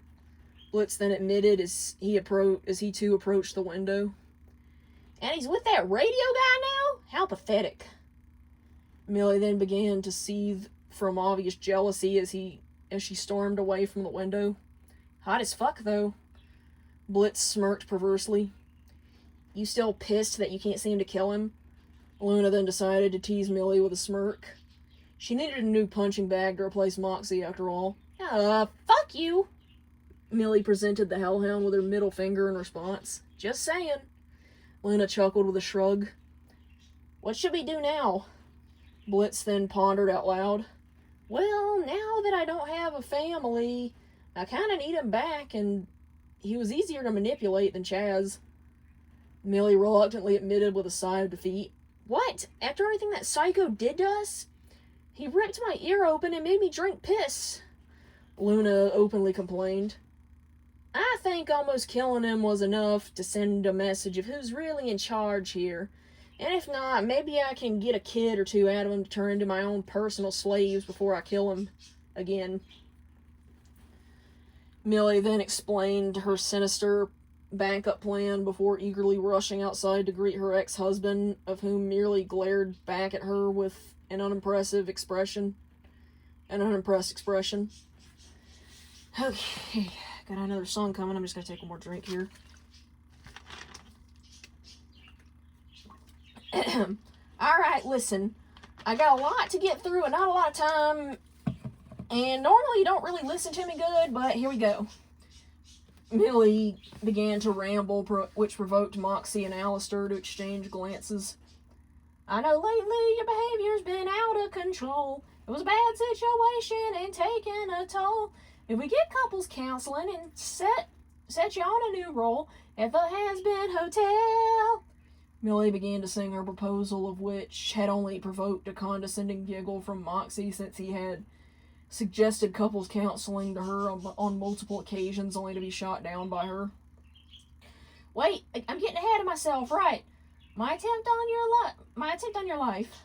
Blitz then admitted as he too approached the window. "And he's with that radio guy now? How pathetic." Millie then began to seethe from obvious jealousy as she stormed away from the window. "Hot as fuck, though." Blitz smirked perversely. "You still pissed that you can't seem to kill him?" Luna then decided to tease Millie with a smirk. She needed a new punching bag to replace Moxxie, after all. Fuck you!" Millie presented the hellhound with her middle finger in response. "Just saying." Luna chuckled with a shrug. "What should we do now?" Blitz then pondered out loud. "Well, now that I don't have a family, I kinda need him back, and he was easier to manipulate than Chaz." Millie reluctantly admitted with a sigh of defeat. "What? After everything that psycho did to us? He ripped my ear open and made me drink piss." Luna openly complained. "I think almost killing him was enough to send a message of who's really in charge here. And if not, maybe I can get a kid or two out of him to turn into my own personal slaves before I kill him again." Millie then explained her sinister backup plan before eagerly rushing outside to greet her ex-husband, of whom merely glared back at her with an unimpressed expression. Okay, got another song coming. I'm just gonna take one more drink here. Alright, listen. I got a lot to get through and not a lot of time. And normally you don't really listen to me good, but here we go. Millie began to ramble, which provoked Moxxie and Alastor to exchange glances. I know lately your behavior's been out of control. It was a bad situation and taking a toll. If we get couples counseling and set you on a new role at the Hazbin Hotel. Millie began to sing her proposal, of which had only provoked a condescending giggle from Moxxie, since he had suggested couples counseling to her on multiple occasions, only to be shot down by her. Wait, I'm getting ahead of myself, right? My attempt on your life.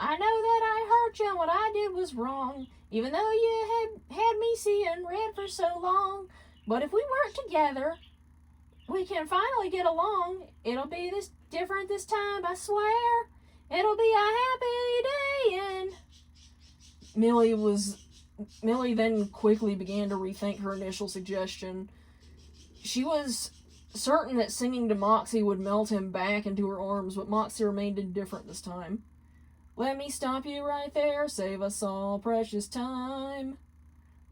I know that I hurt you and what I did was wrong, even though you had me seeing red for so long. But if we work together, we can finally get along. It'll be different this time, I swear. It'll be a happy day. And Millie then quickly began to rethink her initial suggestion. She was certain that singing to Moxxie would melt him back into her arms, but Moxxie remained indifferent this time. Let me stop you right there, save us all precious time.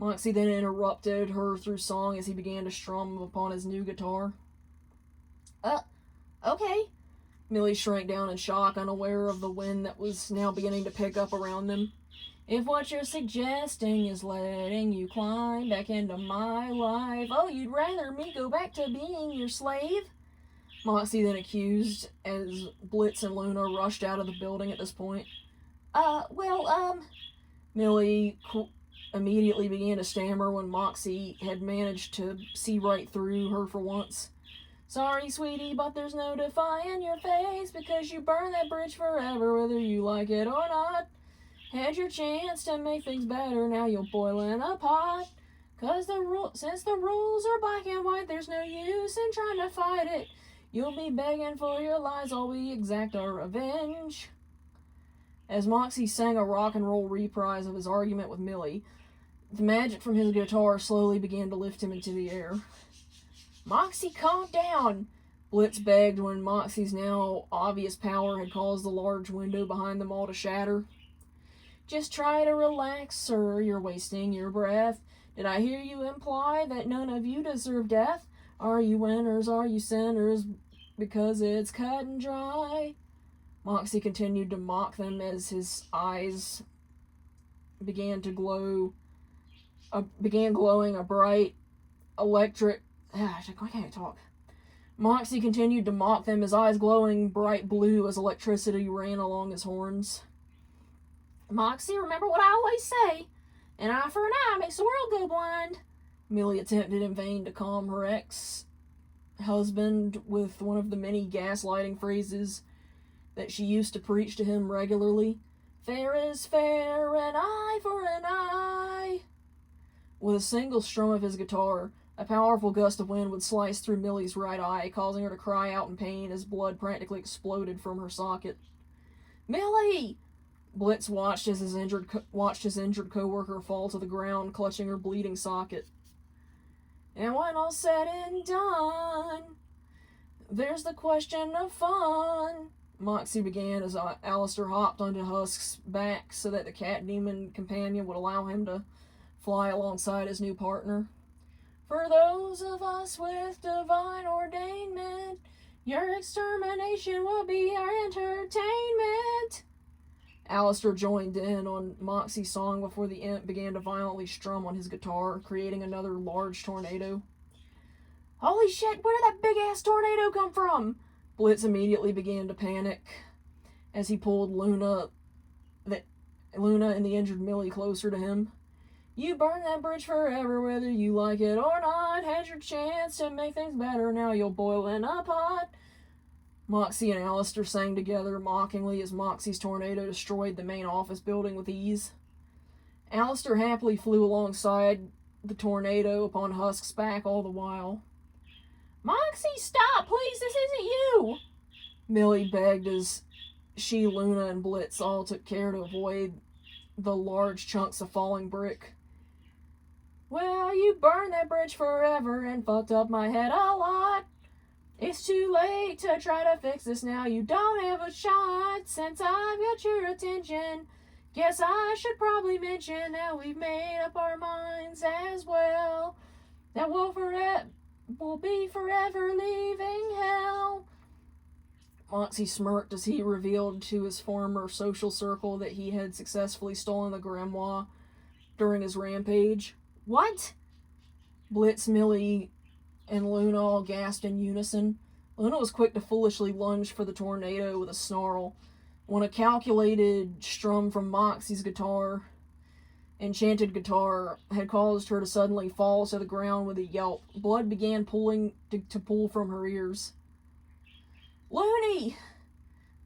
Moxxie then interrupted her through song as he began to strum upon his new guitar. Okay. Millie shrank down in shock, unaware of the wind that was now beginning to pick up around them. If what you're suggesting is letting you climb back into my life, oh, you'd rather me go back to being your slave? Moxxie then accused, as Blitz and Luna rushed out of the building at this point. Millie immediately began to stammer when Moxxie had managed to see right through her for once. Sorry, sweetie, but there's no defying your face, because you burn that bridge forever, whether you like it or not. Had your chance to make things better, now you'll boil in a pot. Cause since the rules are black and white, there's no use in trying to fight it. You'll be begging for your lies while we exact our revenge. As Moxxie sang a rock and roll reprise of his argument with Millie, the magic from his guitar slowly began to lift him into the air. Moxxie, calm down, Blitz begged when Moxxie's now obvious power had caused the large window behind them all to shatter. Just try to relax, sir. You're wasting your breath. Did I hear you imply that none of you deserve death? Are you winners? Are you sinners? Because it's cut and dry. Moxxie continued to mock them as his eyes began glowing a bright electric... I can't talk. Moxxie continued to mock them, his eyes glowing bright blue as electricity ran along his horns. Moxxie, remember what I always say. An eye for an eye makes the world go blind. Millie attempted in vain to calm her ex-husband with one of the many gaslighting phrases that she used to preach to him regularly. Fair is fair, an eye for an eye. With a single strum of his guitar, a powerful gust of wind would slice through Millie's right eye, causing her to cry out in pain as blood practically exploded from her socket. Millie! Blitz watched his injured co-worker fall to the ground, clutching her bleeding socket. And when all's said and done, there's the question of fun. Moxxie began as Alastor hopped onto Husk's back so that the cat demon companion would allow him to fly alongside his new partner. For those of us with divine ordainment, your extermination will be our entertainment. Alastor joined in on Moxxie's song before the imp began to violently strum on his guitar, creating another large tornado. Holy shit, where did that big-ass tornado come from? Blitz immediately began to panic as he pulled Luna and the injured Millie closer to him. You burn that bridge forever, whether you like it or not. Had your chance to make things better, now you'll boil in a pot. Moxxie and Alastor sang together mockingly as Moxxie's tornado destroyed the main office building with ease. Alastor happily flew alongside the tornado upon Husk's back all the while. Moxxie, stop, please, this isn't you! Millie begged as she, Luna, and Blitz all took care to avoid the large chunks of falling brick. Well, you burned that bridge forever and fucked up my head a lot. It's too late to try to fix this now. You don't have a shot since I've got your attention. Guess I should probably mention that we've made up our minds as well. That we'll be forever leaving hell. Moxxie smirked as he revealed to his former social circle that he had successfully stolen the grimoire during his rampage. What? Blitz, Millie, and Luna all gasped in unison. Luna was quick to foolishly lunge for the tornado with a snarl. When a calculated strum from Moxxie's enchanted guitar, had caused her to suddenly fall to the ground with a yelp, blood began to pool from her ears. Looney!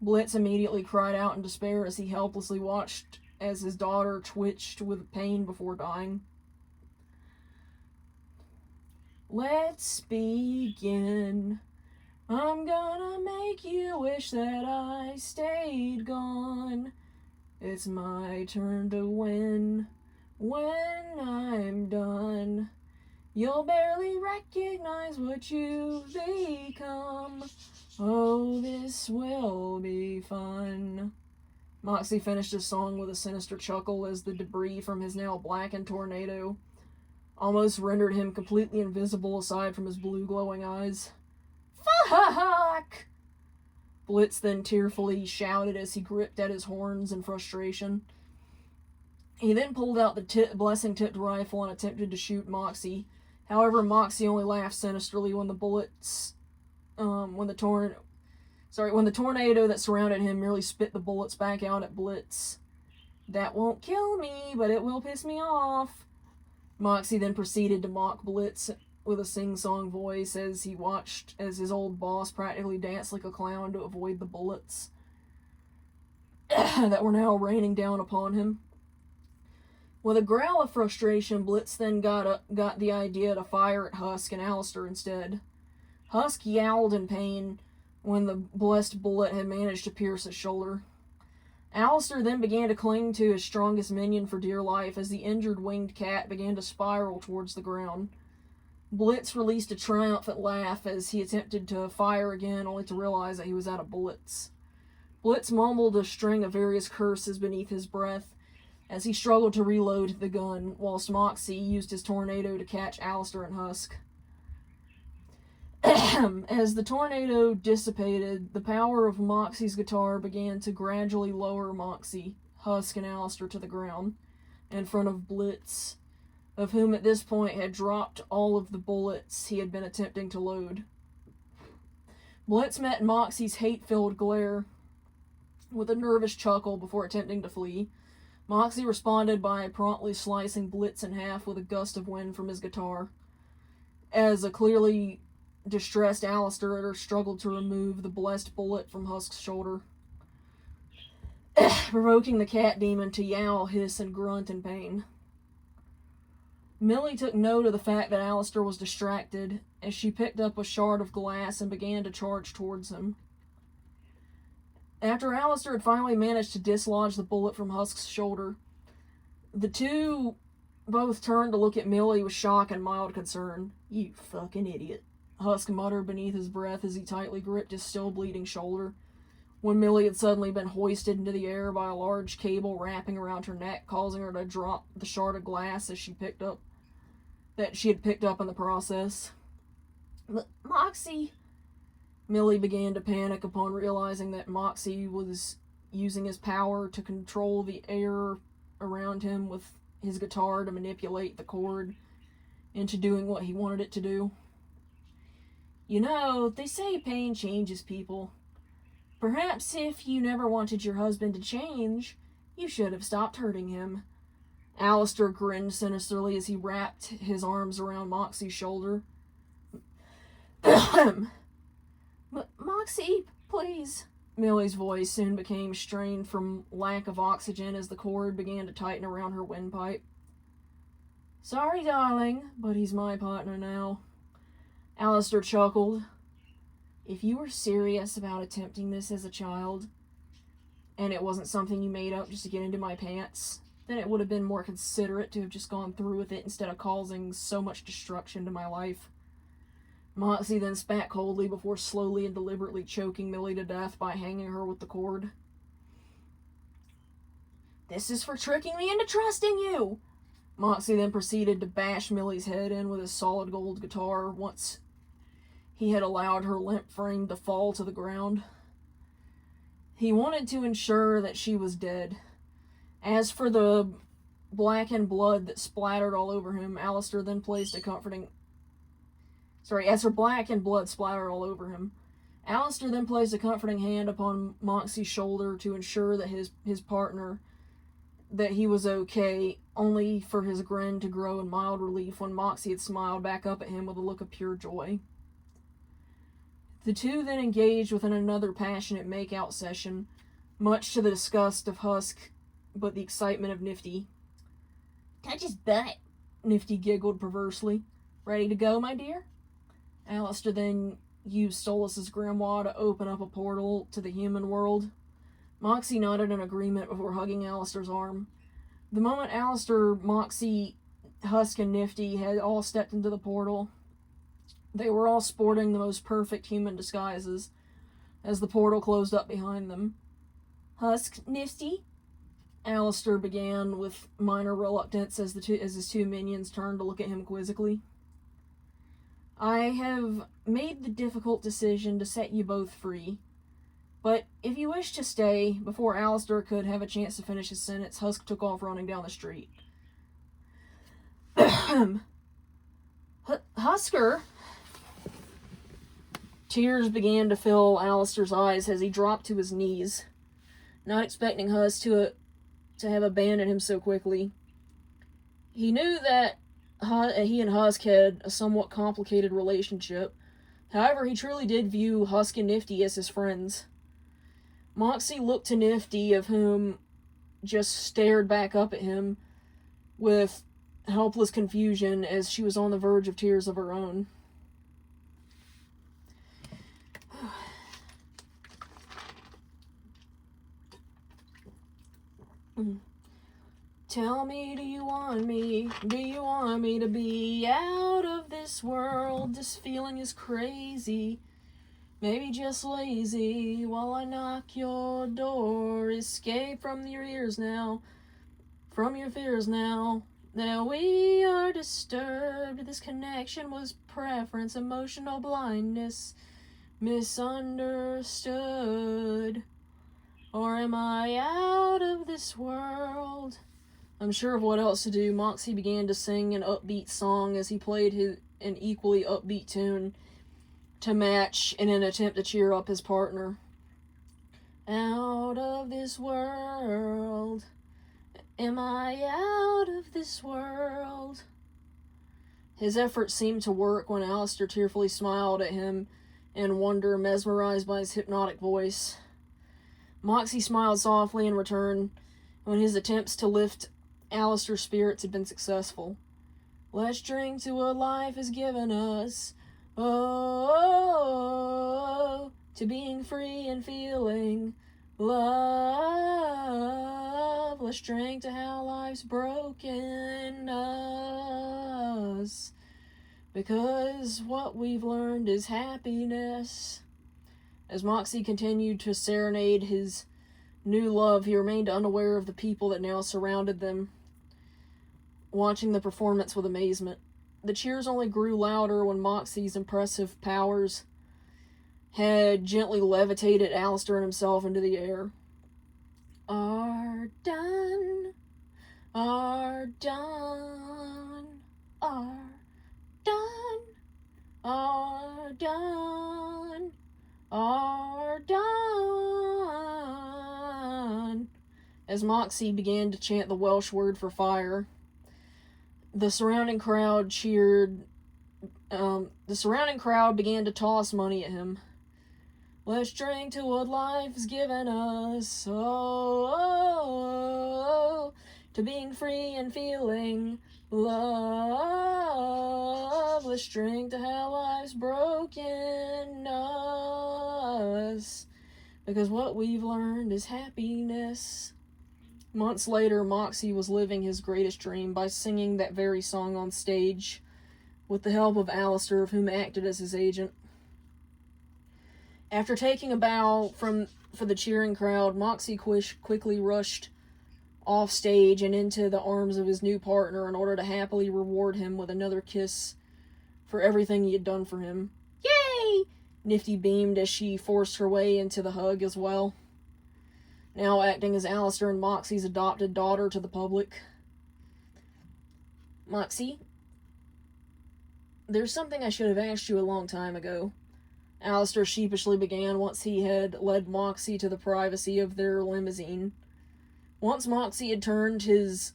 Blitz immediately cried out in despair as he helplessly watched as his daughter twitched with pain before dying. Let's begin. I'm gonna make you wish that I stayed gone. It's my turn to win. When I'm done, you'll barely recognize what you've become. Oh, this will be fun. Moxxie finished his song with a sinister chuckle as the debris from his now blackened tornado almost rendered him completely invisible aside from his blue glowing eyes. Fuck! Blitz then tearfully shouted as he gripped at his horns in frustration. He then pulled out the blessing-tipped rifle and attempted to shoot Moxxie. However, Moxxie only laughed sinisterly when the tornado that surrounded him merely spit the bullets back out at Blitz. That won't kill me, but it will piss me off. Moxxie then proceeded to mock Blitz with a sing-song voice as he watched as his old boss practically danced like a clown to avoid the bullets that were now raining down upon him. With a growl of frustration, Blitz then got the idea to fire at Husk and Alastor instead. Husk yowled in pain when the blessed bullet had managed to pierce his shoulder. Alastor then began to cling to his strongest minion for dear life as the injured winged cat began to spiral towards the ground. Blitz released a triumphant laugh as he attempted to fire again, only to realize that he was out of bullets. Blitz mumbled a string of various curses beneath his breath as he struggled to reload the gun, whilst Moxxie used his tornado to catch Alastor and Husk. As the tornado dissipated, the power of Moxxie's guitar began to gradually lower Moxxie, Husk, and Alastor to the ground in front of Blitz, of whom at this point had dropped all of the bullets he had been attempting to load. Blitz met Moxxie's hate-filled glare with a nervous chuckle before attempting to flee. Moxxie responded by promptly slicing Blitz in half with a gust of wind from his guitar, as a clearly distressed Alastor struggled to remove the blessed bullet from Husk's shoulder, provoking the cat demon to yowl, hiss, and grunt in pain. Millie took note of the fact that Alastor was distracted as she picked up a shard of glass and began to charge towards him. After Alastor had finally managed to dislodge the bullet from Husk's shoulder, the two both turned to look at Millie with shock and mild concern. "You fucking idiot," Husk muttered beneath his breath as he tightly gripped his still bleeding shoulder, when Millie had suddenly been hoisted into the air by a large cable wrapping around her neck, causing her to drop the shard of glass that she had picked up in the process. "Moxxie," Millie began to panic upon realizing that Moxxie was using his power to control the air around him with his guitar to manipulate the cord into doing what he wanted it to do. "You know, they say pain changes people. Perhaps if you never wanted your husband to change, you should have stopped hurting him." Alastor grinned sinisterly as he wrapped his arms around Moxxie's shoulder. "Moxxie, please." Millie's voice soon became strained from lack of oxygen as the cord began to tighten around her windpipe. "Sorry, darling, but he's my partner now." Alastor chuckled. "If you were serious about attempting this as a child, and it wasn't something you made up just to get into my pants, then it would have been more considerate to have just gone through with it instead of causing so much destruction to my life. Moxxie then spat coldly before slowly and deliberately choking Millie to death by hanging her with the cord. "This is for tricking me into trusting you!" Moxxie then proceeded to bash Millie's head in with his solid gold guitar once he had allowed her limp frame to fall to the ground. He wanted to ensure that she was dead. As for the blackened blood that splattered all over him, Alastor then placed a comforting... As her blackened blood splattered all over him, Alastor then placed a comforting hand upon Moxxie's shoulder to ensure that his partner, that he was okay, only for his grin to grow in mild relief when Moxxie had smiled back up at him with a look of pure joy. The two then engaged within another passionate make-out session, much to the disgust of Husk, but the excitement of Nifty. "Touch his butt," Nifty giggled perversely. "Ready to go, my dear?" Alastor then used Stolas's grimoire to open up a portal to the human world. Moxxie nodded in agreement before hugging Alastor's arm. The moment Alastor, Moxxie, Husk, and Nifty had all stepped into the portal, they were all sporting the most perfect human disguises as the portal closed up behind them. "Husk, Nifty?" Alastor began with minor reluctance as his two minions turned to look at him quizzically. "I have made the difficult decision to set you both free. But if you wish to stay," before Alastor could have a chance to finish his sentence, Husk took off running down the street. "Husker!" Tears began to fill Alastor's eyes as he dropped to his knees, not expecting Husk to have abandoned him so quickly. He knew that he and Husk had a somewhat complicated relationship. However, he truly did view Husk and Nifty as his friends. Moxxie looked to Nifty, of whom just stared back up at him with helpless confusion as she was on the verge of tears of her own. "Tell me, do you want me? Do you want me to be out of this world? This feeling is crazy. Maybe just lazy while I knock your door. Escape from your ears now, from your fears now. Now we are disturbed. This connection was preference, emotional blindness, misunderstood. Or am I out of this world?" Unsure of what else to do, Moxxie began to sing an upbeat song as he played an equally upbeat tune to match in an attempt to cheer up his partner. "Out of this world. Am I out of this world?" His efforts seemed to work when Alastor tearfully smiled at him in wonder, mesmerized by his hypnotic voice. Moxxie smiled softly in return when his attempts to lift Alastor's spirits had been successful. "Let's drink to what life has given us. Oh, to being free and feeling love. Let's drink to how life's broken us. Because what we've learned is happiness." As Moxxie continued to serenade his new love, he remained unaware of the people that now surrounded them, watching the performance with amazement. The cheers only grew louder when Moxxie's impressive powers had gently levitated Alastor and himself into the air. Are done, are done, are done, are done, are done. As Moxxie began to chant the Welsh word for fire, the surrounding crowd cheered. The surrounding crowd began to toss money at him. "Let's drink to what life's given us. Oh, to being free and feeling love. Let's drink to how life's broken us. Because what we've learned is happiness." Months later, Moxxie was living his greatest dream by singing that very song on stage with the help of Alastor, of whom acted as his agent. After taking a bow for the cheering crowd, Moxxie quickly rushed off stage and into the arms of his new partner in order to happily reward him with another kiss for everything he had done for him. Yay! Nifty beamed as she forced her way into the hug as well, now acting as Alastor and Moxxie's adopted daughter to the public. Moxxie, there's something I should have asked you a long time ago, Alastor sheepishly began once he had led Moxxie to the privacy of their limousine. Once Moxxie had turned his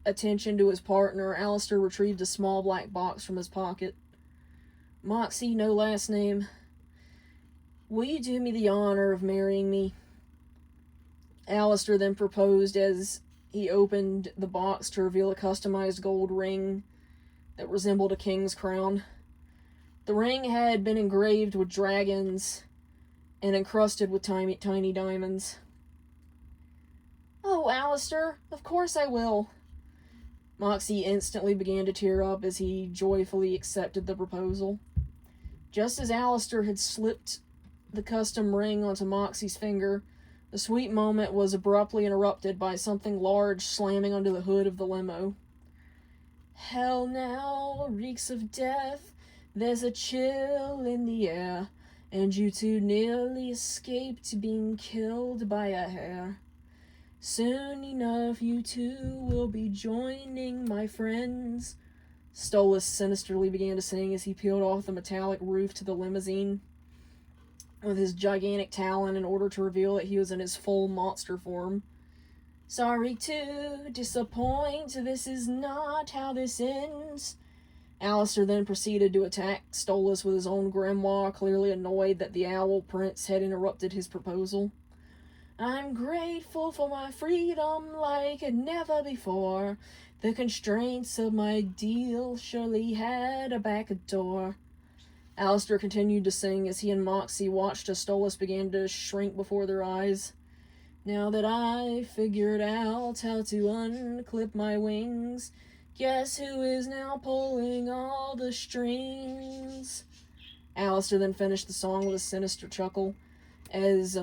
attention to his partner, Alastor retrieved a small black box from his pocket. Moxxie, no last name, will you do me the honor of marrying me? Alastor then proposed as he opened the box to reveal a customized gold ring that resembled a king's crown. The ring had been engraved with dragons and encrusted with tiny diamonds. Oh, Alastor, of course I will. Moxxie instantly began to tear up as he joyfully accepted the proposal. Just as Alastor had slipped the custom ring onto Moxxie's finger, the sweet moment was abruptly interrupted by something large slamming onto the hood of the limo. Hell now reeks of death, there's a chill in the air, and you two nearly escaped being killed by a hare. Soon enough you two will be joining my friends, Stolas sinisterly began to sing as he peeled off the metallic roof to the limousine with his gigantic talon in order to reveal that he was in his full monster form. Sorry to disappoint, this is not how this ends. Alastor then proceeded to attack Stolas with his own grimoire, clearly annoyed that the owl prince had interrupted his proposal. I'm grateful for my freedom like never before. The constraints of my deal surely had a back door. Alastor continued to sing as he and Moxxie watched as Stolas began to shrink before their eyes. Now that I figured out how to unclip my wings, guess who is now pulling all the strings? Alastor then finished the song with a sinister chuckle as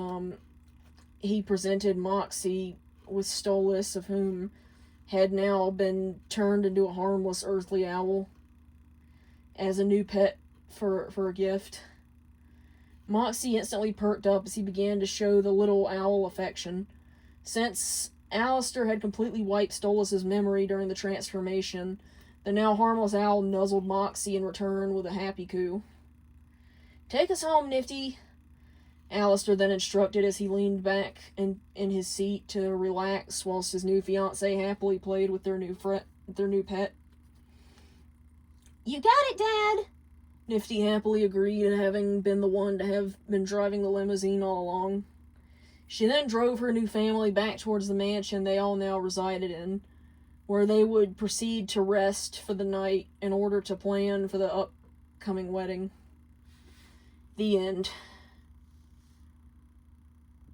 he presented Moxxie with Stolas, of whom had now been turned into a harmless earthly owl, as a new pet for a gift. Moxxie instantly perked up as he began to show the little owl affection. Since Alastor had completely wiped Stolas' memory during the transformation, the now harmless owl nuzzled Moxxie in return with a happy coo. Take us home, Nifty, Alastor then instructed as he leaned back in his seat to relax whilst his new fiancée happily played with their new pet. You got it, Dad! Nifty happily agreed, having been the one to have been driving the limousine all along. She then drove her new family back towards the mansion they all now resided in, where they would proceed to rest for the night in order to plan for the upcoming wedding. The end.